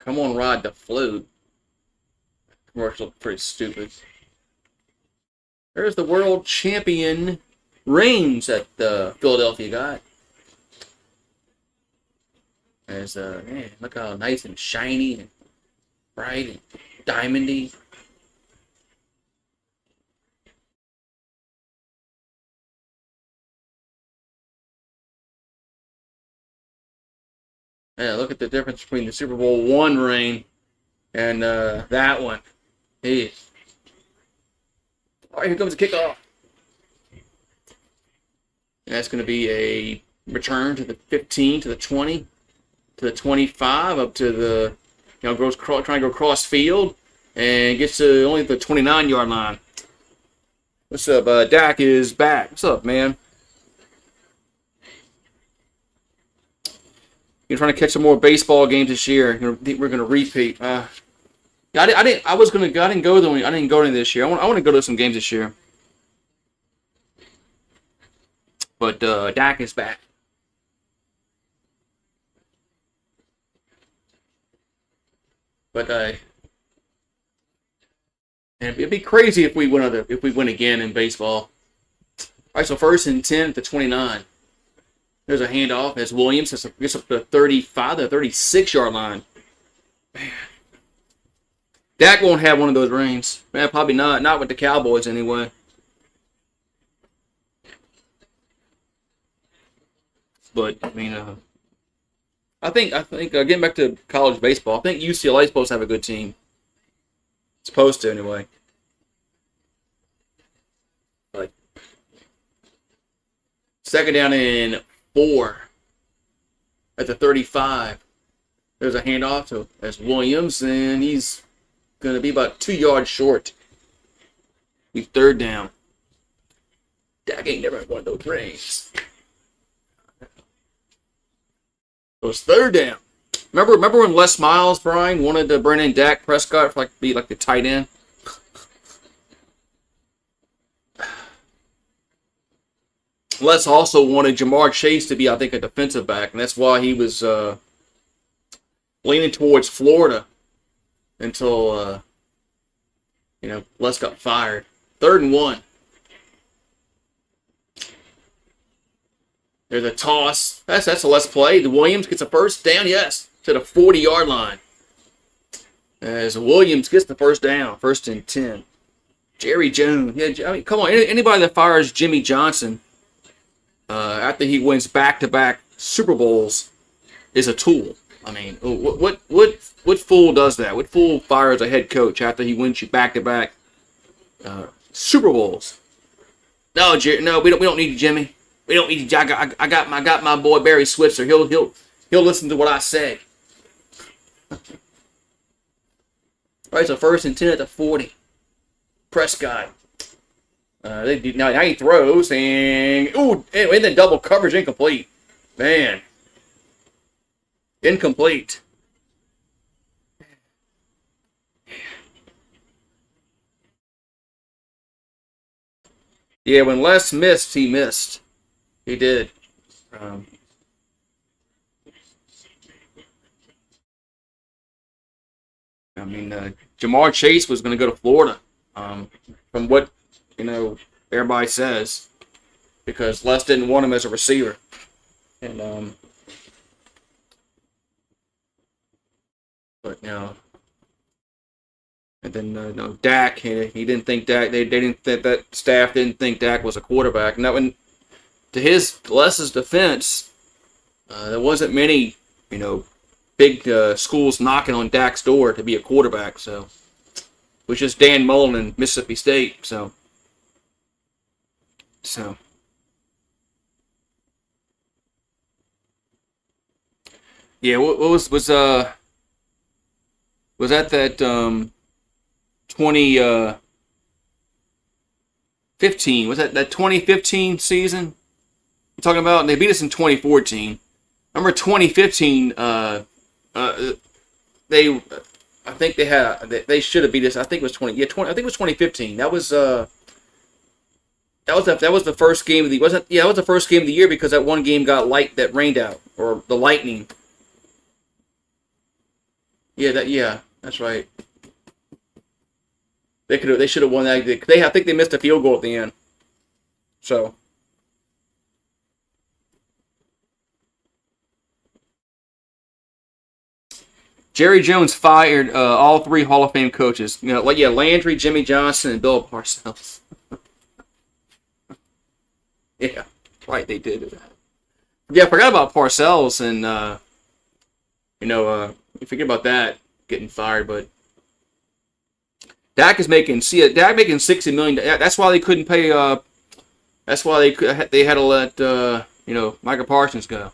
Come on, ride the float. Commercial pretty stupid. There's the world champion Reigns that Philadelphia got. There's man, look how nice and shiny and bright and diamondy. Yeah, look at the difference between the Super Bowl I reign and that one. Hey. All right, here comes the kickoff. And that's going to be a return to the 15, to the 20, to the 25, up to the, goes trying to go cross field, and gets to only the 29-yard line. What's up? Dak is back. What's up, man? You're trying to catch some more baseball games this year. We're going to repeat. I didn't go to any this year. I want to go to some games this year. But Dak is back. But and it'd be crazy if we win again in baseball. All right, so 1st and 10 at the 29. There's a handoff as Williams gets up to the 35, the 36-yard line. Man. Dak won't have one of those reigns. Man, probably not. Not with the Cowboys anyway. But I mean, I think getting back to college baseball, I think UCLA is supposed to have a good team. Supposed to anyway. Like 2nd down and 4 at the 35. There's a handoff to as Williams, and he's going to be about 2 yards short. He's 3rd down. Dak ain't never had one of those rings. It was 3rd down. Remember when Les Miles, Brian, wanted to bring in Dak Prescott for be like the tight end? Les also wanted Jamar Chase to be, I think, a defensive back, and that's why he was leaning towards Florida until Les got fired. 3rd and 1. There's a toss. That's a Les play. The Williams gets a 1st down, yes, to the 40-yard line. As Williams gets the 1st down, 1st and 10. Jerry Jones. Yeah, I mean, come on. Anybody that fires Jimmy Johnson after he wins back-to-back Super Bowls is a tool. I mean, what fool does that? What fool fires a head coach after he wins you back-to-back Super Bowls? No, we don't need you, Jimmy. We don't need you. I got my boy Barry Switzer. He'll listen to what I say. All right, so 1st and 10 at the 40. Prescott. Now he throws and then double coverage incomplete. Man, incomplete. Yeah, when Les missed, he missed. He did. Jamar Chase was going to go to Florida, from what everybody says, because Les didn't want him as a receiver, and and then Dak. He didn't think Dak. They didn't. That staff didn't think Dak was a quarterback. And that when, to Les's defense, there wasn't many big schools knocking on Dak's door to be a quarterback. So, which is Dan Mullen and Mississippi State. So. Yeah, what was that 2015? Was that 2015 season you're talking about? They beat us in 2014. Remember 2015? I think they should have beat us. I think it was 20. Yeah, 20. I think it was 2015. That was the first game of the wasn't yeah that was the first game of the year because that one game got that rained out or the lightning. Yeah, that's right. They should have won that. I think they missed a field goal at the end. So Jerry Jones fired all three Hall of Fame coaches. Landry, Jimmy Johnson, and Bill Parcells. Yeah, right. They did that. Yeah, I forgot about Parcells and you forget about that getting fired, but Dak making $60 million. That's why they couldn't pay. That's why they had to let Micah Parsons go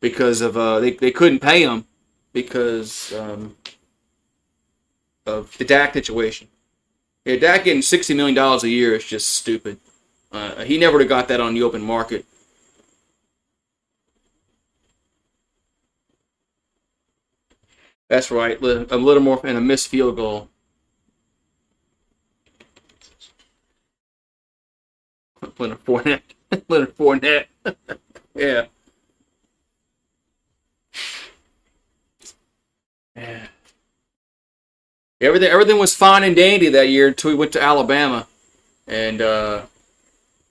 because of they couldn't pay him because of the Dak situation. Yeah, Dak getting $60 million a year is just stupid. He never would have got that on the open market. That's right. A little more and a missed field goal. Leonard Fournette. Leonard Fournette. Yeah. Yeah. Everything was fine and dandy that year until we went to Alabama. And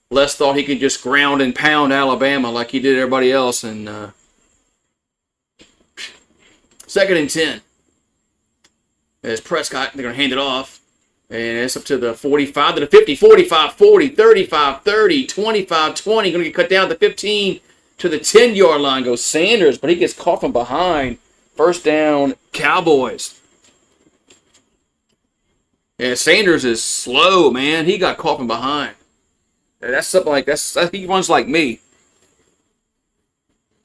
Les thought he could just ground and pound Alabama like he did everybody else. And 2nd and 10. As Prescott, they're going to hand it off. And it's up to the 45 to the 50, 45, 40, 35, 30, 25, 20. Going to get cut down to the 15 to the 10-yard line goes Sanders, but he gets caught from behind. First down, Cowboys. Yeah, Sanders is slow, man. He got caught from behind. That's something like he runs like me.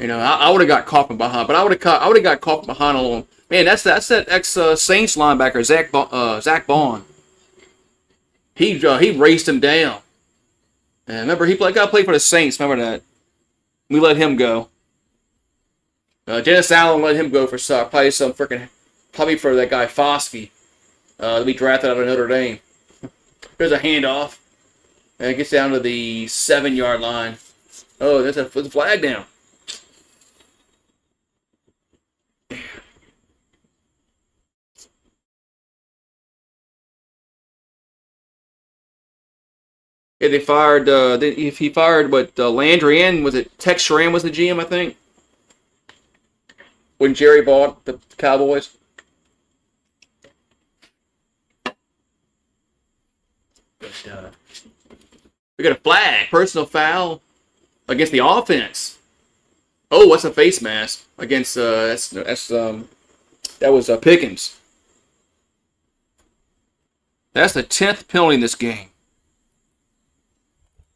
I would have got caught from behind, but I would have got caught from behind a little. Man, that's that ex Saints linebacker Zach Bond. He raced him down. And remember, he got played for the Saints. Remember that? We let him go. Dennis Allen let him go for probably for that guy Foskey. To be drafted out of Notre Dame. There's a handoff. And it gets down to the 7-yard line. Oh, there's a flag down. Yeah, they fired. If he fired, Landry and was it Tex Schramm was the GM, I think, when Jerry bought the Cowboys. But, we got a flag, personal foul against the offense. Oh, what's a face mask against? That was Pickens. That's the 10th penalty in this game.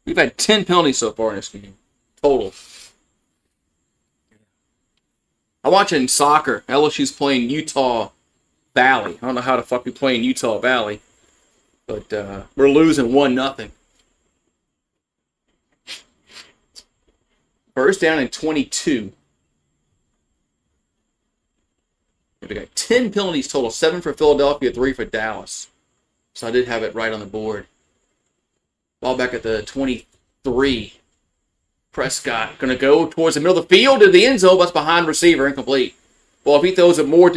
We've had 10 penalties so far in this game. Total. I'm watching soccer. LSU's playing Utah Valley. I don't know how the fuck we playing Utah Valley. But we're losing 1-0. First down and 22. We got 10 penalties total. 7 for Philadelphia, 3 for Dallas. So I did have it right on the board. Ball back at the 23. Prescott going to go towards the middle of the field to the end zone. That's behind receiver, incomplete. Well, if he throws it more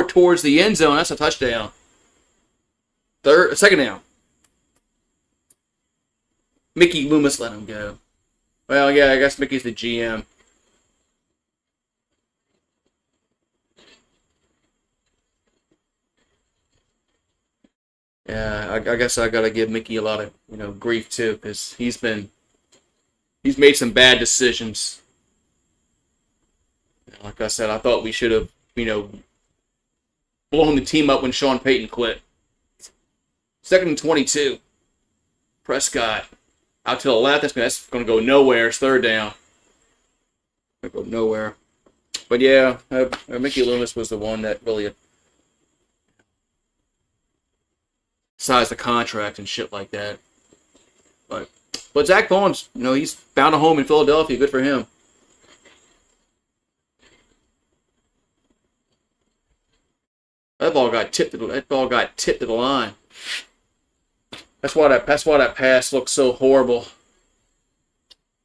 towards the end zone, that's a touchdown. Second down. Mickey Loomis let him go. Well, yeah, I guess Mickey's the GM. Yeah, I guess I gotta give Mickey a lot of grief too, because he's made some bad decisions. Like I said, I thought we should have blown the team up when Sean Payton quit. 2nd and 22. Prescott out to the left. That's going to go nowhere. It's 3rd down. Going to go nowhere. But yeah, Mickey Loomis was the one that really sized the contract and shit like that. But Zach Bones, he's found a home in Philadelphia. Good for him. That ball got tipped. That ball got tipped to the line. That's why that pass looks so horrible.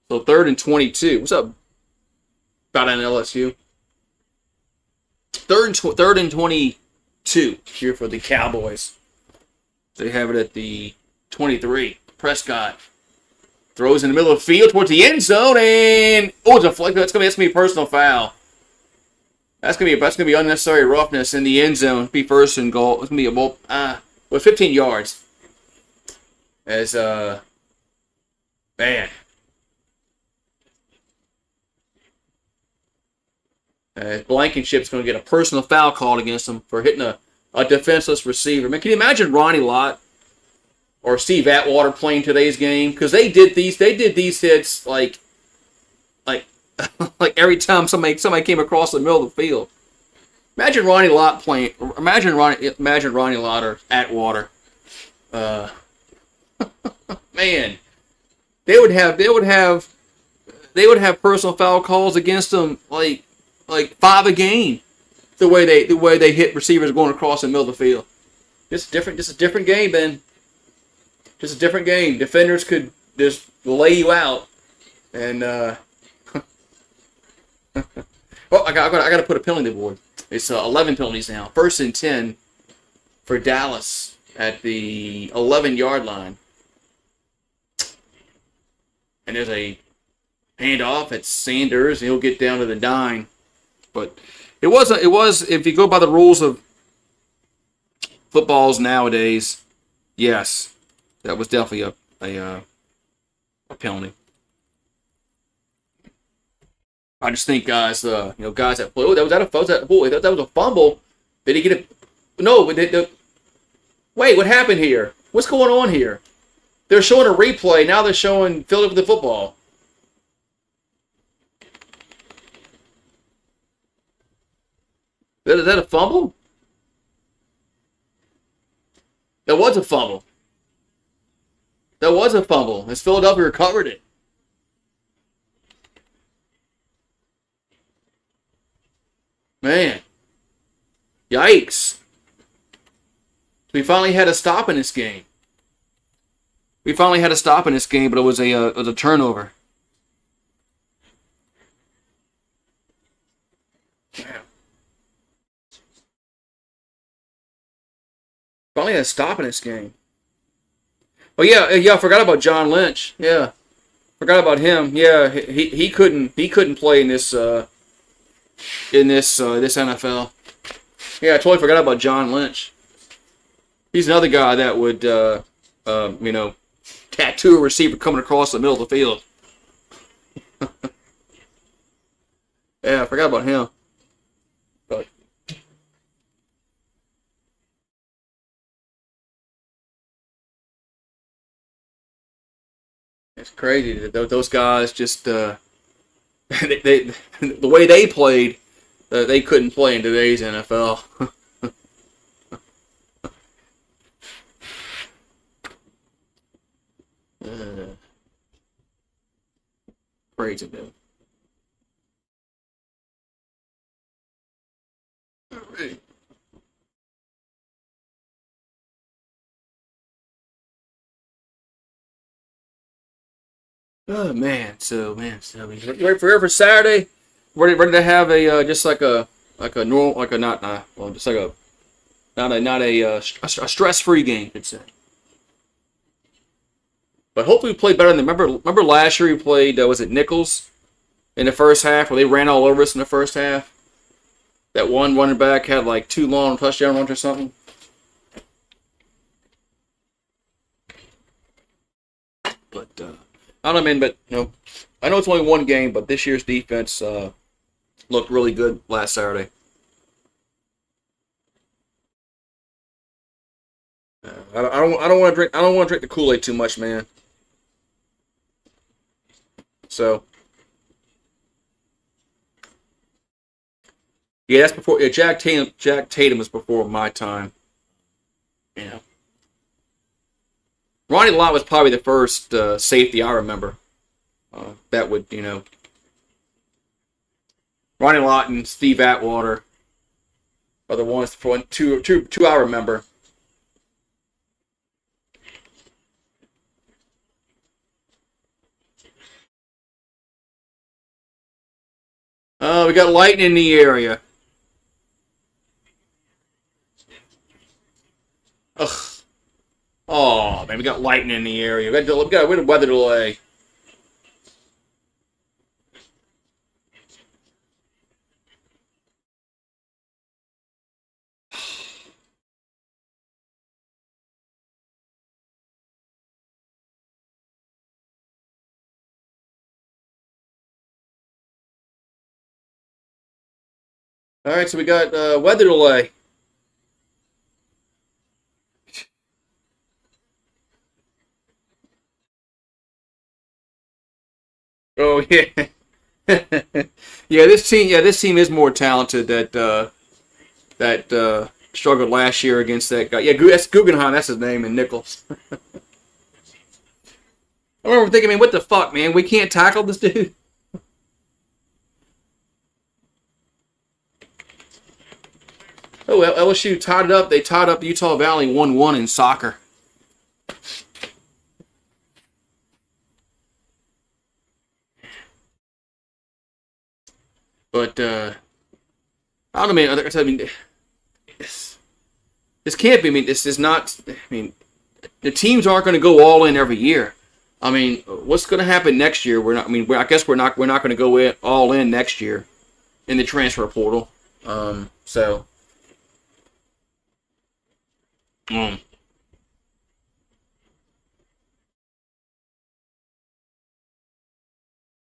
So 3rd and 22. What's up, about an LSU? 3rd and 22 here for the Cowboys. They have it at the 23. Prescott throws in the middle of the field towards the end zone, and it's a flag. That's gonna be a personal foul. That's gonna be unnecessary roughness in the end zone. Be 1st and goal. It's gonna be a 15 yards. As man. Blankenship's going to get a personal foul called against him for hitting a defenseless receiver. Man, can you imagine Ronnie Lott or Steve Atwater playing today's game? Because they did these hits like like every time somebody came across the middle of the field. Imagine Ronnie Lott playing. Imagine Ronnie Lott or Atwater. Man, they would have personal foul calls against them like 5 a game. The way they hit receivers going across the middle of the field. Just a different game, Ben. Just a different game. Defenders could just lay you out, and well, I got to put a penalty board. It's 11 penalties now. 1st and 10 for Dallas at the 11-yard line, and there's a handoff at Sanders, and he'll get down to the 9. But it was if you go by the rules of footballs nowadays, yes, that was definitely a penalty. I just think guys that play. Oh, that was a fumble. Did he get it? No. Wait, what happened here? What's going on here? They're showing a replay. Now they're showing Philip with the football. Is that a fumble? That was a fumble. As Philadelphia recovered it. Man. Yikes. We finally had a stop in this game. But it was a turnover. Finally had a stop in this game. Oh yeah, I forgot about John Lynch. Yeah, forgot about him. Yeah, he couldn't play in this NFL. Yeah, I totally forgot about John Lynch. He's another guy that would tattoo a receiver coming across the middle of the field. Yeah, I forgot about him. But it's crazy that those guys just the way they played, they couldn't play in today's NFL. Crazy, dude. All right. Oh man, so we ready for Saturday. Ready to have a just like a normal just like a not a stress-free game, I'd say. But hopefully we play better than remember last year we played was it Nichols in the first half where they ran all over us in the first half. That one running back had like 2 long touchdown runs or something. But I don't know, man. But I know it's only one game, but this year's defense looked really good last Saturday. I don't want to drink the Kool-Aid too much, man. So yeah, that's before. Yeah, Jack Tatum was before my time. Yeah. Ronnie Lott was probably the first safety I remember. That would Ronnie Lott and Steve Atwater. are the ones for two I remember. We got lightning in the area. Ugh. Oh man, we got lightning in the area. We got a weather delay. All right, so we got weather delay. Oh yeah, this team is more talented. That struggled last year against that guy. Yeah, that's Guggenheim. That's his name, and Nichols. I remember thinking, man, what the fuck, man? We can't tackle this dude. Oh, well, LSU tied it up. They tied up Utah Valley 1-1 in soccer. But I don't know, man. Like I mean, this can't be. I mean, this is not. I mean, the teams aren't going to go all in every year. I mean, what's going to happen next year? We're not. I mean, I guess we're not going to go all in next year in the transfer portal. So. Um,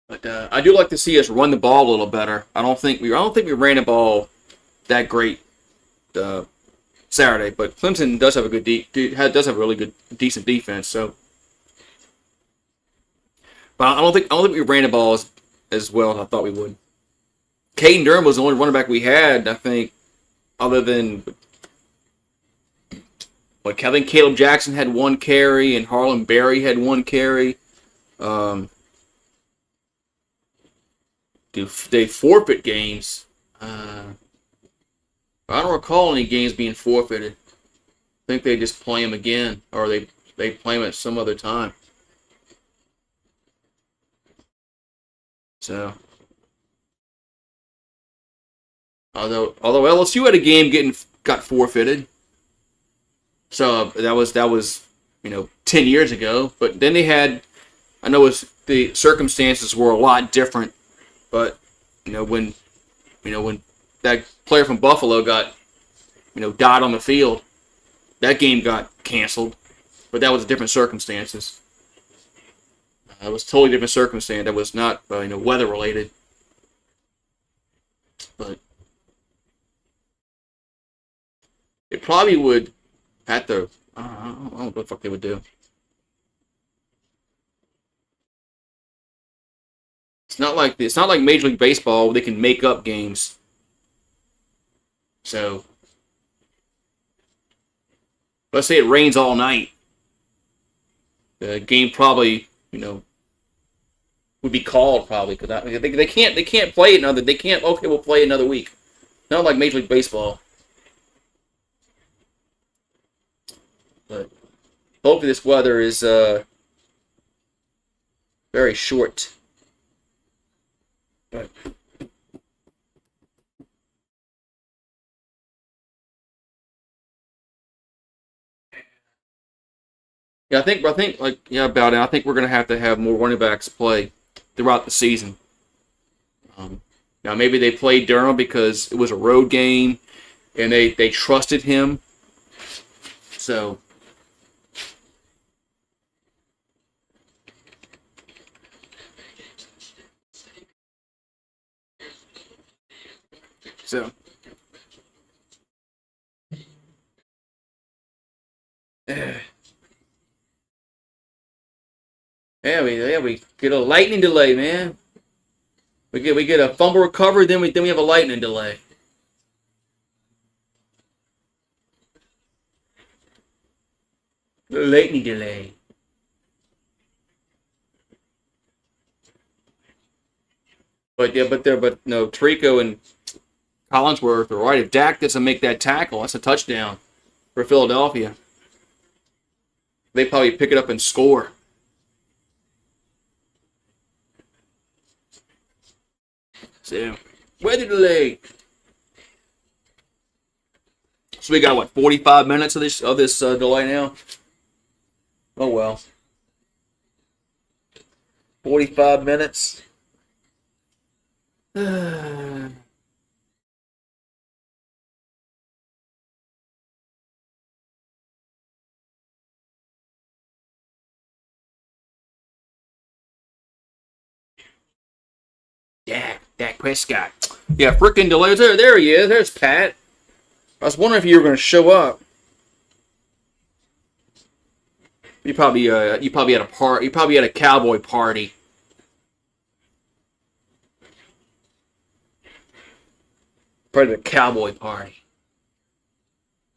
but I do like to see us run the ball a little better. I don't think we ran the ball that great Saturday, but Clemson does have a does have a really good decent defense. So, but I don't think we ran the ball as well as I thought we would. Caden Durham was the only running back we had, I think, other than what Kevin Caleb Jackson had one carry and Harlan Berry had one carry. Um, do they forfeit games? I don't recall any games being forfeited. I think they just play them again, or they play them at some other time. So, although LSU had a game got forfeited, so that was 10 years ago. But then they had, I know the circumstances were a lot different, but when that player from Buffalo got died on the field, that game got canceled, but that was different circumstances. It was totally different circumstance. That was not weather related, but it probably would have to. I don't know what the fuck they would do. It's not like Major League Baseball where they can make up games. So let's say it rains all night, the game probably would be called probably because they can't play another. They can't. Okay, we'll play another week. Not like Major League Baseball, but hopefully this weather is very short. But yeah, I think like about it. I think we're gonna have to have more running backs play throughout the season. Now maybe they played Durham because it was a road game and they trusted him. So so yeah, we get a lightning delay, man. We get a fumble recovery, then we have a lightning delay. Lightning delay. But yeah, but no, Trico and Collinsworth or right. If Dak doesn't make that tackle, that's a touchdown for Philadelphia. They probably pick it up and score. So, weather delay. So we got what, 45 minutes of this delay now? Oh well. 45 minutes. Dak Prescott. Yeah, freaking delays. There he is. There's Pat. I was wondering if you were going to show up. You probably had a part. You probably had a cowboy party. Probably a cowboy party.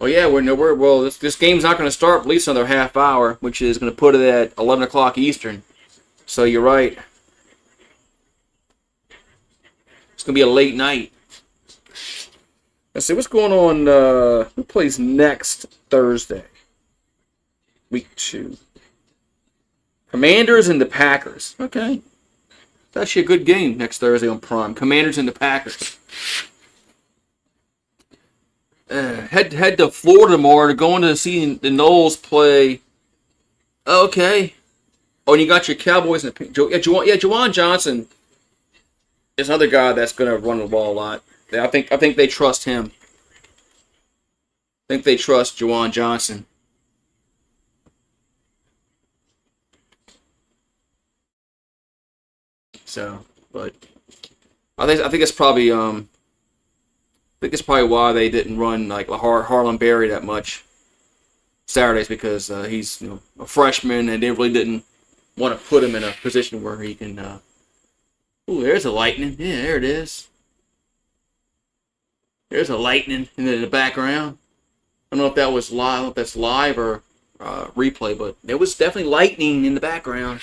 Well, yeah, this game's not going to start for at least another half hour, which is going to put it at 11 o'clock Eastern. So you're right. It's going to be a late night. Let's see what's going on. Who plays next Thursday? Week 2. Commanders and the Packers. Okay. It's actually a good game next Thursday on Prime. Commanders and the Packers. Head to Florida tomorrow. Going to see the Knowles play. Okay. Oh, and you got your Cowboys and Juwan Johnson is another guy that's going to run the ball a lot. I think they trust him. I think they trust Juwan Johnson. So, but I think it's probably why they didn't run like Harlan Berry that much Saturdays, because he's a freshman and they really didn't want to put him in a position where he can. Ooh, there's a lightning. Yeah, there it is. There's a lightning in the background. I don't know if that was live. I don't know if that's live or replay, but there was definitely lightning in the background.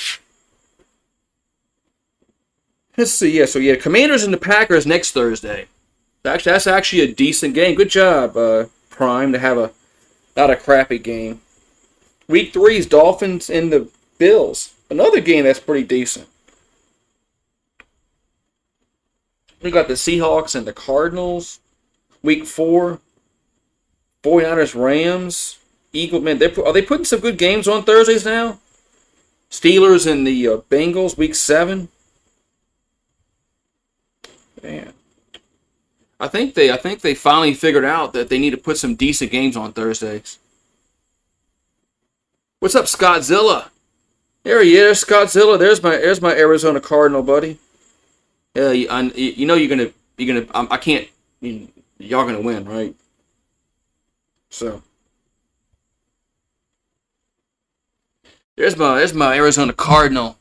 Let's see. Yeah, so Commanders and the Packers next Thursday. That's actually a decent game. Good job, Prime, to have not a crappy game. Week 3 is Dolphins and the Bills. Another game that's pretty decent. We got the Seahawks and the Cardinals. Week 4, 49ers, Rams, Eagles. Man, are they putting some good games on Thursdays now? Steelers and the Bengals, Week 7. Man, I think they finally figured out that they need to put some decent games on Thursdays. What's up, Scottzilla? There he is, Scottzilla. There's my Arizona Cardinal buddy. Yeah, you know you're gonna. I can't. Y'all gonna win, right? So there's my Arizona Cardinal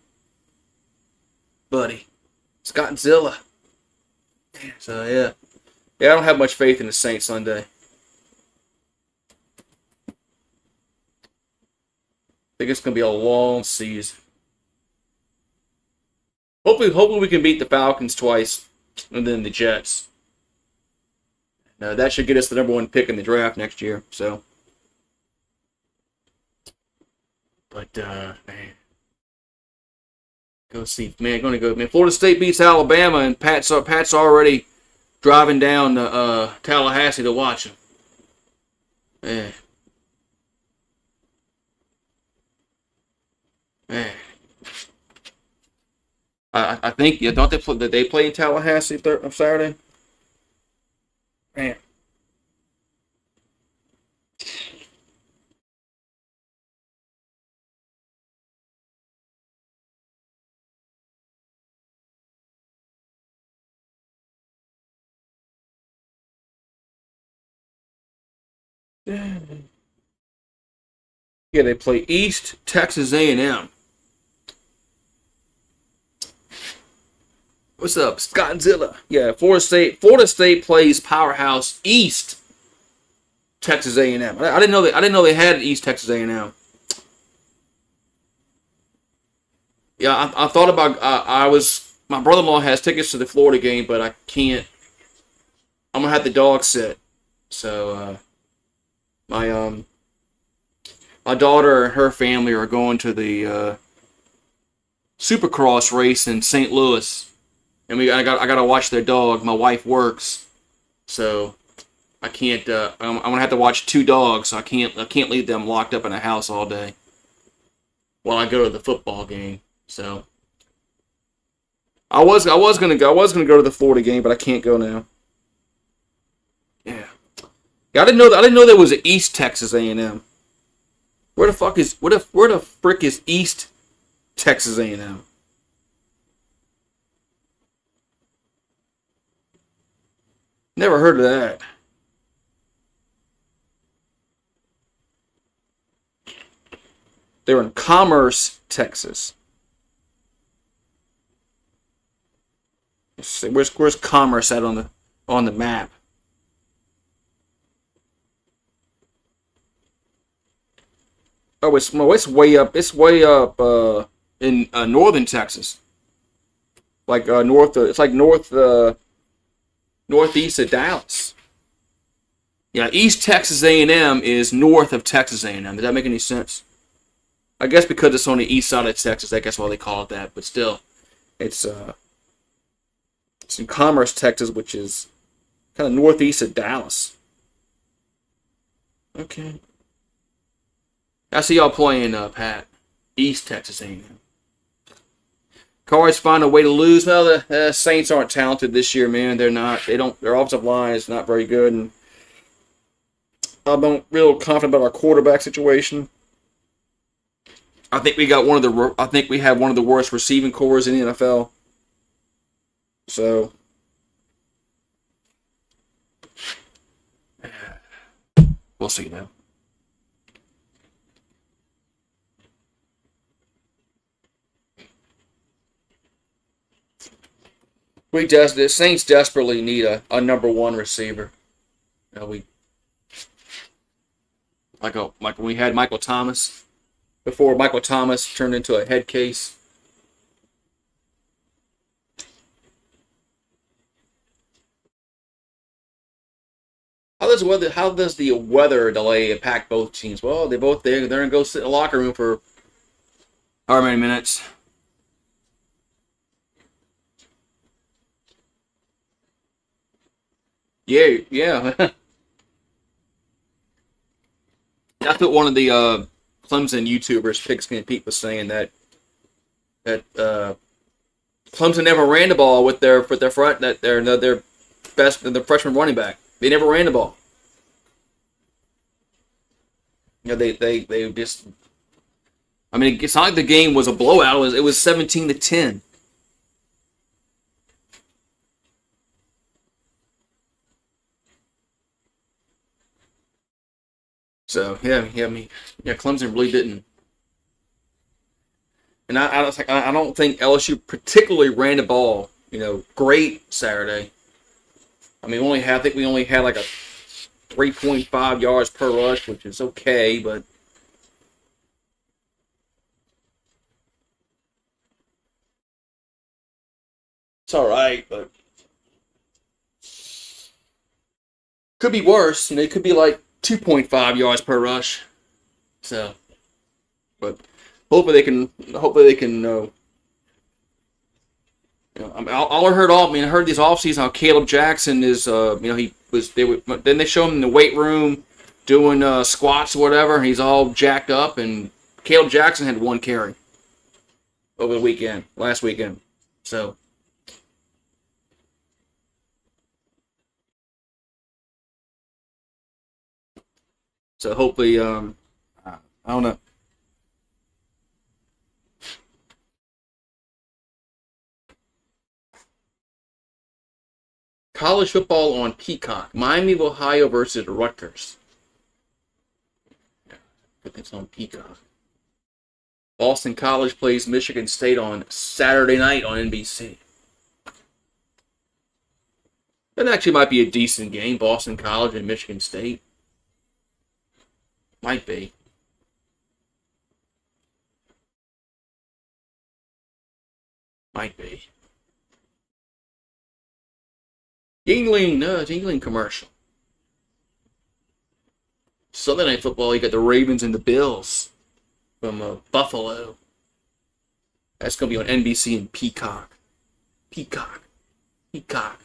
buddy, Scottzilla. So yeah, I don't have much faith in the Saints Sunday. I think it's gonna be a long season. Hopefully we can beat the Falcons twice, and then the Jets. That should get us the #1 pick in the draft next year. So, but man, gonna go. Man, Florida State beats Alabama, and Pat's already driving down to Tallahassee to watch him. Man. I think don't they play in Tallahassee on Saturday? Man. Yeah, they play East Texas A&M. What's up, Scottzilla? Yeah, Florida State plays powerhouse East Texas A&M. I didn't know they had East Texas A&M. Yeah, I thought about. My brother-in-law has tickets to the Florida game, but I can't. I'm gonna have the dog sit. So my my daughter and her family are going to the Supercross race in St. Louis, and I got to watch their dog. My wife works, so I can't. I'm gonna have to watch two dogs. So I can't leave them locked up in a house all day while I go to the football game. So I was gonna go to the Florida game, but I can't go now. Yeah. Yeah, I didn't know there was an East Texas A&M. Where the frick is East Texas A&M? Never heard of that. They're in Commerce, Texas. Let's see, where's Commerce at on the map? Oh, it's way up. It's way up in northern Texas, like north. It's like northeast of Dallas. Yeah, East Texas A&M is north of Texas A&M. Does that make any sense? I guess because it's on the east side of Texas, I guess why they call it that. But still, it's it's in Commerce, Texas, which is kind of northeast of Dallas. Okay, I see y'all playing, Pat. East Texas A&M. Cowboys find a way to lose. Well, the Saints aren't talented this year, man. They're not. They don't. Their offensive line is not very good, and I'm not real confident about our quarterback situation. I think we got one of the. I think we have one of the worst receiving cores in the NFL. So we'll see now. The Saints desperately need a number one receiver. You know, we like when we had Michael Thomas before Michael Thomas turned into a head case. How does the weather delay impact both teams? Well, they're gonna go sit in the locker room for however many minutes. Yeah, yeah. That's what one of the Clemson YouTubers, Pigskin Pete, was saying that Clemson never ran the ball with their front that their best the freshman running back. They never ran the ball. You know, they just. I mean, it's not like the game was a blowout. It was 17-10. So yeah. I mean, yeah, Clemson really didn't. And I don't think LSU particularly ran the ball, great Saturday. I mean, I think we only had like a 3.5 yards per rush, which is okay, but it's all right. But could be worse. It could be like 2.5 yards per rush. So, but hopefully they can. All I heard I heard this offseason how Caleb Jackson is. He was. Then they show him in the weight room doing squats or whatever. And he's all jacked up, and Caleb Jackson had one carry over the weekend, last weekend. So, hopefully, I don't know. College football on Peacock. Miami of Ohio versus Rutgers. I think it's on Peacock. Boston College plays Michigan State on Saturday night on NBC. That actually might be a decent game. Boston College and Michigan State. Might be. Might be. Yingling, no, it's Yingling commercial. Sunday Night Football, you got the Ravens and the Bills from Buffalo. That's going to be on NBC and Peacock. Peacock. Peacock.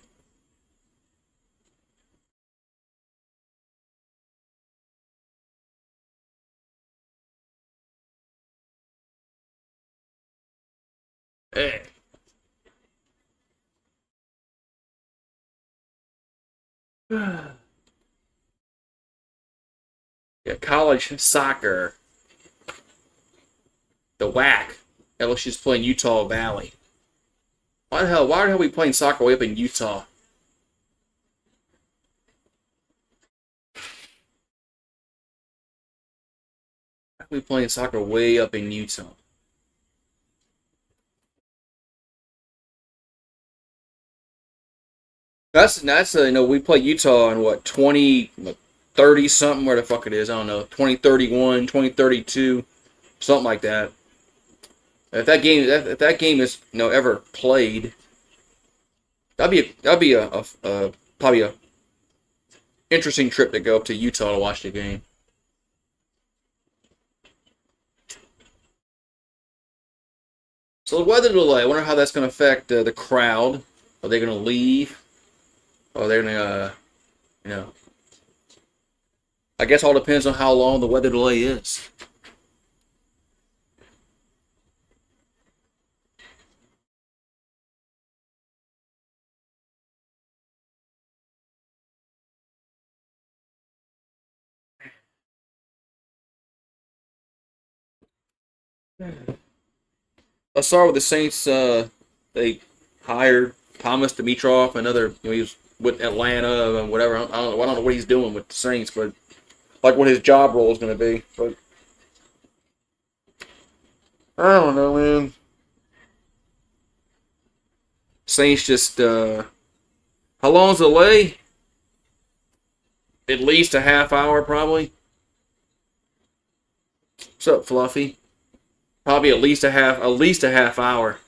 Hey. Yeah, college soccer. The WAC. LSU's playing Utah Valley. Why the hell are we playing soccer way up in Utah? Why are we playing soccer way up in Utah? That's we play Utah in what 2030 something, where the fuck it is, I don't know, 2031, 2032, something like that. If that game is ever played, that'd be a probably a interesting trip to go up to Utah to watch the game. So the weather delay, I wonder how that's going to affect the crowd. Are they going to leave? Or are they going to, you know, I guess all depends on how long the weather delay is. I saw with the Saints, they hired Thomas Dimitrov, another, he was with Atlanta and whatever. I don't know what he's doing with the Saints, but like what his job role is going to be. But I don't know, man. Saints just, how long's the delay? At least a half hour, probably. What's up, Fluffy? Probably at least a half hour.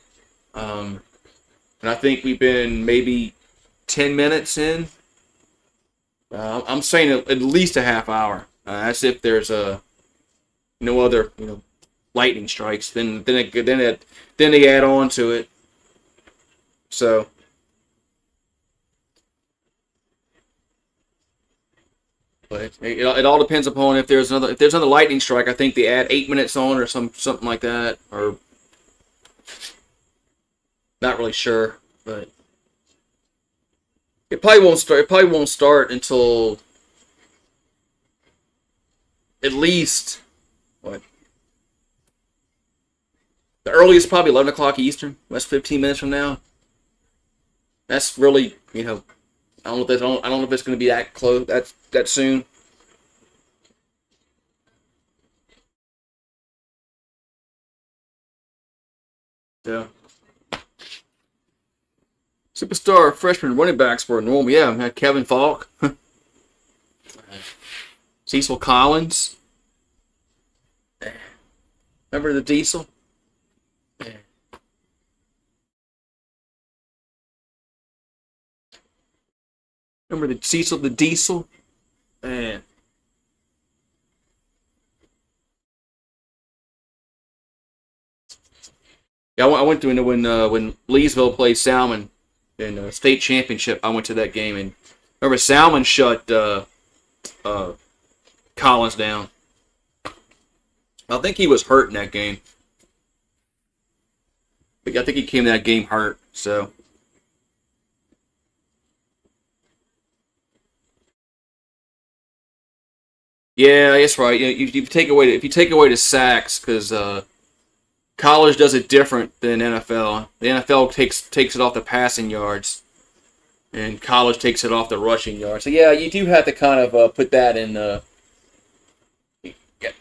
Um, and I think we've been maybe 10 minutes in. I'm saying at least a half hour. That's if there's no other lightning strikes. Then they add on to it. So but it all depends upon if there's another lightning strike. I think they add 8 minutes on or something like that, or not really sure, but it probably won't start. It probably won't start until at least what the earliest, probably 11 o'clock Eastern. That's 15 minutes from now. That's really I don't know if it's going to be that close. That soon. Yeah. Superstar freshman running backs for normal. Yeah, we had Kevin Falk, Cecil Collins. Remember the Diesel? Remember the Cecil the Diesel? Man. Yeah, I went to when Leesville played Salmon in state championship. I went to that game, and remember Salmon shut uh, Collins down. I think he was hurt in that game. But I think he came to that game hurt. So yeah, that's right. If you take away the sacks, because college does it different than NFL. The NFL takes it off the passing yards, and college takes it off the rushing yards. So yeah, you do have to kind of put that in.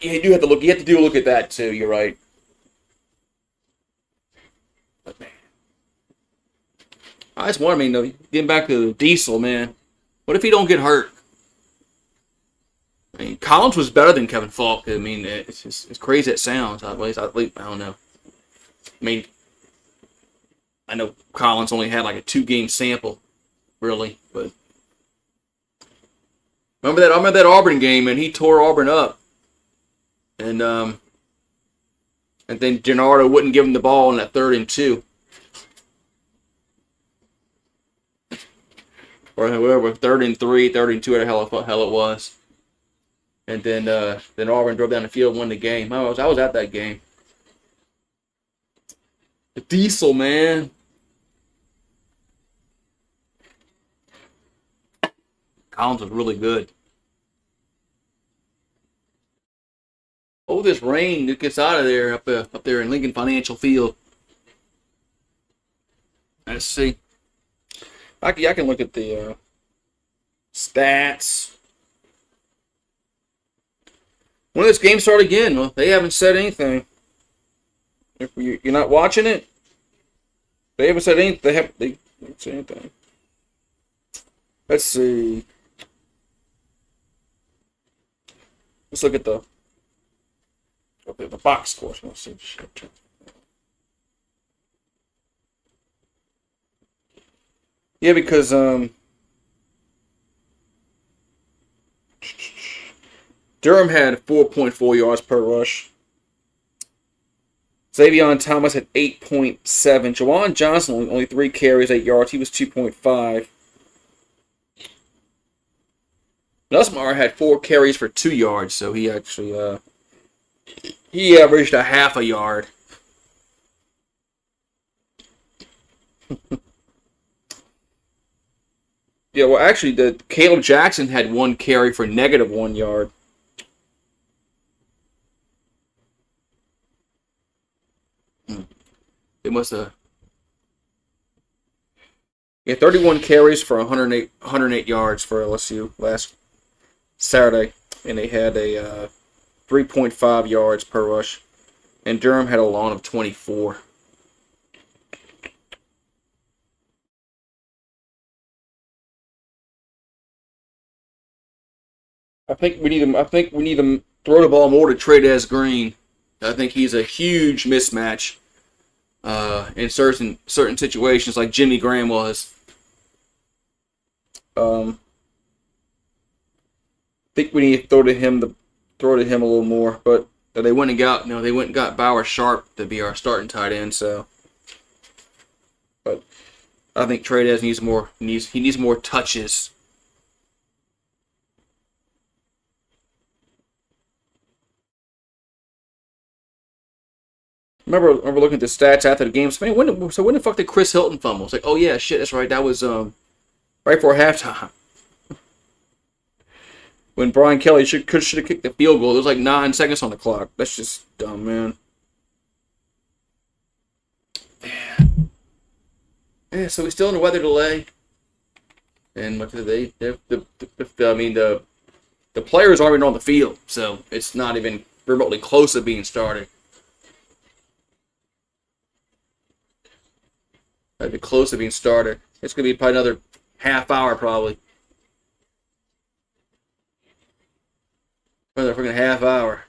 You do have to look. You have to do a look at that too. You're right. But man, I just wonder. I mean, though, getting back to the Diesel, man. What if he don't get hurt? I mean, Collins was better than Kevin Falk. I mean, it's just as crazy as it sounds. At least I don't know. I mean, I know Collins only had like a 2-game sample, really. But remember that? I remember that Auburn game, and he tore Auburn up, and then Gennaro wouldn't give him the ball in that 3rd and 2. Or whatever, 3rd and 3, 3rd and 2, whatever the hell it was. And then Auburn drove down the field and won the game. I was at that game. The Diesel, man. Collins was really good. Oh, this rain that gets out of there up there in Lincoln Financial Field. Let's see. I can look at the stats. When does this game start again? Well, they haven't said anything. If you're not watching it, they haven't said anything. They haven't said anything. Let's see. Let's look at the box scores. Let's see. Yeah, because Durham had 4.4 yards per rush. Xavier Thomas had 8.7. Jawan Johnson only 3 carries, 8 yards. He was 2.5. Nussmeier had 4 carries for 2 yards, so he actually he averaged a half a yard. Yeah, well, actually, Caleb Jackson had 1 carry for -1 yard. They must have. Yeah, 31 carries for 108 yards for LSU last Saturday, and they had a 3.5 yards per rush, and Durham had a long of 24. I think we need him. I think we need him throw the ball more to Trey'Dez Green. I think he's a huge mismatch in certain situations, like Jimmy Graham was. I think we need to throw to him a little more, but they went and got Bauer Sharp to be our starting tight end. So, but I think Trey'Dez needs more touches. Remember looking at the stats after the game. Man, when the fuck did Chris Hilton fumble? It's like, oh yeah, shit, that's right. That was right before halftime. When Brian Kelly should have kicked the field goal. There was like 9 seconds on the clock. That's just dumb, man. Yeah, so we're still in a weather delay, and the players aren't even on the field, so it's not even remotely close to being started. That'd be close to being started. It's gonna be probably another half hour, probably. Another freaking half hour.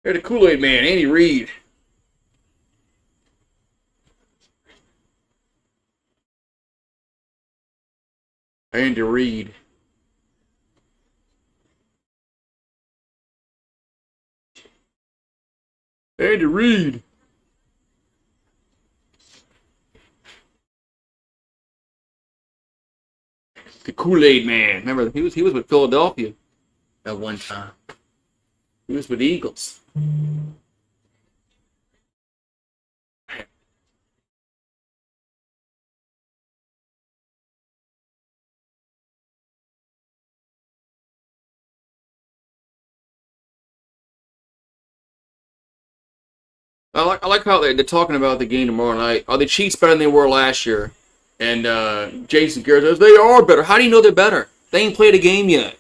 They're the Kool-Aid Man, Andy Reid. Andy Reid. Andy Reid. The Kool-Aid Man. Remember, he was with Philadelphia at one time. He was with the Eagles. I like how they're talking about the game tomorrow night. Are the Chiefs better than they were last year? And Jason Garrett says, they are better. How do you know they're better? They ain't played a game yet.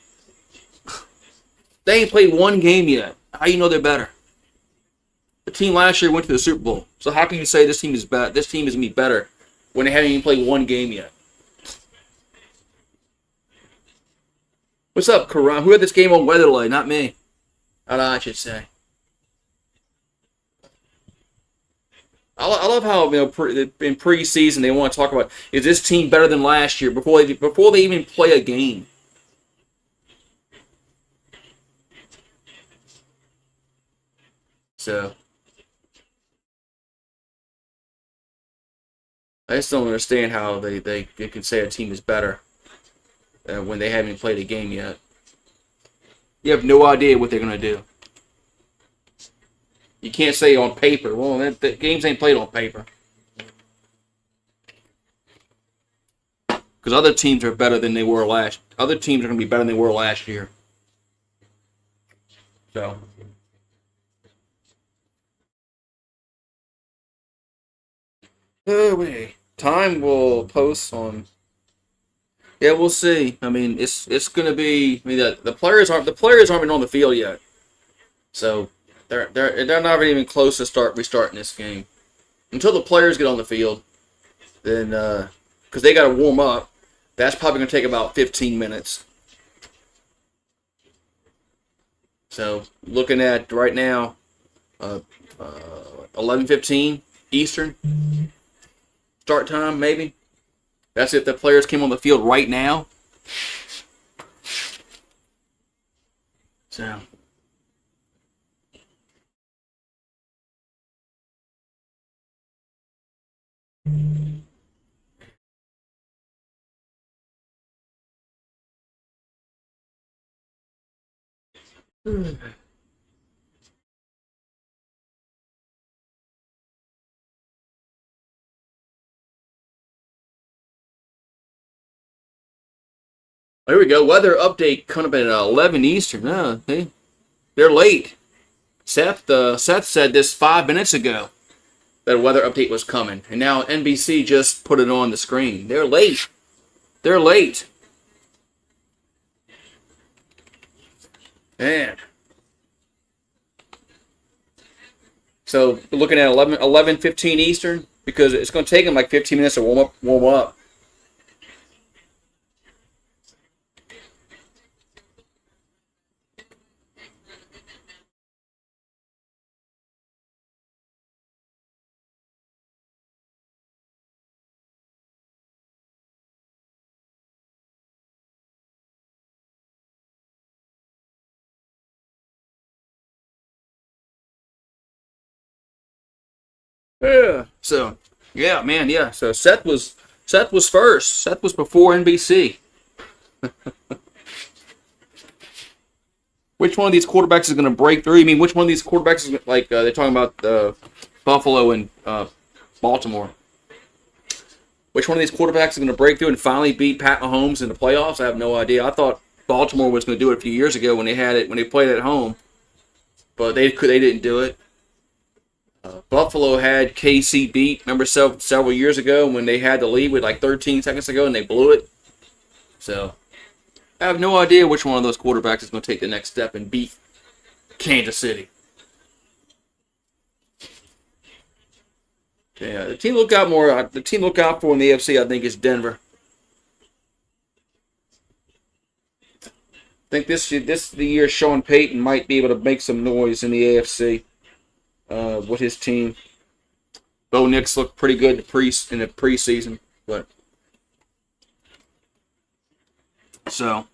They ain't played one game yet. How do you know they're better? The team last year went to the Super Bowl. So how can you say this team is bad? This team is going to be better when they haven't even played one game yet? What's up, Karan? Who had this game on weather delay? Not me. I should say. I love how in preseason they want to talk about, is this team better than last year before they even play a game. So I just don't understand how they can say a team is better when they haven't played a game yet. You have no idea what they're gonna do. You can't say on paper. Well, the games ain't played on paper. Because other teams are better than they were last. Other teams are going to be better than they were last year. So. Oh wait. Time will post on. Yeah, we'll see. I mean, it's going to be. I mean, the players aren't even on the field yet. So they're not even close to restarting this game until the players get on the field. Then because they got to warm up. That's probably going to take about 15 minutes. So, looking at right now, 11:15 Eastern start time, maybe. That's if the players came on the field right now. So. There we go. Weather update coming up at 11 Eastern. No, they're late. Seth said this 5 minutes ago that a weather update was coming, and now NBC just put it on the screen. They're late. They're late. Man. So looking at 11:15 Eastern because it's going to take them like 15 minutes to warm up. Yeah. So, yeah, man, yeah. So Seth was first. Seth was before NBC. Which one of these quarterbacks is going to break through? I mean, which one of these quarterbacks is like they're talking about Buffalo and Baltimore? Which one of these quarterbacks is going to break through and finally beat Pat Mahomes in the playoffs? I have no idea. I thought Baltimore was going to do it a few years ago when they played at home, but they didn't do it. Buffalo had KC beat. Remember several years ago when they had the lead with like 13 seconds to go and they blew it. So I have no idea which one of those quarterbacks is going to take the next step and beat Kansas City. Yeah, the team look out more. The team look out for in the AFC, I think, is Denver. I think this is the year Sean Payton might be able to make some noise in the AFC with his team. Bo Nix looked pretty good in the preseason, but so.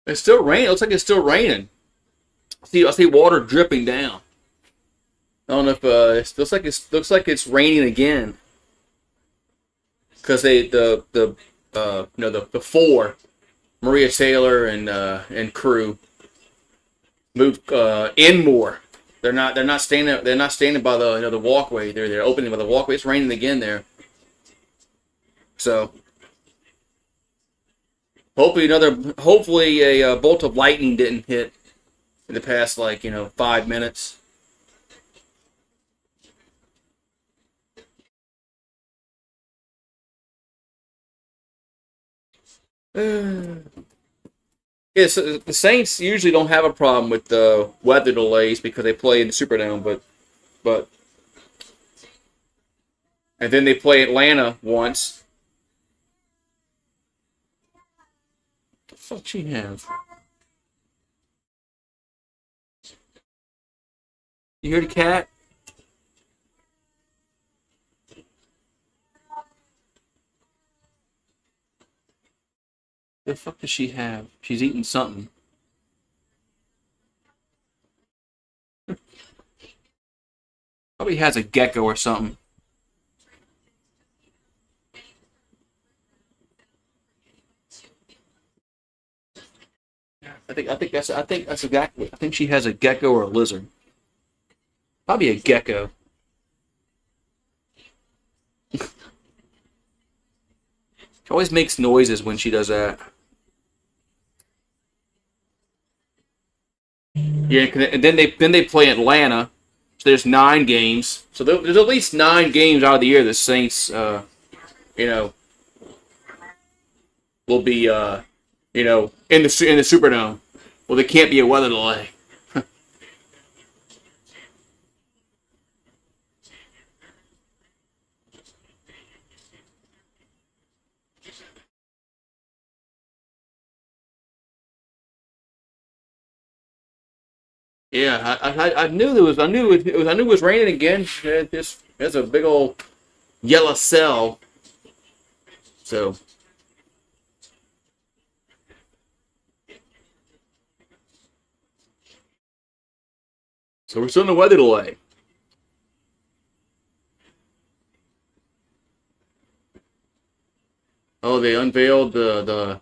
It's still raining. It looks like it's still raining. I see water dripping down. I don't know if it looks like it's raining again because the four Maria Taylor and crew moved in more. They're not standing by the walkway. They're opening by the walkway. It's raining again there. So hopefully a bolt of lightning didn't hit in the past 5 minutes. Yeah, so the Saints usually don't have a problem with the weather delays because they play in the Superdome, but and then they play Atlanta once. What the fuck she have? You hear the cat? The fuck does she have? She's eating something. Probably has a gecko or something. I think that's exactly. I think she has a gecko or a lizard. Probably a gecko. She always makes noises when she does that. Yeah, and then they play Atlanta. So there's 9 games. So there's at least 9 games out of the year the Saints, you know, will be, in the Superdome. Well, there can't be a weather delay. Yeah, I knew there was I knew it was raining again. There's a big old yellow cell. So we're still in the weather delay. Oh, they unveiled the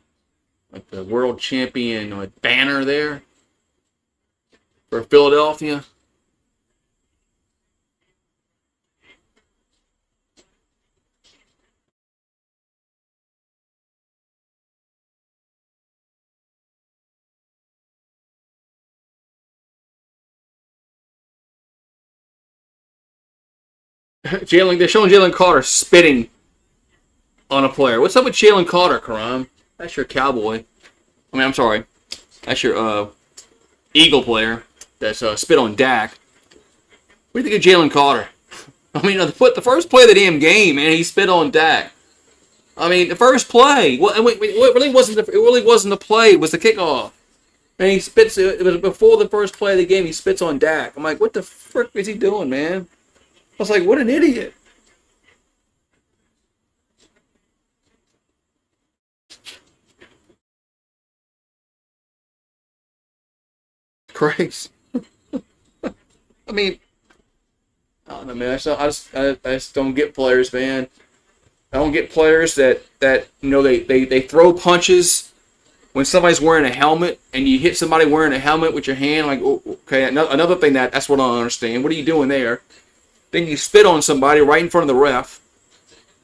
world champion banner there for Philadelphia. Jalen, they're showing Jalen Carter spitting on a player. What's up with Jalen Carter, Karam? That's your Cowboy. I'm sorry. That's your Eagle player that's spit on Dak. What do you think of Jalen Carter? I mean, the first play of the damn game, man, he spit on Dak. I mean, the first play. What it really wasn't the play. It was the kickoff. And he spits. It was before the first play of the game. He spits on Dak. I'm like, what the frick is he doing, man? I was like, what an idiot. Christ. I mean, I don't know, man. I just don't get players, man. I don't get players that they throw punches when somebody's wearing a helmet and you hit somebody wearing a helmet with your hand. Like, okay, another thing that's what I don't understand. What are you doing there? Then you spit on somebody right in front of the ref.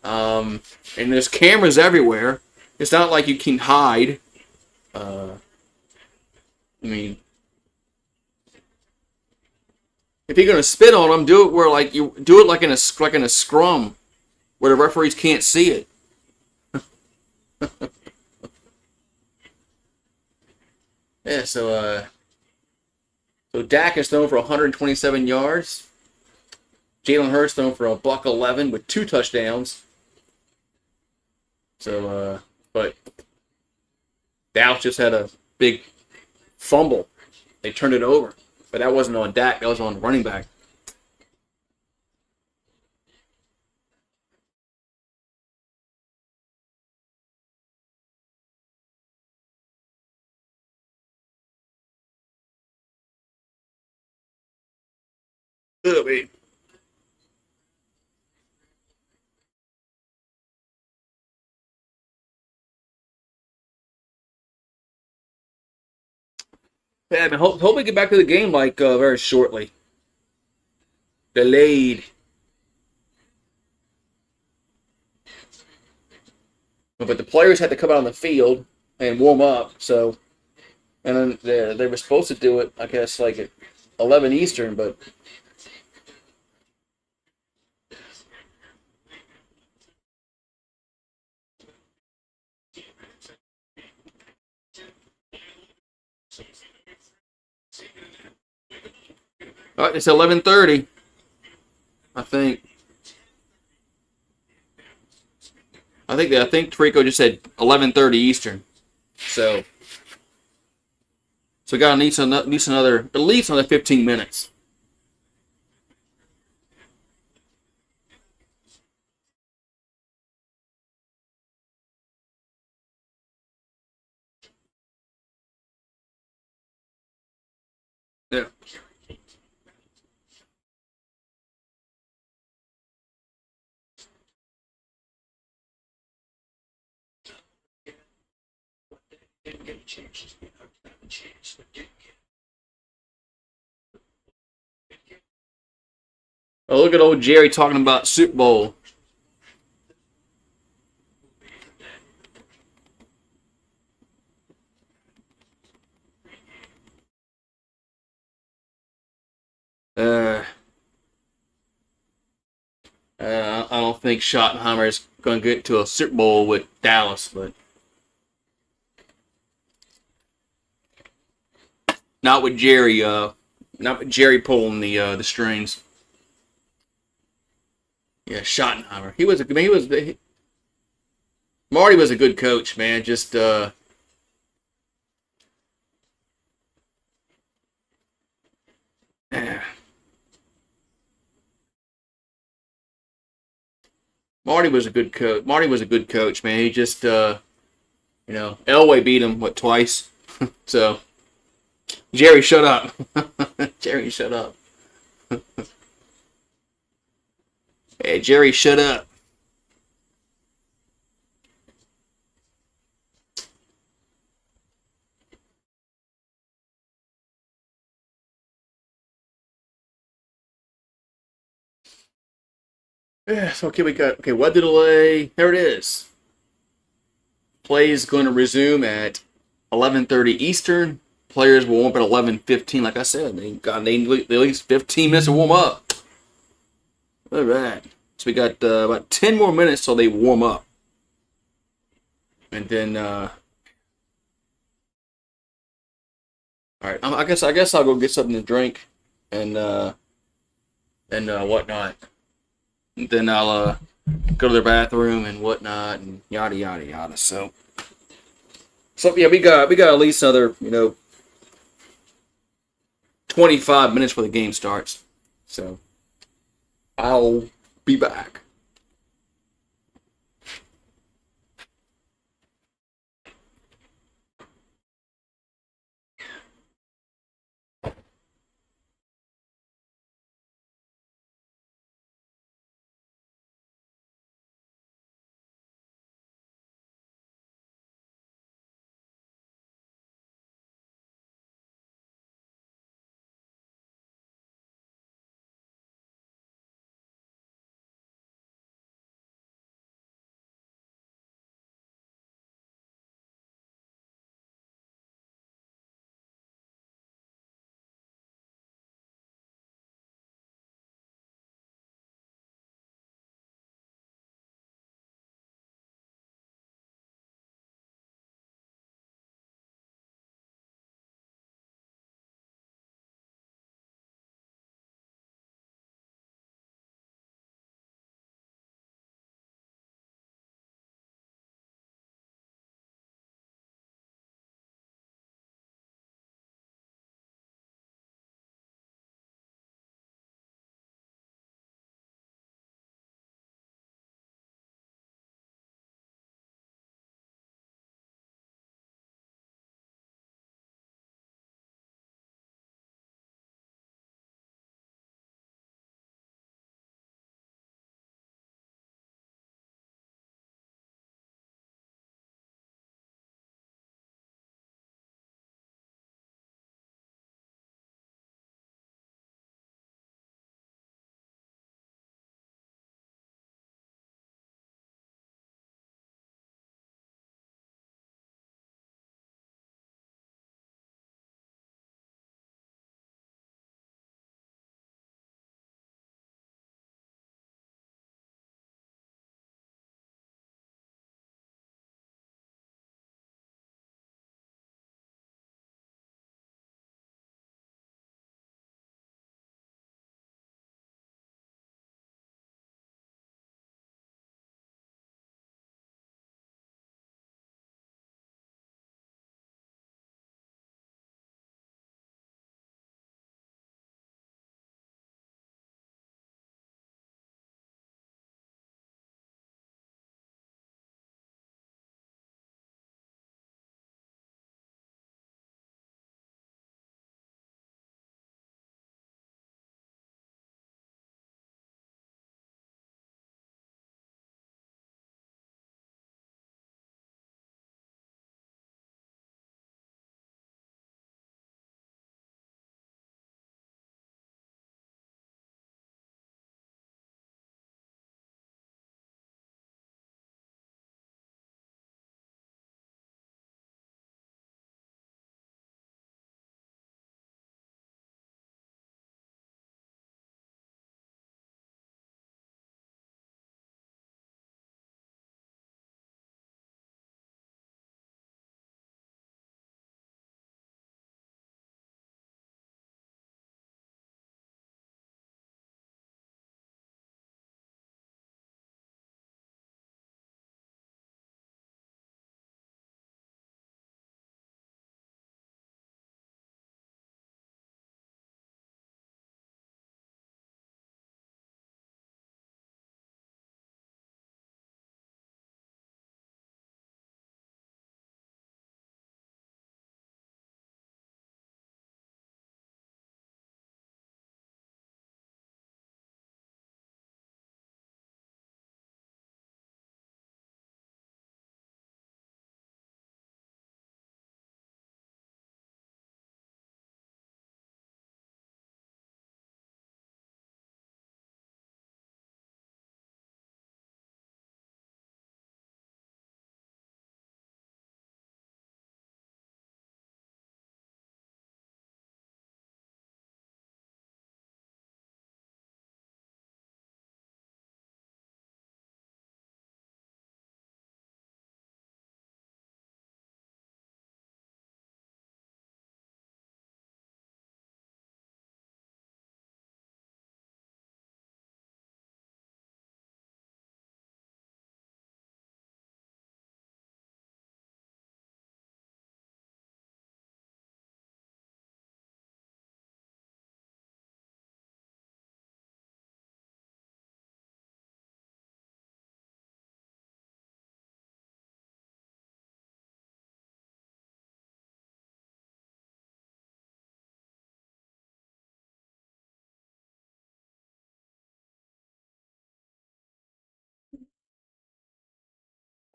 And there's cameras everywhere. It's not like you can hide. Uh, I mean, if you're gonna spit on them, do it where like you do it like in a scrum where the referees can't see it. Yeah. So Dak is thrown for 127 yards. Jalen Hurts thrown for a buck 11 with 2 touchdowns. So, but Dallas just had a big fumble. They turned it over, but that wasn't on Dak. That was on the running back. Ugh, yeah, man. Hope we get back to the game like very shortly. Delayed, but the players had to come out on the field and warm up. So, and then they were supposed to do it, I guess, like at 11 Eastern, but Oh, it's 11:30. I think. I think Trico just said 11:30 Eastern. So we got at least another 15 minutes. Yeah. Oh, look at old Jerry talking about Super Bowl. Uh, I don't think Schottenheimer is going to get to a Super Bowl with Dallas, but not with Jerry. Not with Jerry pulling the strings. Yeah, Schottenheimer. Marty was a good coach, man. Just Marty was a good coach. Marty was a good coach, man. He just Elway beat him what twice. So Jerry, shut up. Jerry, shut up. Hey, Jerry, shut up. Yeah, so okay, we got weather delay. There it is. Play is going to resume at 11:30 Eastern. Players will warm up at 11:15. Like I said, they need at least 15 minutes to warm up. All right. So we got about 10 more minutes till they warm up, and then all right. I guess I'll go get something to drink, and whatnot. And then I'll go to the bathroom and whatnot, and yada yada yada. So yeah, we got at least another 25 minutes before the game starts. So I'll be back.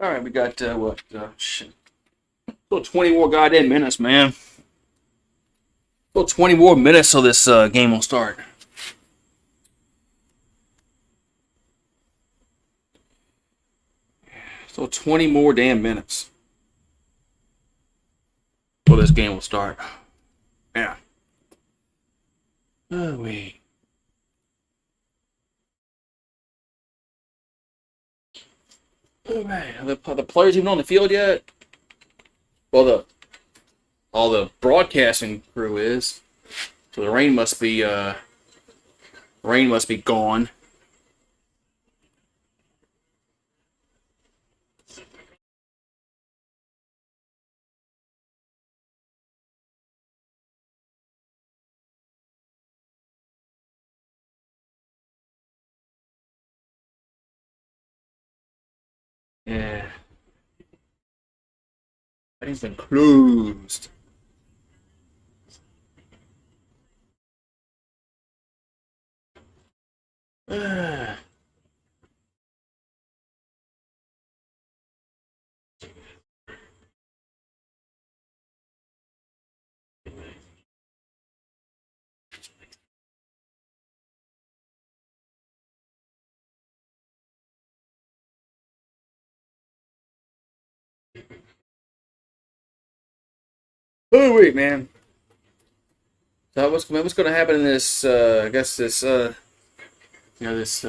All right, we got what? Shit. Still 20 more goddamn minutes, man. Still 20 more minutes so this game will start. Still 20 more damn minutes. So this game will start. Yeah. Oh, wait. Oh, man. Are the players even on the field yet? Well, all the broadcasting crew is. So the rain must be gone. Yeah. Everything's been closed. Oh, wait, man. So what's going to happen in this? I guess this this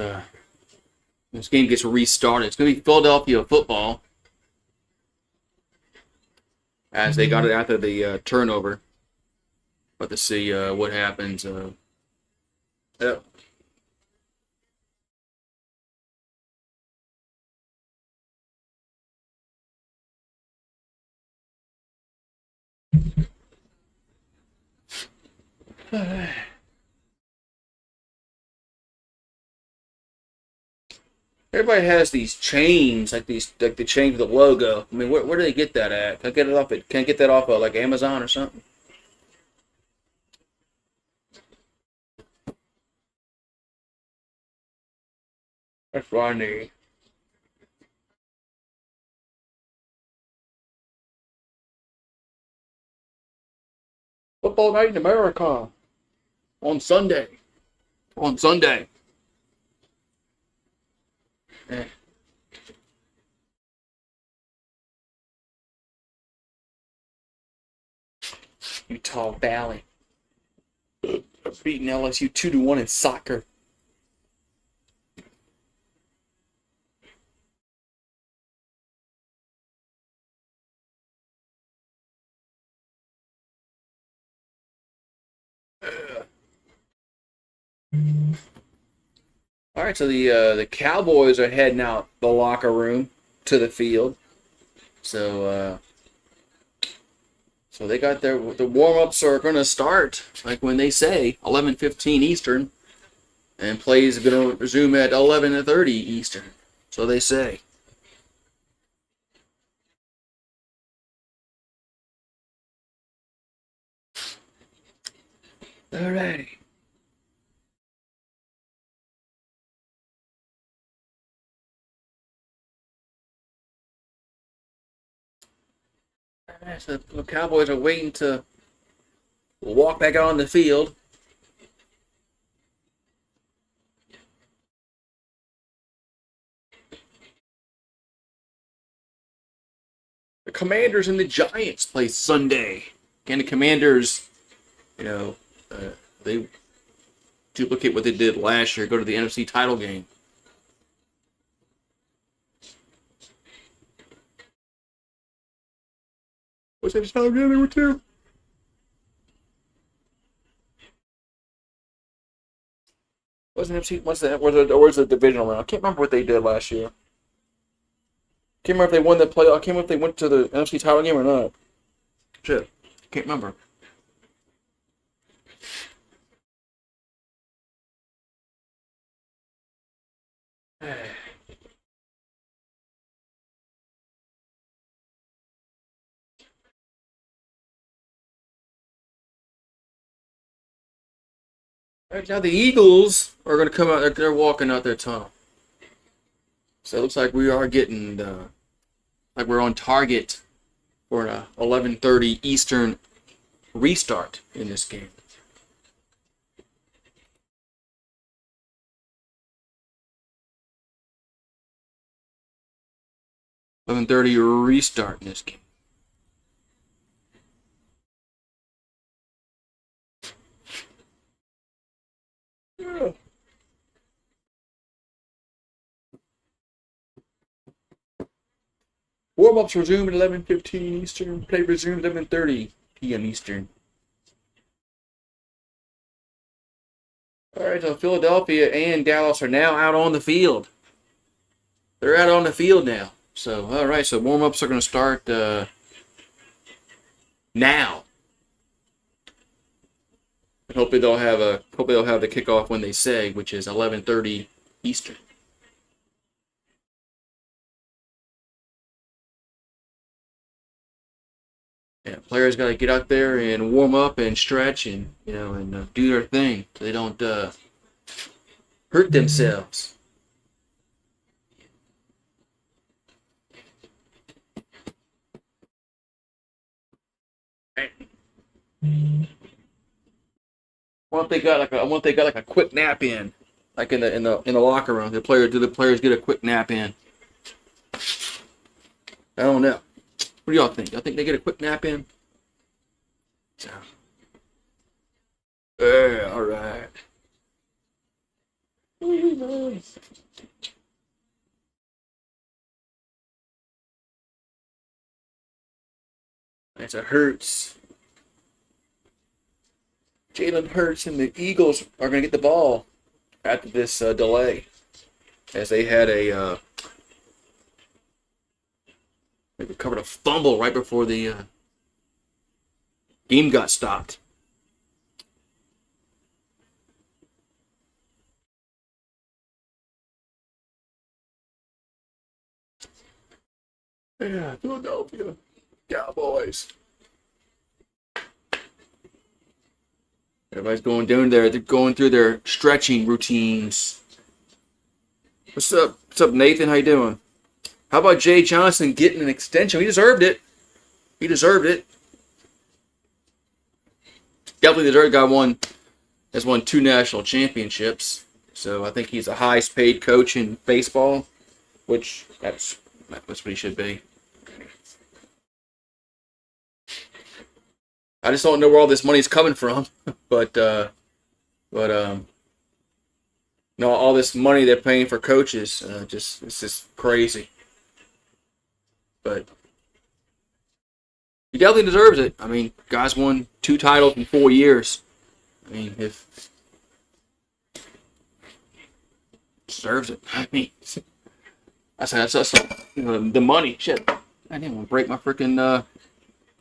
game gets restarted. It's going to be Philadelphia football as they got it after the turnover. But to see what happens. Yep. Everybody has these chains, like the chain with the logo. I mean, where do they get that at? Can I get that off of like Amazon or something? That's what I need. Football night in America on Sunday. On Sunday. Eh, Utah Valley beating LSU 2-1 in soccer. All right, so the Cowboys are heading out the locker room to the field. So they got the warm ups are going to start like when they say 11:15 Eastern, and plays are going to resume at 11:30 Eastern. So they say. Alrighty. Alright, so the Cowboys are waiting to walk back out on the field. The Commanders and the Giants play Sunday. Can the Commanders, you know, they duplicate what they did last year, go to the NFC title game? What's that title game they were to? Wasn't NFC? What's that? Where's the divisional round? I can't remember what they did last year. Can't remember if they won the playoff. I can't remember if they went to the NFC title game or not. Shit, can't remember. Right, now the Eagles are going to come out. They're walking out their tunnel. So it looks like we are getting like we're on target for an 11:30 Eastern restart in this game. 11:30 restart in this game. Yeah. Warm-ups resume at 11:15 Eastern. Play resumes 11:30 p.m. Eastern. All right, so Philadelphia and Dallas are now out on the field. They're out on the field now. So, all right, so warm-ups are going to start now. And hopefully they'll have the kickoff when they say, which is 11:30 Eastern. Yeah, players got to get out there and warm up and stretch and do their thing so they don't hurt themselves. What if they got like a quick nap in, like in the locker room? The players get a quick nap in? I don't know. What do y'all think? Y'all think they get a quick nap in? So, yeah, all right. It's a Hurts. Jalen Hurts and the Eagles are going to get the ball after this delay, as they had they recovered a fumble right before the game got stopped. Yeah, Philadelphia Cowboys. Everybody's going down there. They're going through their stretching routines. What's up? What's up, Nathan? How you doing? How about Jay Johnson getting an extension? He deserved it. He deserved it. Definitely deserved. Has won 2 national championships. So I think he's the highest paid coach in baseball, which that's what he should be. I just don't know where all this money's coming from, but no, all this money they're paying for coaches, it's just crazy. But he definitely deserves it. I mean, guys won 2 titles in 4 years. I mean, if deserves it. I mean, that's the money. Shit, I didn't want to break my freaking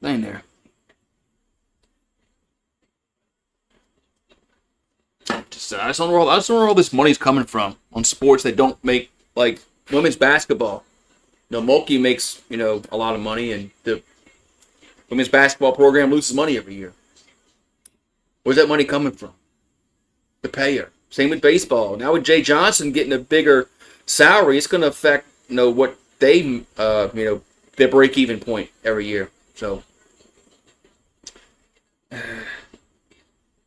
thing there. I just don't know where all this money's coming from on sports that don't make, like women's basketball. Mulkey makes a lot of money, and the women's basketball program loses money every year. Where's that money coming from? The payer. Same with baseball. Now with Jay Johnson getting a bigger salary, it's going to affect what they their break even point every year. So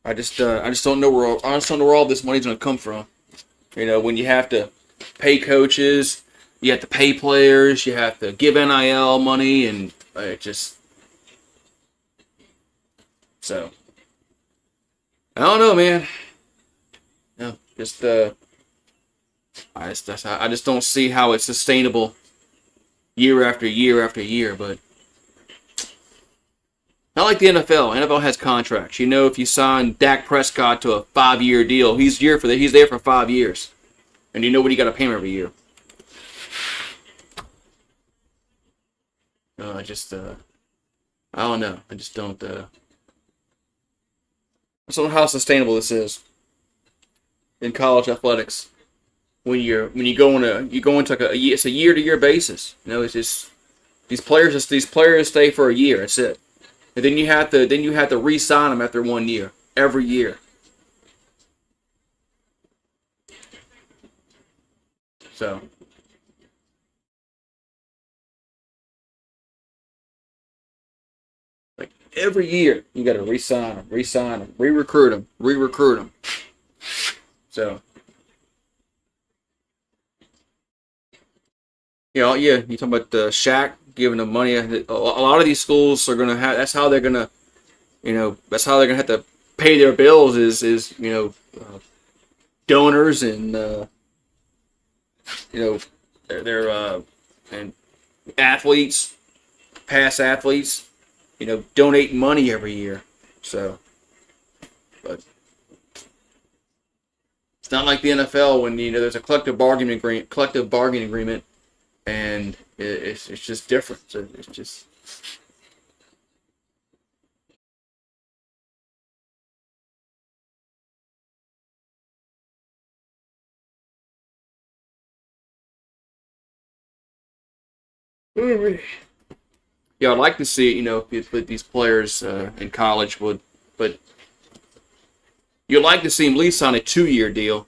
I just don't know where all this money's going to come from. When you have to pay coaches, you have to pay players, you have to give NIL money, and it just so I don't know, man. I just don't see how it's sustainable year after year after year, but. Not like the NFL. NFL has contracts. If you sign Dak Prescott to a 5-year deal, he's there for 5 years, and what you got to pay him every year. I don't know. I just don't. I just don't know how sustainable this is in college athletics. When you go into it's a year-to-year basis. It's just these players stay for a year. That's it. And then you have to re-sign them after 1 year, every year. So Every year, you got to re-sign them, re-sign them, re-recruit them, re-recruit them. So, yeah, you talking about Shaq giving them money. A lot of these schools are gonna have. That's how they're gonna, that's how they're gonna have to pay their bills. Is donors and you know, they're and athletes, past athletes, donate money every year. So, but it's not like the NFL when there's a collective bargaining agreement, and it's just different. So it's just. Yeah, I'd like to see it, if these players in college would, but you'd like to see them at least sign a 2-year deal,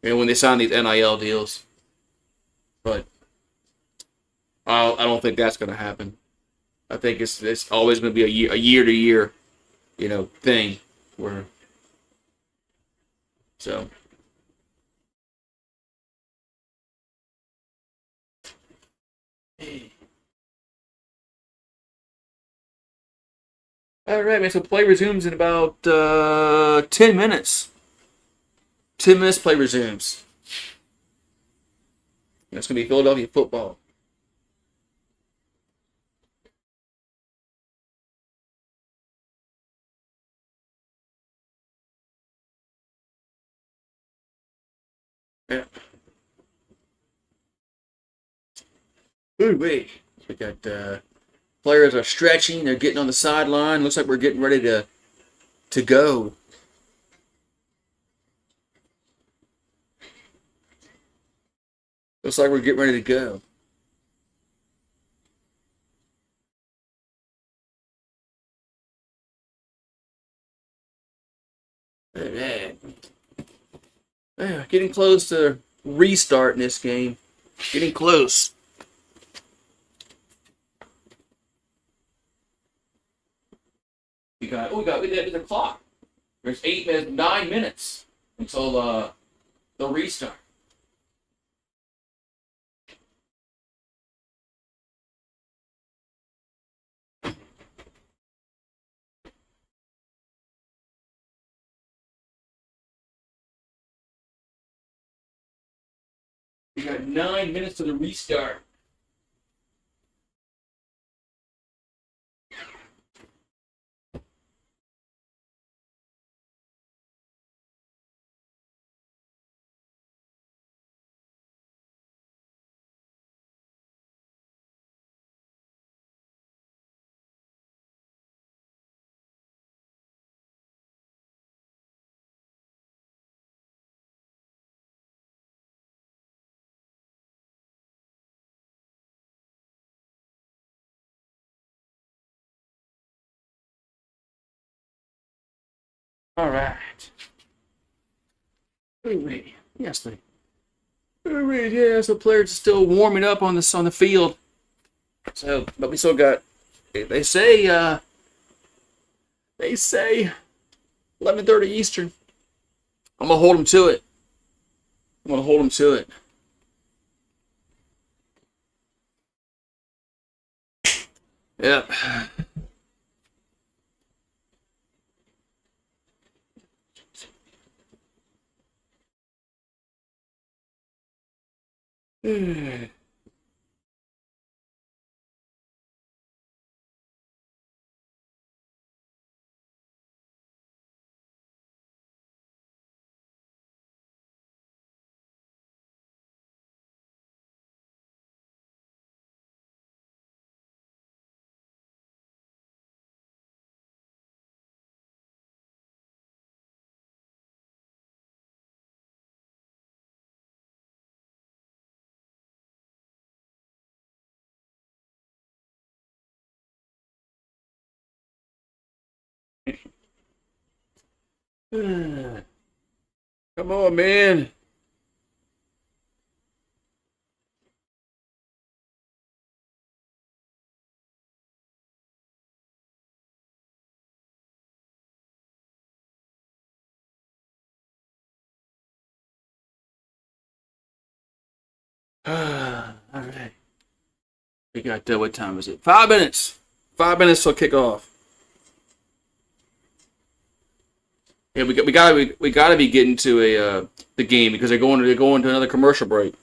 when they sign these NIL deals. But I don't think that's going to happen. I think it's always going to be a year to year, thing. Where so. All right, man. So play resumes in about 10 minutes. 10 minutes. Play resumes. It's going to be Philadelphia football. Yeah. Ooh, wait. We got players are stretching. They're getting on the sideline. Looks like we're getting ready to go. Looks like we're getting ready to go. Man, getting close to restarting this game. Getting close. We got the clock. There's 8 minutes, 9 minutes until the restart. We got 9 minutes to the restart. All right. Wait. Yes, mate. Yeah, so players are still warming up on the field. So, but we still got. They say 11:30 Eastern. I'm gonna hold them to it. I'm gonna hold them to it. Yep. Come on, man. All right. We got, what time is it? 5 minutes. 5 minutes till kickoff. Yeah, we gotta be getting to the game because they're going to another commercial break.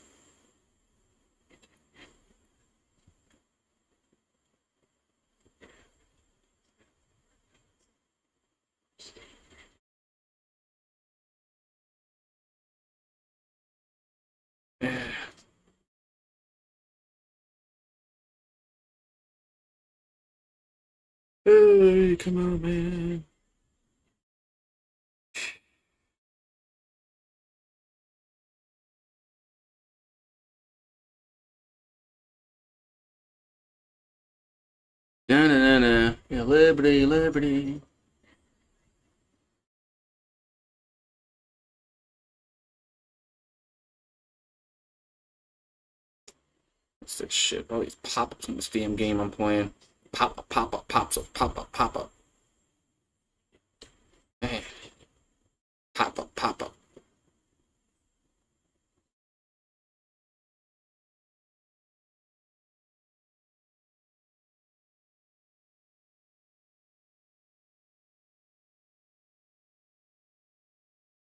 Hey, come on, man. Na na na na. Yeah, liberty, liberty. What's this shit? All these pop-ups in this damn game I'm playing. Pop-up, pop-up, pops-up, pop-up, pop-up. Man. Pop-up, pop-up.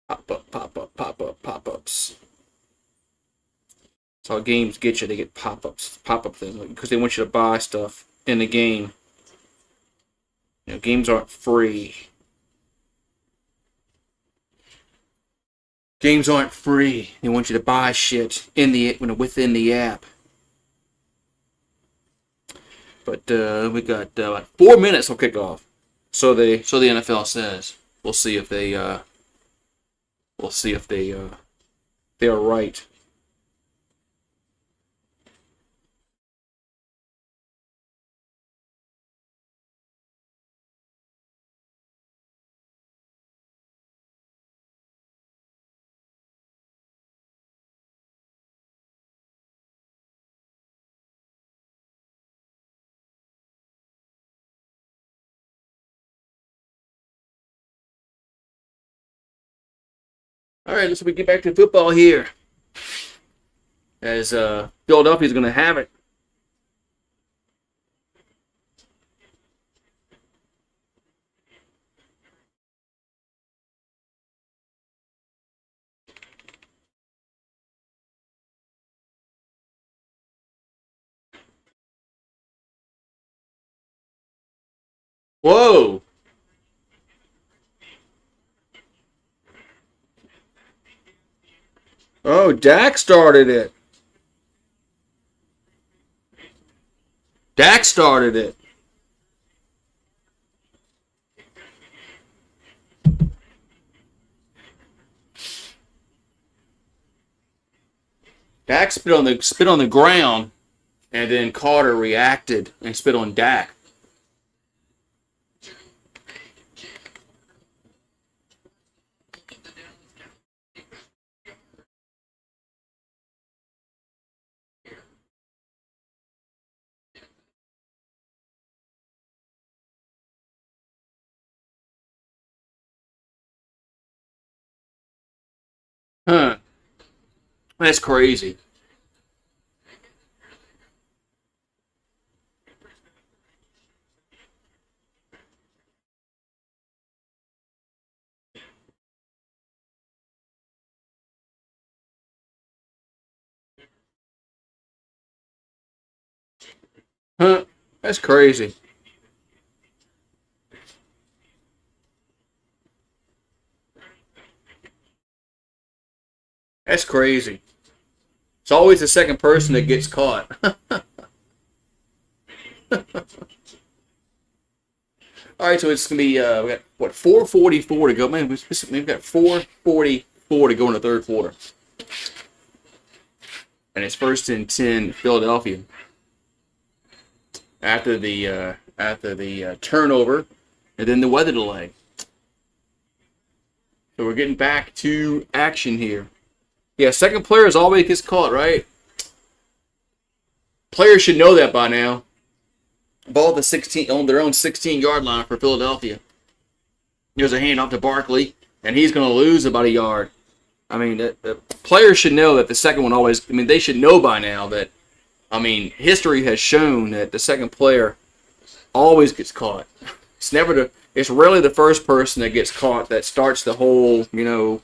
Pop-up, pop-up, pop-up, pop-ups. That's how games get you. They get pop-ups, pop-up things, because they want you to buy stuff in the game. Games aren't free. Games aren't free. They want you to buy shit within the app. But we got like 4 minutes till kickoff. So the NFL says. We'll see if they are right. All right, let's get back to football here. As Philadelphia's going to have it. Whoa! Oh, Dak started it. Dak started it. Dak spit on the ground, and then Carter reacted and spit on Dak. Huh? That's crazy. Huh? That's crazy. That's crazy. It's always the second person that gets caught. All right, so it's gonna be we got what 4:44 to go. Man, we've got 4:44 to go in the third quarter, and it's 1st and 10 Philadelphia after the turnover and then the weather delay. So we're getting back to action here. Yeah, second player is always gets caught, right? Players should know that by now. Ball at the 16 on their own 16-yard line for Philadelphia. There's a handoff to Barkley, and he's going to lose about a yard. I mean, players should know that the second one always. I mean, they should know by now that. I mean, history has shown that the second player always gets caught. It's never the. It's rarely the first person that gets caught that starts the whole, melee.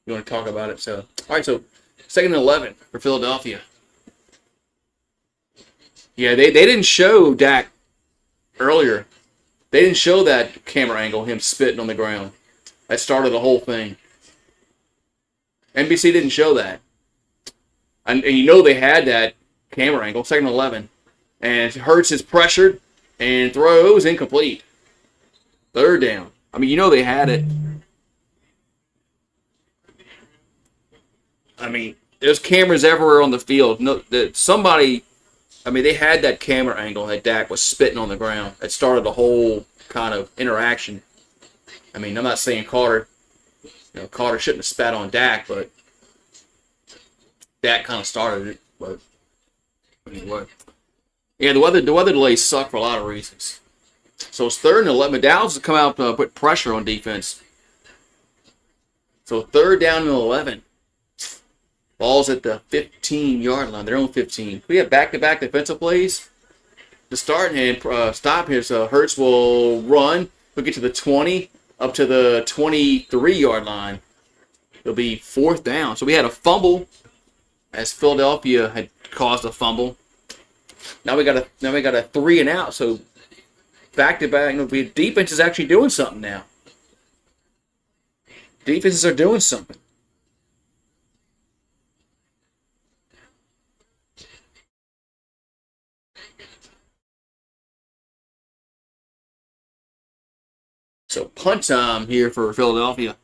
You want to talk about it? So, all right. So, 2nd and 11 for Philadelphia. Yeah, they didn't show Dak earlier. They didn't show that camera angle, him spitting on the ground. That started the whole thing. NBC didn't show that. And they had that camera angle, 2nd and 11. And Hurts is pressured and throws incomplete. 3rd down. I mean, they had it. I mean, there's cameras everywhere on the field. They had that camera angle that Dak was spitting on the ground. That started the whole kind of interaction. I mean, I'm not saying Carter shouldn't have spat on Dak, but Dak kind of started it. But anyway, yeah, the weather delays suck for a lot of reasons. So it's 3rd and 11. Dallas has come out to put pressure on defense. So 3rd down and 11. Ball's at the 15-yard line, their own 15. We have back-to-back defensive plays to start and stop here. So Hurts will run. He'll get to the 20, up to the 23-yard line. It'll be 4th down. So we had a fumble, as Philadelphia had caused a fumble. Now we got a 3 and out. So back-to-back. The defense is actually doing something now. Defenses are doing something. So punt time here for Philadelphia.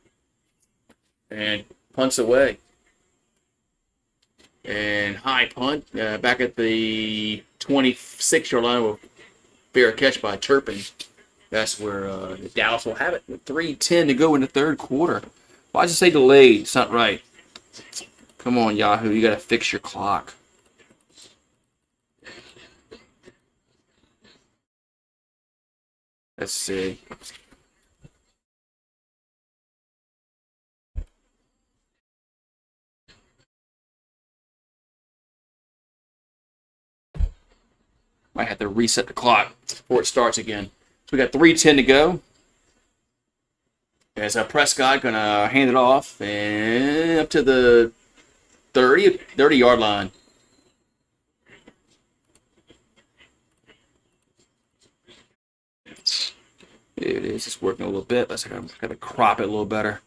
And punts away. And high punt. Back at the 26-yard line with fair catch by Turpin. That's where Dallas will have it. With 3:10 to go in the 3rd quarter. Why does it say delayed? It's not right. Come on, Yahoo. You got to fix your clock. Let's see. Might have to reset the clock before it starts again. So we got 3:10 to go. As Prescott gonna hand it off and up to the 30-yard line. There it is. It's working a little bit. Let's gotta crop it a little better.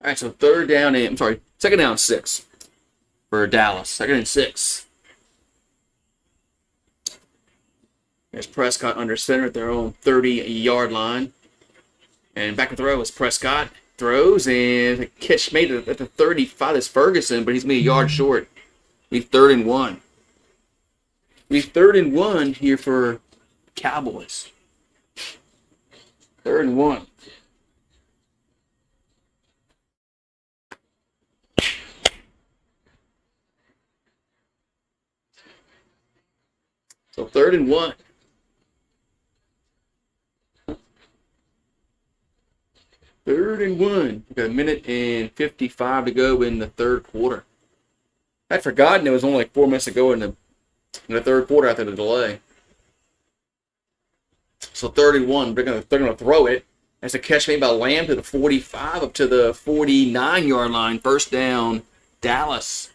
All right, so 2nd down and 6 for Dallas. 2nd and 6. There's Prescott under center at their own 30-yard line. And back to throw is Prescott. Throws, and the catch made it at the 35 is Ferguson, but he's going to be a yard short. Be 3rd and 1. Be 3rd and 1 here for Cowboys. 3rd and 1. So 3rd and 1. Third and 1. We got 1:55 to go in the 3rd quarter. I'd forgotten it was only like 4 minutes to go in the 3rd quarter after the delay. So 3rd and 1. They're gonna throw it. That's a catch made by Lamb to the 45 up to the 49-yard line. 1st down, Dallas.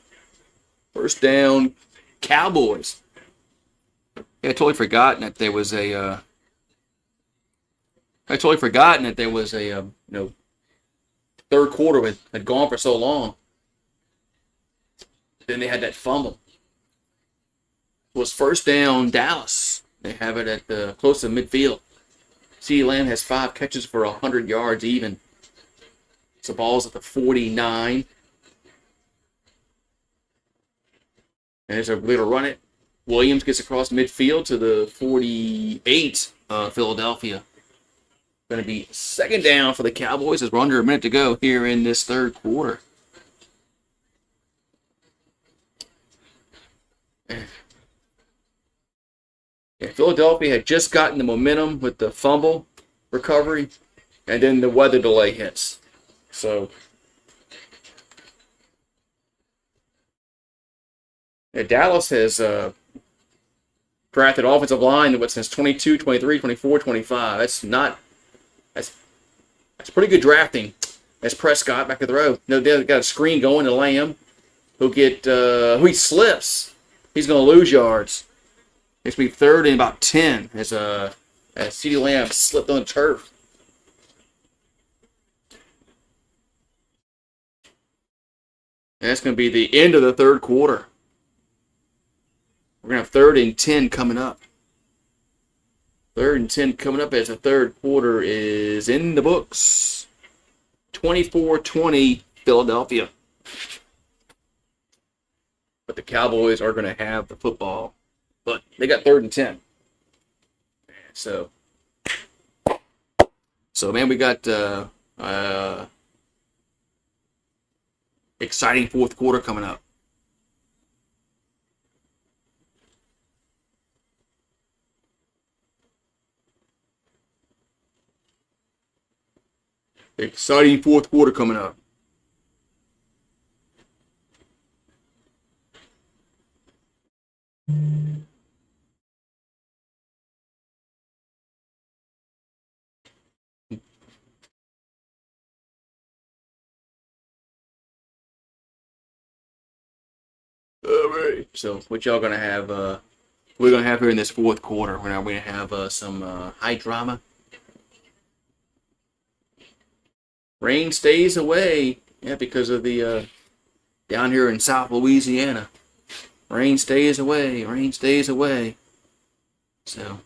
1st down, Cowboys. Yeah, I totally forgotten that there was a. Third quarter had gone for so long. Then they had that fumble. It was 1st down, Dallas. They have it at the close to midfield. CeeDee Lamb has 5 catches for 100 yards even. So ball's at the 49. And there's a little run it. Williams gets across midfield to the 48, Philadelphia. Going to be 2nd down for the Cowboys as we're under a minute to go here in this 3rd quarter. Philadelphia had just gotten the momentum with the fumble recovery, and then the weather delay hits. So, yeah, Dallas has drafted offensive line since 22, 23, 24, 25. That's that's pretty good drafting. That's Prescott back of the row. No, they got a screen going to Lamb. Who he slips. He's going to lose yards. It's going to be third and about 10 as CeeDee Lamb slipped on the turf. And that's going to be the end of the third quarter. We're going to have third and 10 coming up. Third and 10 coming up as the third quarter is in the books. 24-20 Philadelphia. But the Cowboys are going to have the football. But they got third and 10. So man, we got exciting fourth quarter coming up. Exciting fourth quarter coming up. All right. So what y'all gonna have? We're gonna have here in this fourth quarter. We're gonna have some high drama. Rain stays away. Yeah, because of the down here in South Louisiana. Rain stays away. Rain stays away. So.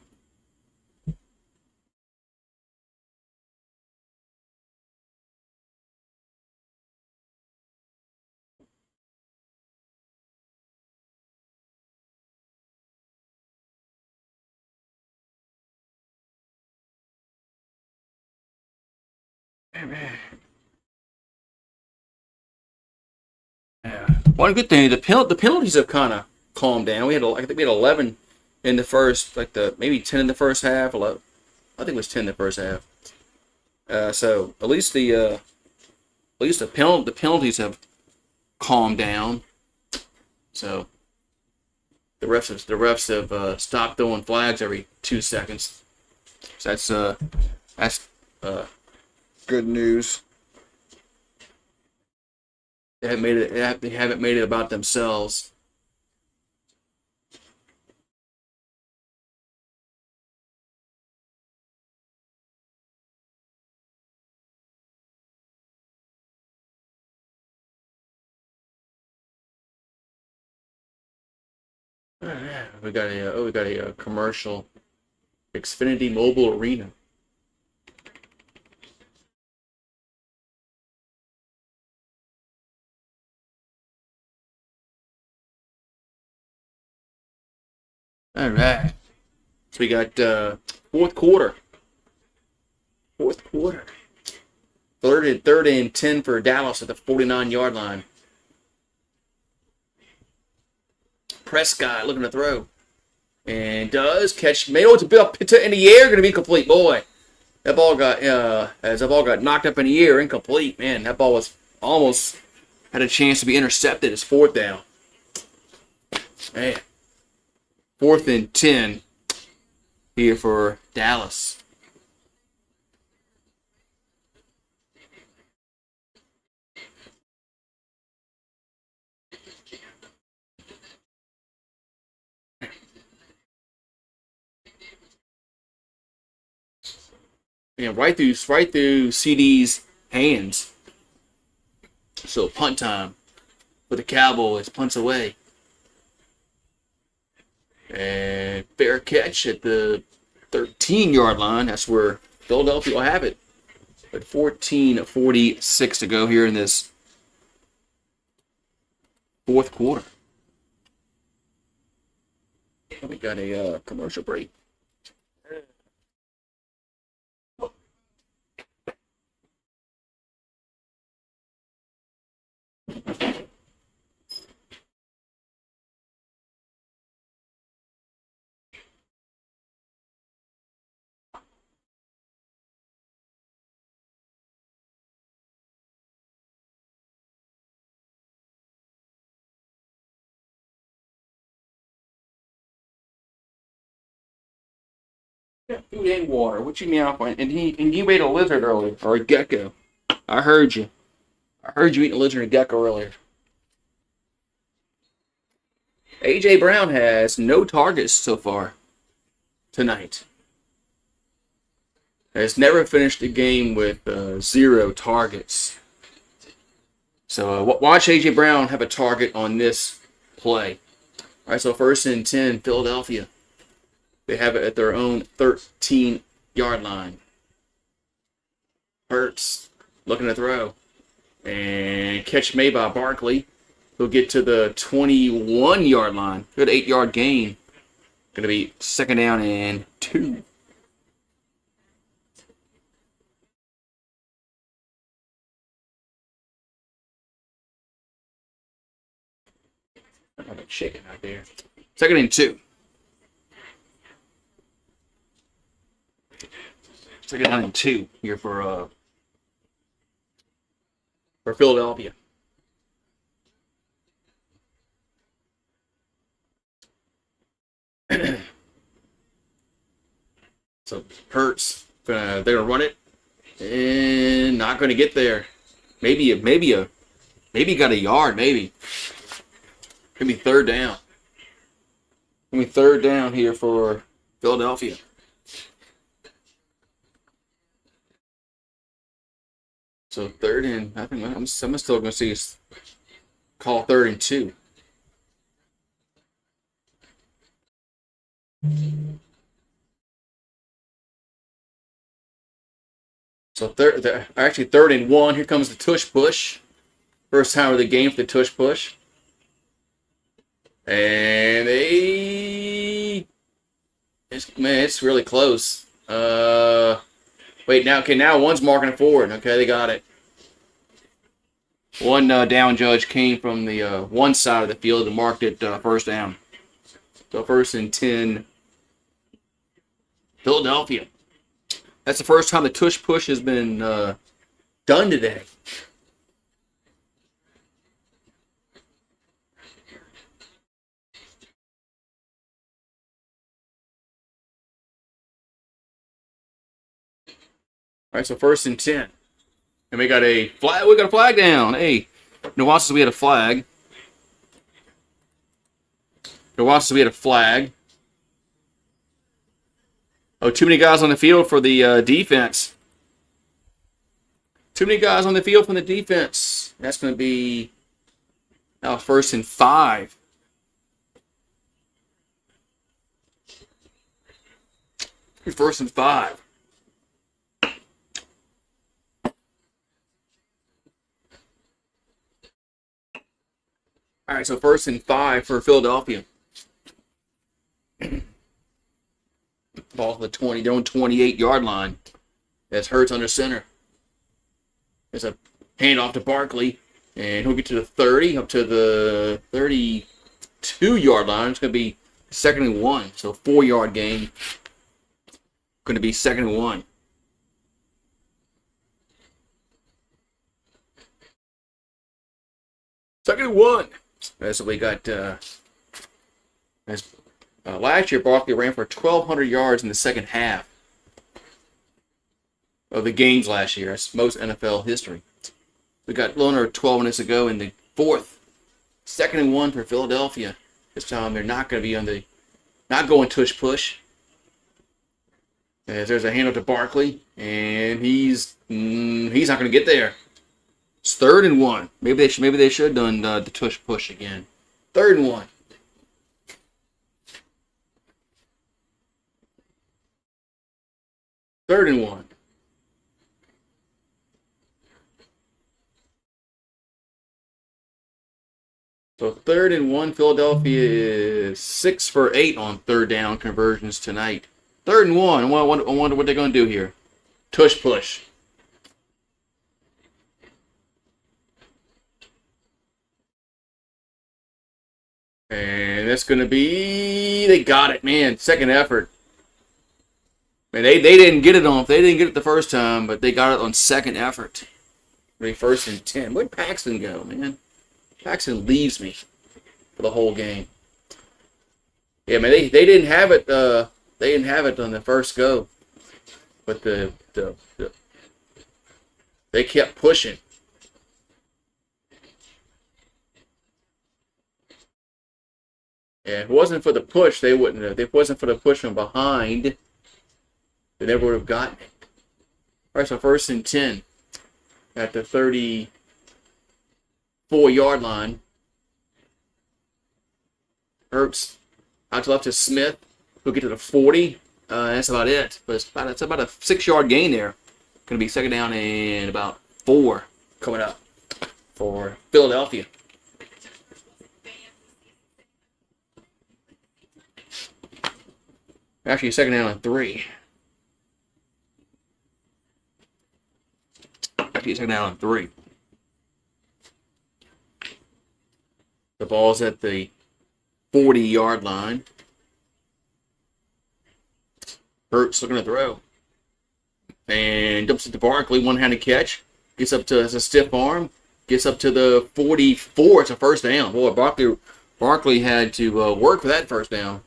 Yeah. One good thing, the penalties have kind of calmed down. I think we had 11 in the first, maybe 10 in the first half. 11, I think it was 10 in the first half. So at least the penalties have calmed down. So the refs have stopped throwing flags every 2 seconds. So that's good news. They haven't made it about themselves. We got a commercial. Xfinity Mobile Arena. All right. So we got fourth quarter. Fourth quarter. Third and 10 for Dallas at the 49-yard line. Prescott looking to throw. And does catch. It's up in the air, going to be complete. Boy, that ball got knocked up in the air, incomplete. Man, that ball was almost had a chance to be intercepted. It's fourth down. Man, 4th and 10 here for Dallas. Right through CD's hands. So punt time for the Cowboys. Punts away. And fair catch at the 13-yard line. That's where Philadelphia will have it. But 14:46 to go here in this fourth quarter. We got a commercial break. Food and water. What you meow for? And you ate a lizard earlier, or a gecko. I heard you. I heard you eating a lizard and a gecko earlier. AJ Brown has no targets so far tonight. Has never finished a game with 0 targets. So watch AJ Brown have a target on this play. All right, so 1st and 10, Philadelphia. They have it at their own 13-yard line. Hurts looking to throw. And catch made by Barkley. He'll get to the 21-yard line. Good 8-yard gain. Going to be 2nd down and 2. I'm like chicken out there. 2nd and 2. 2nd down and 2 here for Philadelphia. So Hurts, they're gonna run it, and not gonna get there. Maybe got a yard. Maybe 3rd down. Gonna be 3rd down here for Philadelphia. So 3rd and I think I'm still gonna see us call 3rd and 2. So actually 3rd and 1. Here comes the tush push. First time of the game for the tush push. And it's really close. Wait, now one's marking it forward. Okay, they got it. One down judge came from the one side of the field and marked it 1st down. So 1st and 10, Philadelphia. That's the first time the tush push has been done today. All right, so 1st and 10. And we got a flag. We got a flag down. Hey, Noah says we had a flag. Noah says we had a flag. Oh, too many guys on the field for the defense. Too many guys on the field from the defense. That's going to be now 1st and 5. First and 5. All right, so 1st and 5 for Philadelphia. Ball to the 20, their own 28-yard line. That's Hurts under center. There's a handoff to Barkley, and he'll get to the 30, up to the 32-yard line. It's going to be 2nd and 1, so 4-yard gain. Going to be 2nd and 1. Second and 1. That's what we got. Last year, Barkley ran for 1,200 yards in the second half of the games last year. That's most NFL history. We got a little under 12 minutes ago in the 4th. 2nd and 1 for Philadelphia. This time they're not going to be not going tush push. As there's a handoff to Barkley, and he's not going to get there. It's 3rd and 1. Maybe they should have done the tush push again. 3rd and 1. Third and 1. So 3rd and 1. Philadelphia is 6 for 8 on 3rd down conversions tonight. 3rd and 1. I wonder what they're going to do here. Tush push. And that's going to be... They got it, man. Second effort. Man, they didn't get it on. They didn't get it the first time, but they got it on second effort. 1st and 10. Where'd Paxton go, man? Paxton leaves me for the whole game. Yeah, man, they didn't have it. They They didn't have it on the first go, but they kept pushing. And if it wasn't for the push, they wouldn't have. If it wasn't for the push from behind, they never would have gotten it. All right, so 1st and 10 at the 34-yard line. Hurts out to left to Smith. Who'll get to the 40. That's about it. But it's about a 6-yard gain there. Going to be 2nd down and about 4 coming up for Philadelphia. Actually, 2nd down and 3. Actually, 2nd down and 3. The ball's at the 40-yard line. Hurts looking to throw. And dumps it to Barkley. One-handed catch. Gets up to, as a stiff arm. Gets up to the 44. It's a 1st down. Boy, Barkley had to work for that 1st down.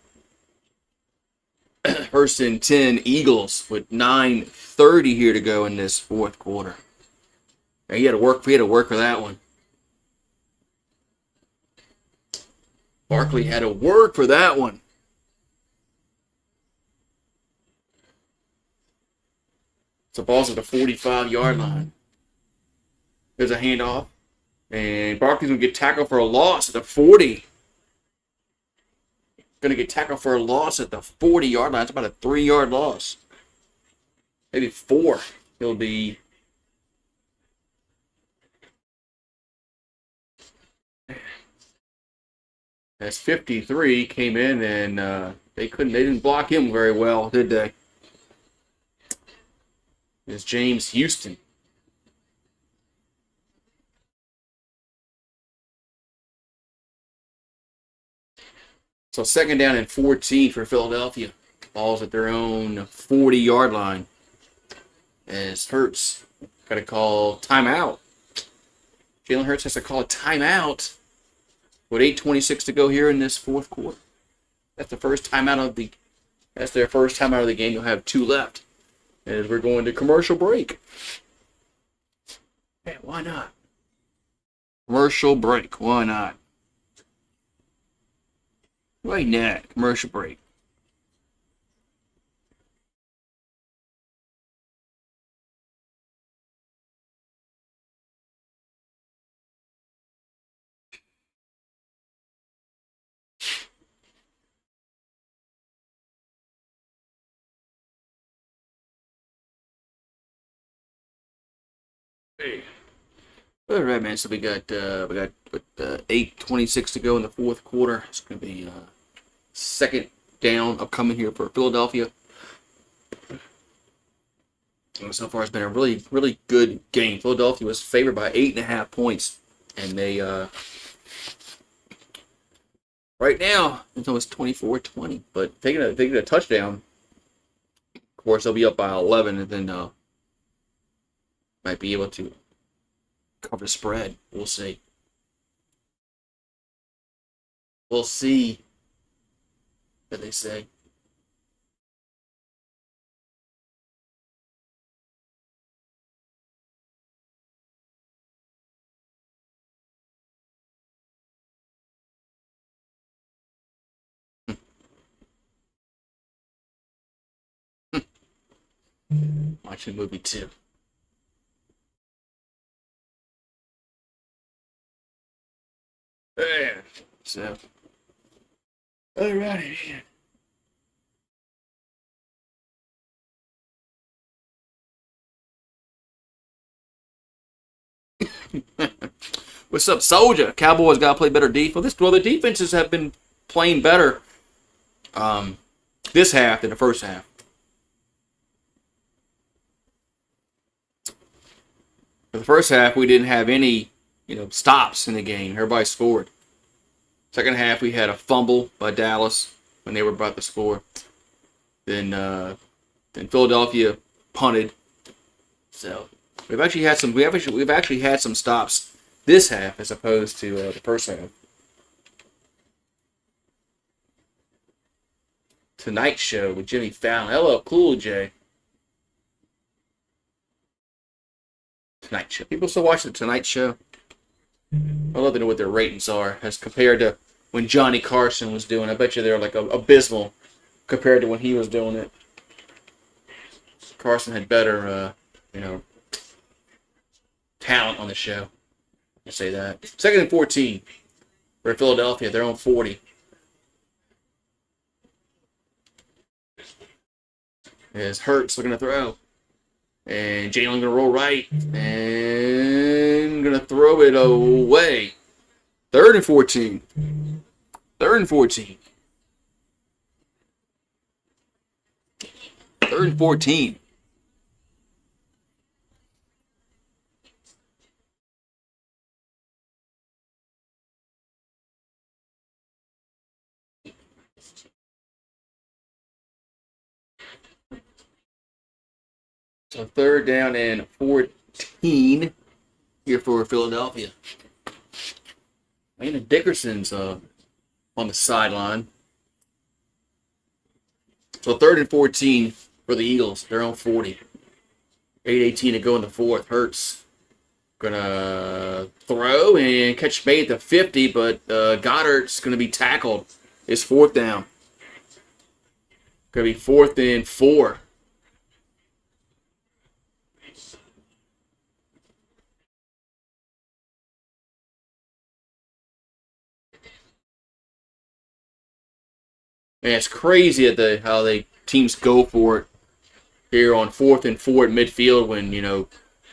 1st and 10 Eagles with 9:30 here to go in this 4th quarter. And he had to work for that one. Barkley had to work for that one. So ball's at the 45-yard line. There's a handoff. And Barkley's going to get tackled for a loss at the 40. Going to get tackled for a loss at the 40-yard line. It's about a 3-yard loss. Maybe 4. He'll be... As 53 came in and they didn't block him very well, did they? It's James Houston. So 2nd down and 14 for Philadelphia. Ball's at their own 40-yard line. As Hurts got to call timeout. Jalen Hurts has to call a timeout with 8:26 to go here in this 4th quarter. That's their first timeout of the game. You'll have 2 left. As we're going to commercial break. Hey, why not? Commercial break. Why not? Why not? Commercial break. Hey. All right, man. So we got 8:26 to go in the 4th quarter. It's going to be 2nd down upcoming here for Philadelphia. And so far, it's been a really, really good game. Philadelphia was favored by 8.5 points, and they right now it's almost 24-20. But if they get a touchdown, of course they'll be up by 11, and then might be able to cover the spread. We'll see. We'll see what they say. Watch the movie too. Yeah. So, alrighty. What's up, Soldier? Cowboys got to play better defense. The defenses have been playing better this half than the first half. For the first half, we didn't have any, stops in the game. Everybody scored. Second half, we had a fumble by Dallas when they were about to score. Then Philadelphia punted. So we've actually had some stops this half as opposed to the first half. Tonight Show with Jimmy Fallon. LL Cool J. Tonight Show. People still watch the Tonight Show. I'd love to know what their ratings are as compared to when Johnny Carson was doing it. I bet you they're like abysmal compared to when he was doing it. Carson had better, talent on the show. I say that. 2nd and 14 for Philadelphia. Their own 40. As Hurts looking to throw. And Jalen going to roll right. And going to throw it away. 3rd and 14. 3rd and 14. 3rd and 14. So 3rd down and 14 here for Philadelphia. Landon Dickerson's on the sideline. So 3rd and 14 for the Eagles. Their own 40. 8:18 to go in the 4th. Hurts gonna throw and catch bait at the 50, but Goddard's gonna be tackled. It's 4th down. Gonna be 4th and 4. Man, it's crazy at how teams go for it here on 4th and 4 at midfield when,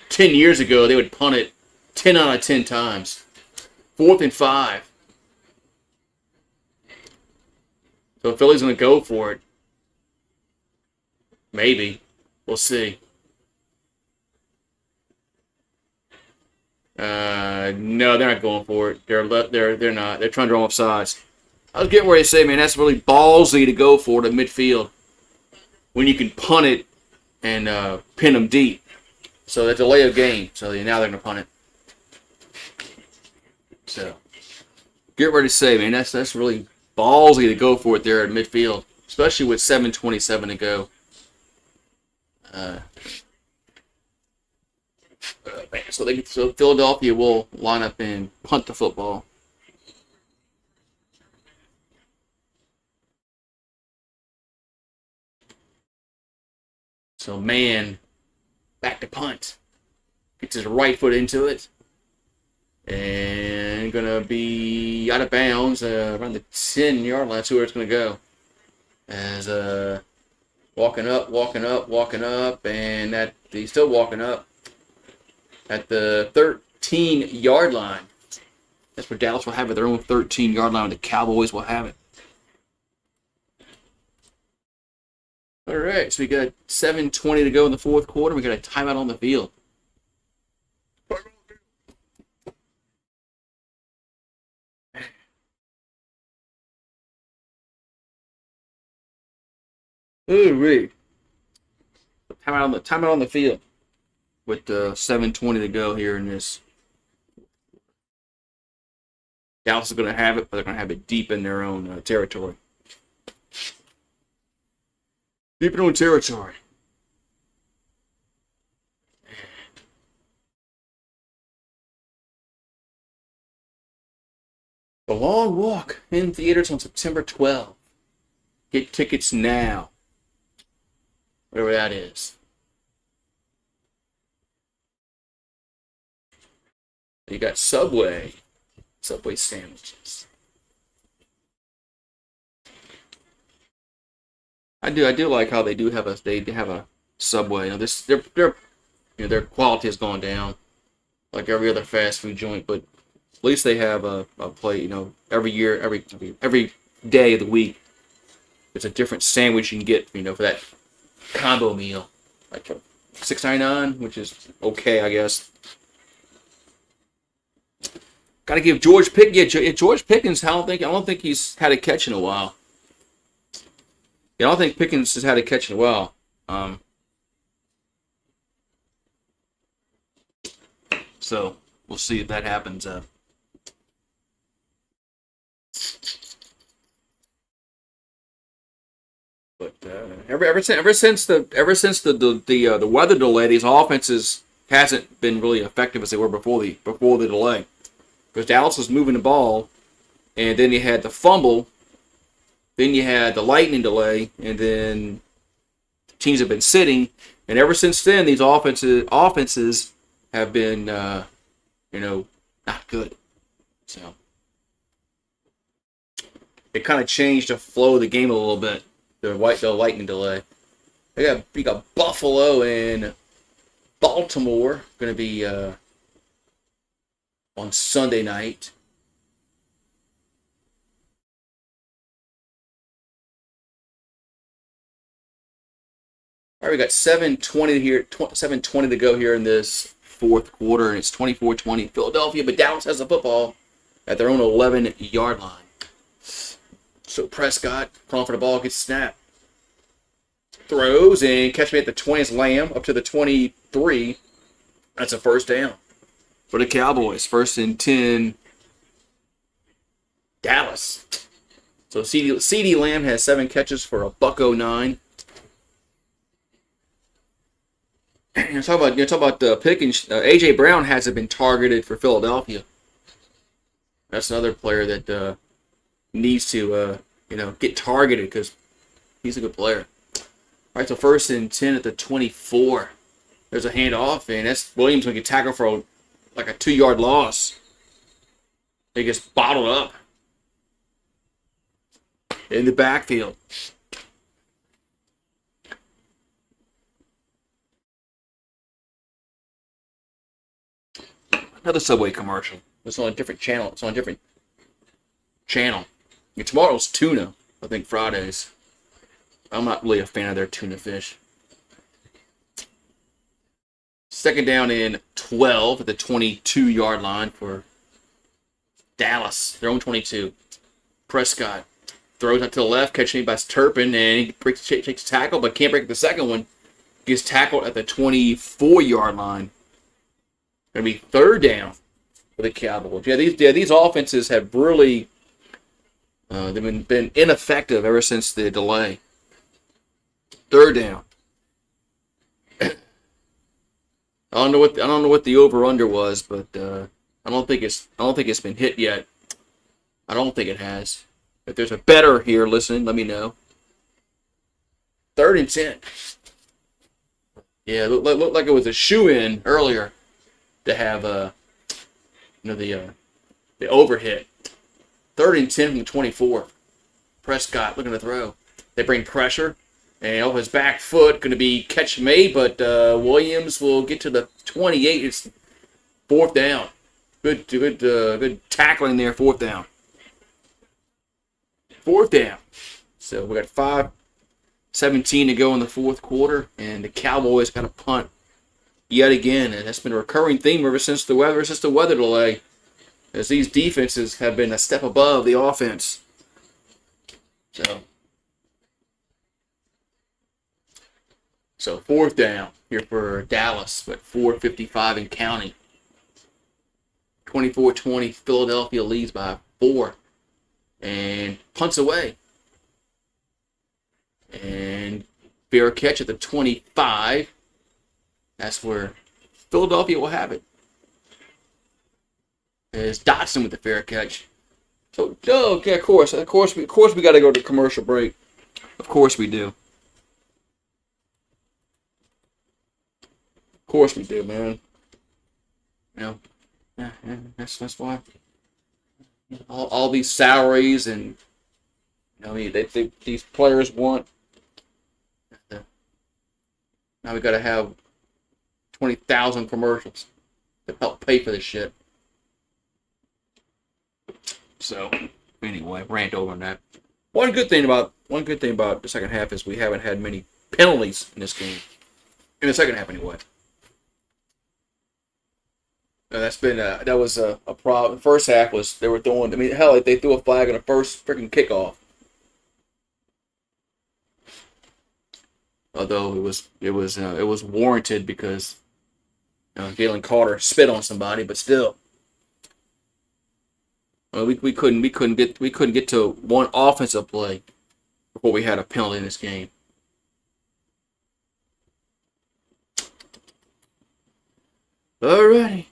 10 years ago they would punt it 10 out of 10 times. 4th and 5. So Philly's going to go for it. Maybe. We'll see. No, they're not going for it. They're not. They're trying to run off sides. I was getting ready to say, man, that's really ballsy to go for it at midfield when you can punt it and pin them deep. So that's a delay of game. So now they're going to punt it. So get ready to say, man, that's really ballsy to go for it there at midfield, especially with 7:27 to go. So Philadelphia will line up and punt the football. So man, back to punt. Gets his right foot into it. And going to be out of bounds around the 10-yard line. That's where it's going to go. As walking up. And he's still walking up at the 13-yard line. That's where Dallas will have it. Their own 13-yard line. The Cowboys will have it. All right, so we got 7:20 to go in the 4th quarter. We got a timeout on the field. Ooh, timeout on the field with 7:20 to go here in this. Dallas is going to have it, but they're going to have it deep in their own territory. Deep in their own territory. The Long Walk in theaters on September 12th. Get tickets now. Whatever that is. You got Subway sandwiches. I do like how they have a Subway. Their quality has gone down like every other fast food joint, but at least they have a plate. Every year, every day of the week, it's a different sandwich you can get. For that combo meal, like $6.99, which is okay, I guess. Got to give George Pickens. I don't think he's had a catch in a while. I don't think Pickens has had a catch in a while. So we'll see if that happens. But ever since the weather delay, these offenses hasn't been really effective as they were before the delay. Because Dallas was moving the ball, and then you had the fumble, then you had the lightning delay, and then teams have been sitting. And ever since then, these offenses have been not good. So it kind of changed the flow of the game a little bit. The lightning delay. We got Buffalo and Baltimore going to be on Sunday night. All right, we got 7:20 here. 7:20 to go here in this fourth quarter, and it's 24-20 Philadelphia. But Dallas has the football at their own 11-yard line. So Prescott calling for the ball, gets snapped. Throws and catch me at the 20 Lamb up to the 23. That's a first down for the Cowboys. 1st and 10. Dallas. So CeeDee Lamb has 7 catches for a $109. Talk about the Pickens. AJ Brown hasn't been targeted for Philadelphia. That's another player that needs to get targeted because he's a good player. All right, so 1st and 10 at the 24. There's a handoff, and that's Williams going to get tackled for a 2-yard loss. He gets bottled up in the backfield. Another Subway commercial. It's on a different channel. And tomorrow's tuna. I think Fridays. I'm not really a fan of their tuna fish. 2nd down and 12 at the 22-yard line for Dallas. Their own 22. Prescott throws out to the left, catching by Turpin, and he takes a tackle, but can't break the second one. Gets tackled at the 24-yard line. Going to be 3rd down for the Cowboys. These offenses have really they've been ineffective ever since the delay. 3rd down. I don't know what the over under was, but I don't think it's been hit yet. I don't think it has. If there's a better here, listen, let me know. 3rd and 10. Yeah, it looked like it was a shoe-in earlier to have the overhit. 3rd and 10 from the 24. Prescott looking to throw. They bring pressure. And off his back foot, going to be catch made, but Williams will get to the 28. It's 4th down. Good tackling there. 4th down. 4th down. So we got 5:17 to go in the 4th quarter, and the Cowboys got a punt yet again, and that's been a recurring theme ever since the weather delay, as these defenses have been a step above the offense. So 4th down here for Dallas, but 4:55 in counting. 24-20, Philadelphia leads by 4. And punts away. And fair catch at the 25. That's where Philadelphia will have it. There's Dotson with the fair catch. So, okay, of course we got to go to commercial break. Of course we do. Of course we do, man. That's why. All these salaries and these players want. Now we got to have 20,000 commercials to help pay for this shit. So anyway, rant over on that. One good thing about the second half is we haven't had many penalties in this game. In the second half, anyway. That was a problem. The first half was they were throwing. I mean, hell, they threw a flag on the first freaking kickoff. Although it was warranted because Jalen Carter spit on somebody, but still, we couldn't get to one offensive play before we had a penalty in this game. Alrighty.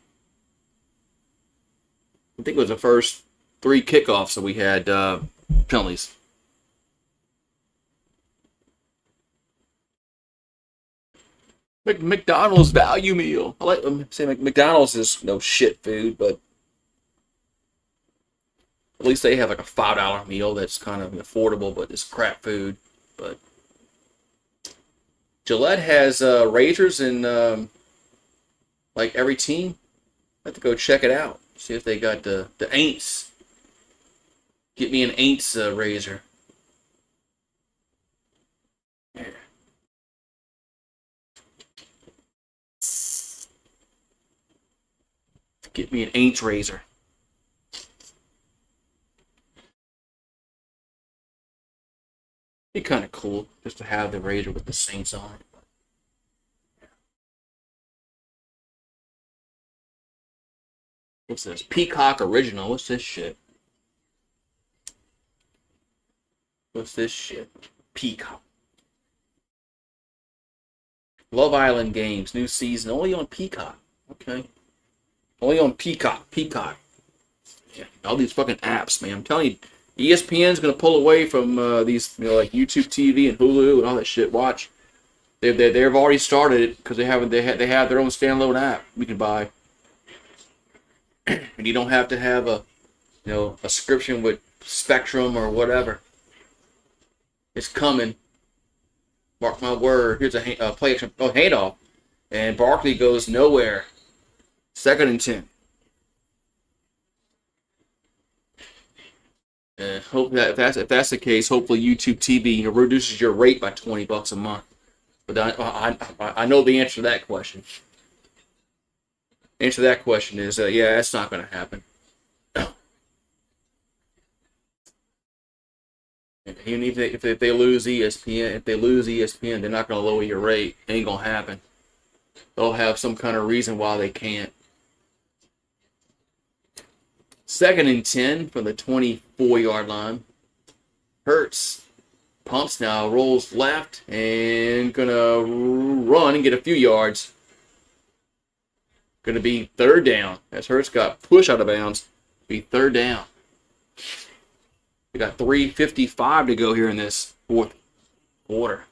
I think it was the first 3 kickoffs that we had penalties. McDonald's value meal. I like say McDonald's is no shit food, but at least they have like a $5 meal that's kind of affordable, but it's crap food. But Gillette has razors in like every team. I have to go check it out. See if they got the Aints. Get me an Aints razor. Yeah. Get me an Aints razor. Be kind of cool just to have the razor with the Saints on it. What's this? Peacock Original. What's this shit? What's this shit? Peacock. Love Island games. New season. Only on Peacock. Okay. Only on Peacock. Peacock. Yeah. All these fucking apps, man. I'm telling you, ESPN's going to pull away from these, like YouTube TV and Hulu and all that shit. Watch. They've already started it because they have their own standalone app we can buy. And you don't have to have a subscription with Spectrum or whatever. It's coming. Mark my word. Here's a play action. Oh, handoff. And Barkley goes nowhere. 2nd and 10. Hope that if that's the case, hopefully YouTube TV reduces your rate by $20 a month. But I know the answer to that question. Answer to that question is yeah, that's not going to happen. Even if they lose ESPN, they're not going to lower your rate. It ain't going to happen. They'll have some kind of reason why they can't. 2nd and 10 from the 24-yard line. Hurts. Pumps now, rolls left, and going to run and get a few yards. Going to be 3rd down. As Hurts got pushed out of bounds, be 3rd down. We got 3:55 to go here in this 4th quarter.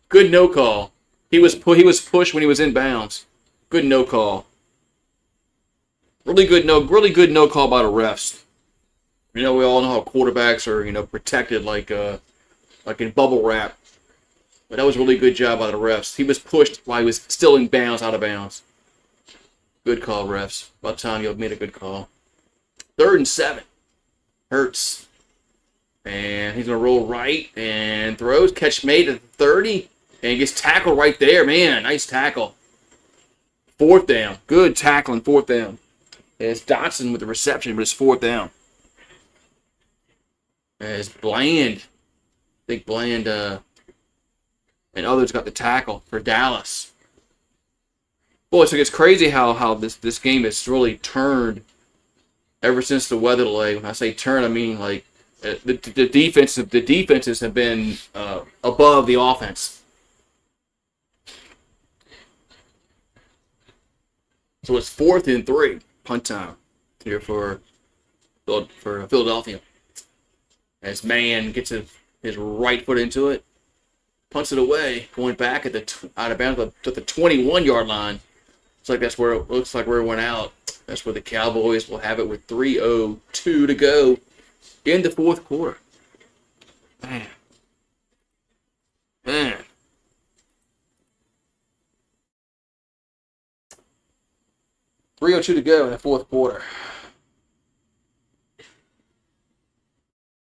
Good no call. He was pushed when he was in bounds. Good no call. Really good no call by the refs. We all know how quarterbacks are protected like in bubble wrap. But that was a really good job by the refs. He was pushed while he was still in bounds, out of bounds. Good call, refs. About time you made a good call. 3rd and 7. Hurts. And he's going to roll right and throws. Catch made at 30. And he gets tackled right there. Man, nice tackle. 4th down. Good tackling, 4th down. It's Dotson with the reception, but it's 4th down. As Bland. I think Bland and others got the tackle for Dallas. Boy, so it's crazy how this game has really turned ever since the weather delay. When I say turn, I mean like the defenses have been above the offense. So it's 4th and 3, punt time here for Philadelphia. As Mann gets his right foot into it, punts it away, going back out of bounds to the 21-yard line. Looks like where it went out. That's where the Cowboys will have it with 3:02 to go in the 4th quarter. Man. 3:02 to go in the 4th quarter.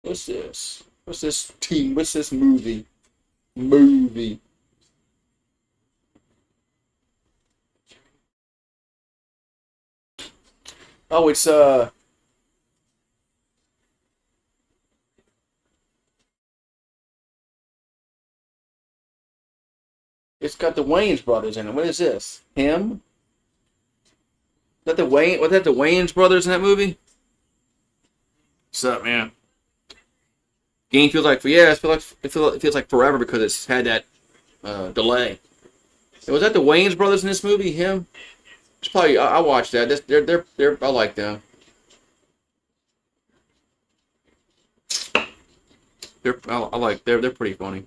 What's this? What's this team? What's this movie? Oh, it's got the Wayans brothers in it. What is this? Him? Was that the Wayans brothers in that movie? What's up, man? Game feels like it feels like forever because it's had that delay. Was that the Wayans brothers in this movie? Him? It's probably I watched that. They're I like them. They're pretty funny.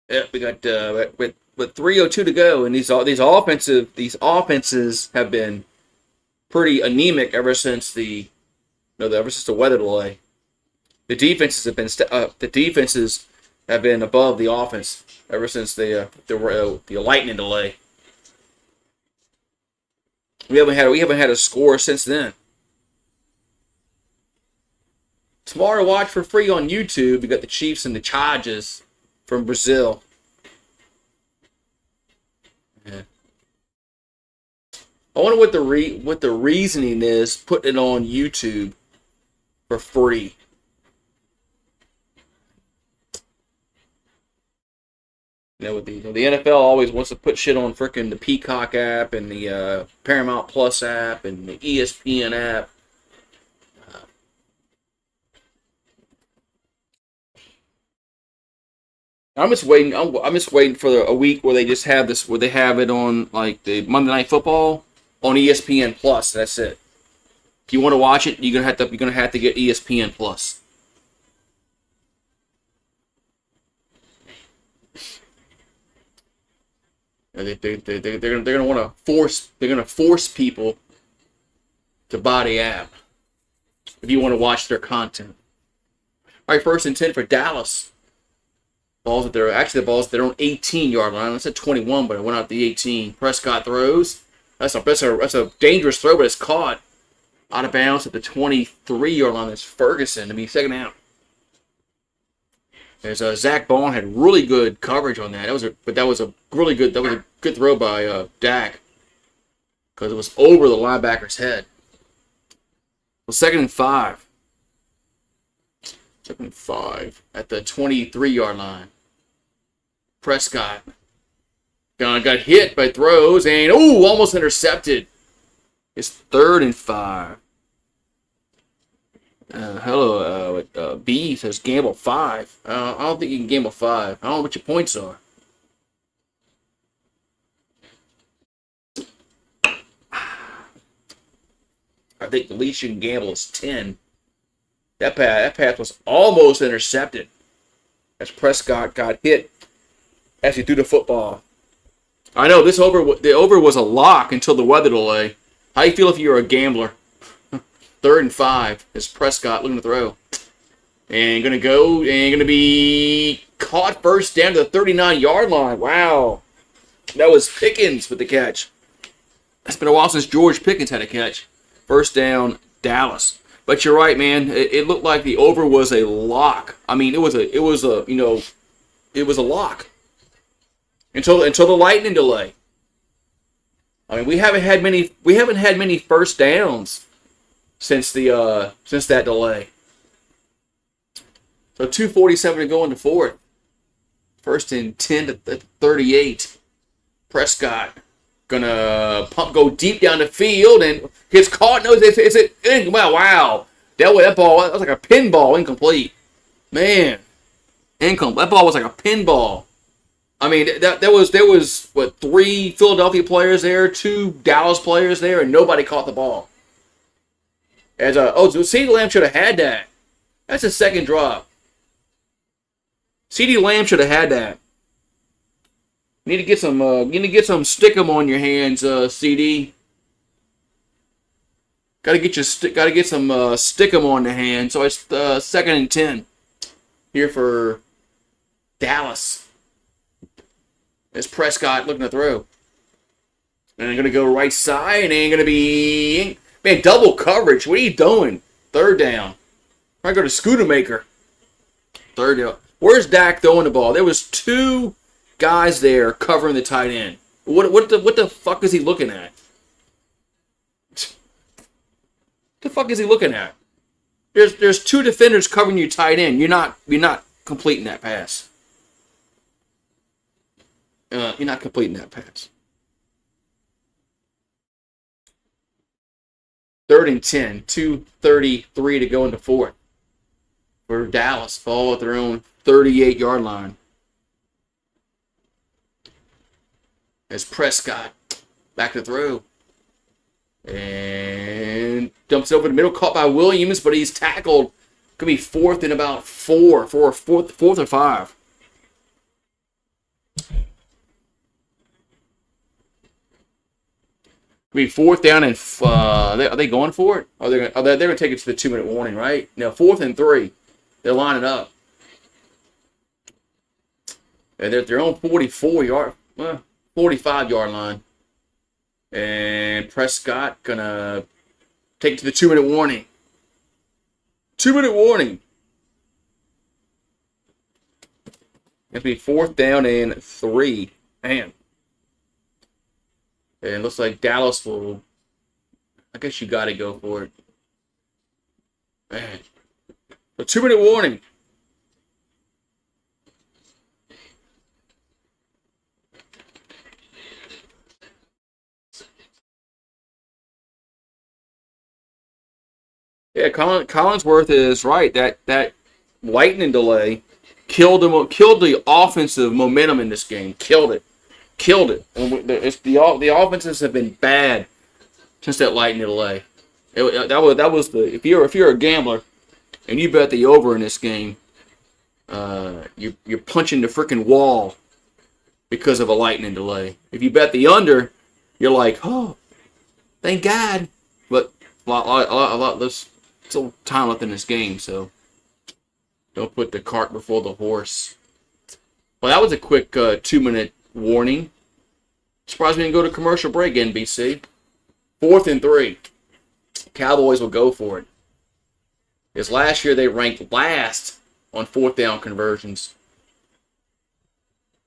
Yeah, we got with 3:02 to go, and these offenses have been pretty anemic ever since ever since the weather delay. The defenses have been above the offense ever since the lightning delay. We haven't had a score since then. Tomorrow, watch for free on YouTube. We got the Chiefs and the Chargers from Brazil. Yeah. I wonder what the reasoning is putting it on YouTube for free. With the NFL always wants to put shit on frickin' the Peacock app and the Paramount Plus app and the ESPN app. I'm just waiting for a week where they just have this, where they have it on like the Monday Night Football on ESPN Plus. That's it. If you want to watch it, you're gonna have to get ESPN Plus. They're gonna want to force people to buy the app if you want to watch their content. All right, 1st and 10 for Dallas. The ball's at their own 18-yard line. That's at 21, but it went out the 18. Prescott throws. That's a dangerous throw, but it's caught out of bounds at the 23-yard line. That's Ferguson to be second out. There's Zach Bond had really good coverage on that. That was a good throw by Dak because it was over the linebacker's head. Well, 2nd and 5. 2nd and 5 at the 23-yard line. Prescott got hit by throws and almost intercepted. It's 3rd and 5. B says gamble 5. I don't think you can gamble 5. I don't know what your points are. I think the least you can gamble is 10. That pass was almost intercepted as Prescott got hit as he threw the football. I know the over was a lock until the weather delay. How do you feel if you're a gambler? 3rd and 5 is Prescott looking to throw. And going to be caught first down to the 39-yard line. Wow. That was Pickens with the catch. It's been a while since George Pickens had a catch. 1st down, Dallas. But you're right, man. It looked like the over was a lock. I mean, it was a lock until the lightning delay. I mean, we haven't had many first downs since that delay. So 2:47 to go in the 4th. 1st and 10 to 38. Prescott gonna go deep down the field and gets caught. No, wow. That ball was like a pinball, incomplete. Man, that ball was like a pinball. I mean, there was what, 3 Philadelphia players there, 2 Dallas players there, and nobody caught the ball. CeeDee Lamb should have had that. That's a second drop. CeeDee Lamb should have had that. You need to get some stickum on your hands, CD. Gotta get some stickum on the hand. So it's 2nd and 10 here for Dallas. It's Prescott looking to throw. And they're gonna go right side, and ain't gonna be double coverage. What are you doing? 3rd down. I go to Scootermaker. 3rd down. Where's Dak throwing the ball? There was 2 guys there covering the tight end. What the fuck is he looking at? What the fuck is he looking at? There's 2 defenders covering your tight end. You're not completing that pass. You're not completing that pass. 3rd and 10, 2:33 to go in the fourth. For Dallas, ball at their own 38-yard line. As Prescott back to throw. And dumps it over the middle, caught by Williams, but he's tackled. Could be 4th and about 4 or 5. Could be 4th down and are they going for it? They're going to take it to the 2-minute warning, right? No, 4th and 3. They're lining up. And they're at their own 45-yard line. And Prescott gonna take it to the 2-minute warning. 2-minute warning. It's be 4th down and 3. Man. And it looks like Dallas will. I guess you got to go for it. Man. A 2-minute warning. Yeah, Collinsworth is right. That lightning delay killed the offensive momentum in this game. Killed it. And the offenses have been bad since that lightning delay. That was the if you're a gambler and you bet the over in this game, you're punching the freaking wall because of a lightning delay. If you bet the under, you're like, oh, thank God. But a lot there's still time left in this game, so don't put the cart before the horse. Well, that was a quick 2-minute warning. Surprised we didn't go to commercial break, NBC. 4th and 3. Cowboys will go for it. Because last year they ranked last on 4th down conversions.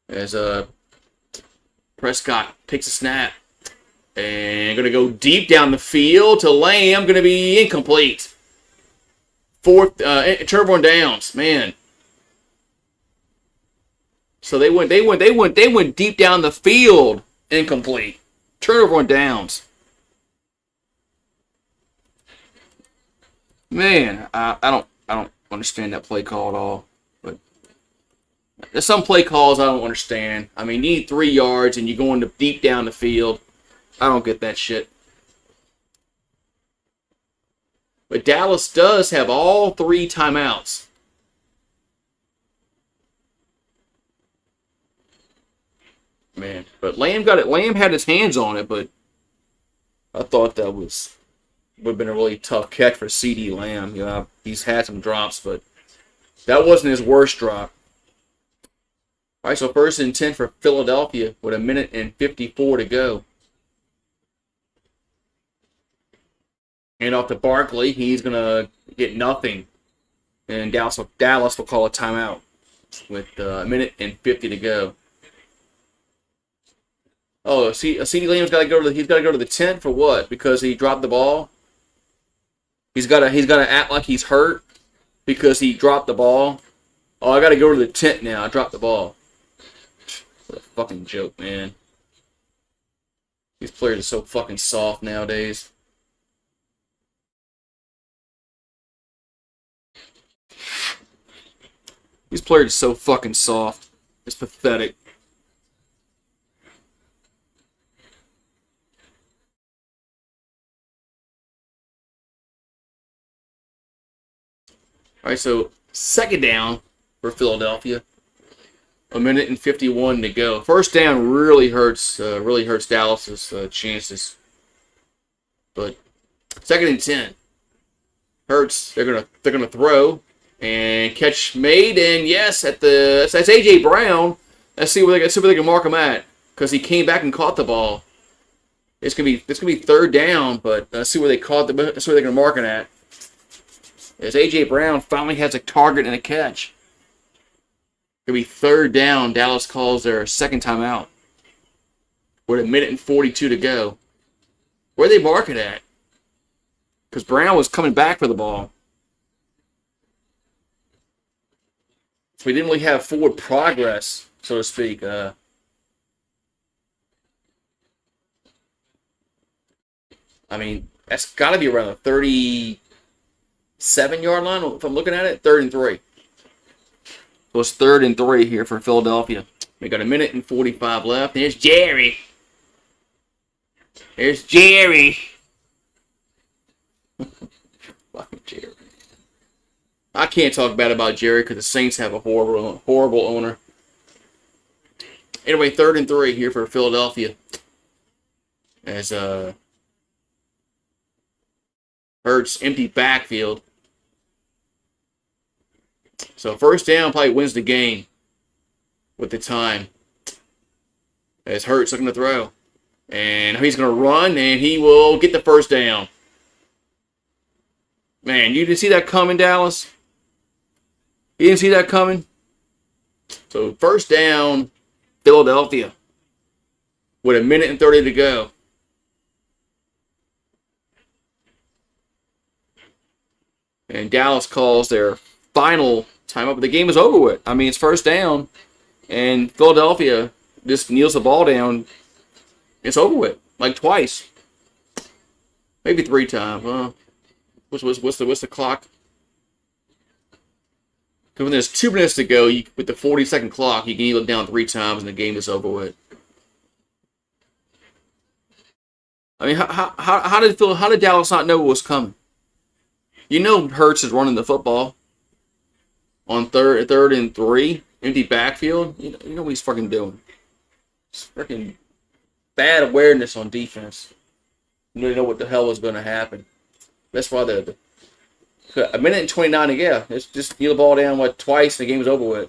As Prescott takes a snap. And going to go deep down the field to Lamb. Going to be incomplete. 4th turnover on downs. Man. So they went deep down the field. Incomplete. Turnover on downs. Man, I don't understand that play call at all. But there's some play calls I don't understand. I mean, you need 3 yards and you're going deep down the field. I don't get that shit. But Dallas does have all 3 timeouts. Man, but Lamb got it. Lamb had his hands on it, but I thought that would have been a really tough catch for CeeDee Lamb. You know, he's had some drops, but that wasn't his worst drop. All right, so 1st and 10 for Philadelphia with 1 minute and 54 to go. Hand off to Barkley. He's going to get nothing. And Dallas will call a timeout with 1 minute and 50 to go. Oh, CeeDee Lamb's got to go to the tent for what? Because he dropped the ball? He's got to act like he's hurt because he dropped the ball. Oh, I got to go to the tent now. I dropped the ball. What a fucking joke, man. These players are so fucking soft nowadays. These players are so fucking soft. It's pathetic. All right, so 2nd down for Philadelphia. 1 minute and 51 to go. 1st down really hurts Dallas's chances. But 2nd and 10 hurts. They're gonna throw and catch made. And yes, that's AJ Brown. Let's see where they can mark him at because he came back and caught the ball. It's gonna be 3rd down, but let's see where they're gonna mark it at. As A.J. Brown finally has a target and a catch. It'll be 3rd down. Dallas calls their 2nd timeout. With 1 minute and 42 to go. Where they mark it at? Because Brown was coming back for the ball. So we didn't really have forward progress, so to speak. I mean, that's got to be around the 37-yard line if I'm looking at it. 3rd and 3. So it's 3rd and 3 here for Philadelphia. We got a minute and 45 left. There's Jerry. There's Jerry. Fucking Jerry. I can't talk bad about Jerry because the Saints have a horrible owner. Anyway, 3rd and 3 here for Philadelphia. As Hurts empty backfield. So 1st down probably wins the game with the time. As Hurts looking to throw. And he's going to run, and he will get the 1st down. Man, you didn't see that coming, Dallas? You didn't see that coming? So 1st down, Philadelphia. With a minute and 30 to go. And Dallas calls their final timeout, but the game is over with. I mean, it's 1st down, and Philadelphia just kneels the ball down. It's over with, like twice, maybe 3 times. What's the clock? Because when there's 2 minutes to go, with the 40-second clock, you can kneel it down 3 times, and the game is over with. I mean, how did Dallas not know what was coming? You know Hurts is running the football on 3rd and 3, empty backfield. You know what he's fucking doing. It's freaking bad awareness on defense. You don't know what the hell was going to happen. That's why a minute and 29 to go. It's just kneel the ball down twice and the game is over with.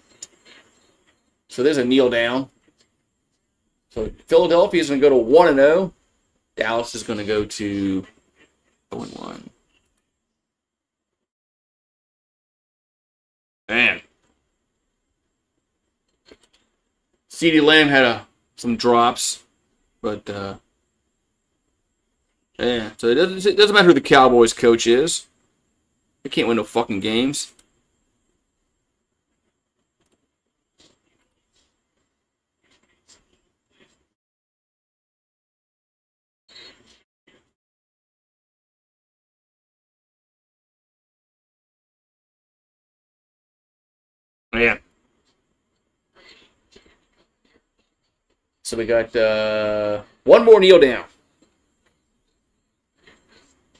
So there's a kneel down. So Philadelphia is going to go to 1-0. Dallas is going to go to 0-1. Man. CeeDee Lamb had some drops, but yeah. So it doesn't matter who the Cowboys coach is. They can't win no fucking games. Yeah. So we got one more kneel down.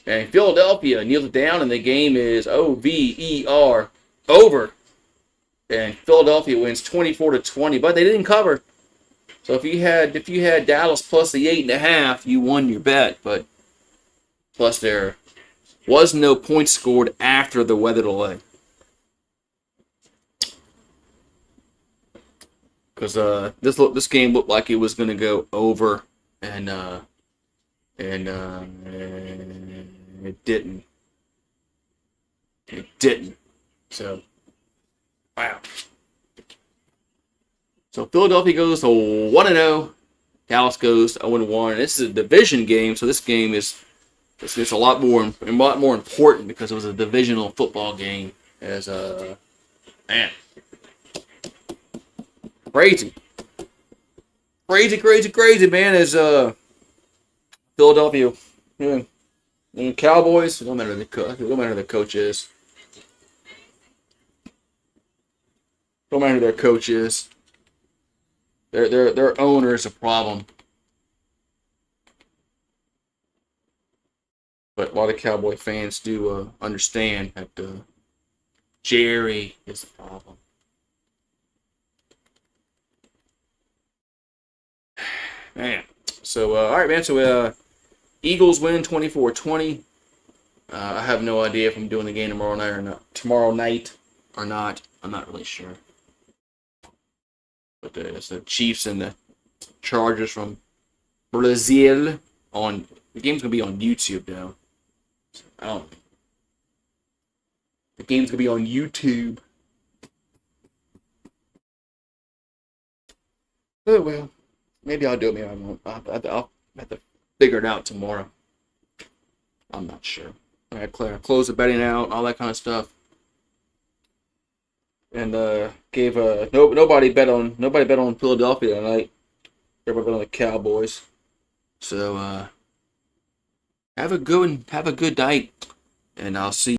And Philadelphia kneels it down, and the game is over. Over. And Philadelphia wins 24-20, but they didn't cover. So if you had Dallas plus the 8.5, you won your bet. But plus there was no points scored after the weather delay. Because this game looked like it was going to go over, and it didn't. It didn't. So, wow. So Philadelphia goes to 1-0. Dallas goes to 0-1. This is a division game, so this game is it's a lot more important because it was a divisional football game. As man. Crazy, man. As Philadelphia, and Cowboys. No matter who the coach is. No matter who their coach is. Their owner is a problem. But a lot of Cowboy fans do understand that Jerry is the problem. Man. So, all right, man. So, Eagles win 24-20. I have no idea if I'm doing the game tomorrow night or not. I'm not really sure. But it's the Chiefs and the Chargers from Brazil. The game's going to be on YouTube, though. So, I don't know. The game's going to be on YouTube. Oh, well. Maybe I'll do it, maybe I won't. I'll have to figure it out tomorrow. I'm not sure. All right, Claire, close the betting out, all that kind of stuff. and gave nobody bet on Philadelphia tonight. Everybody bet on the Cowboys. So have a good night, and I'll see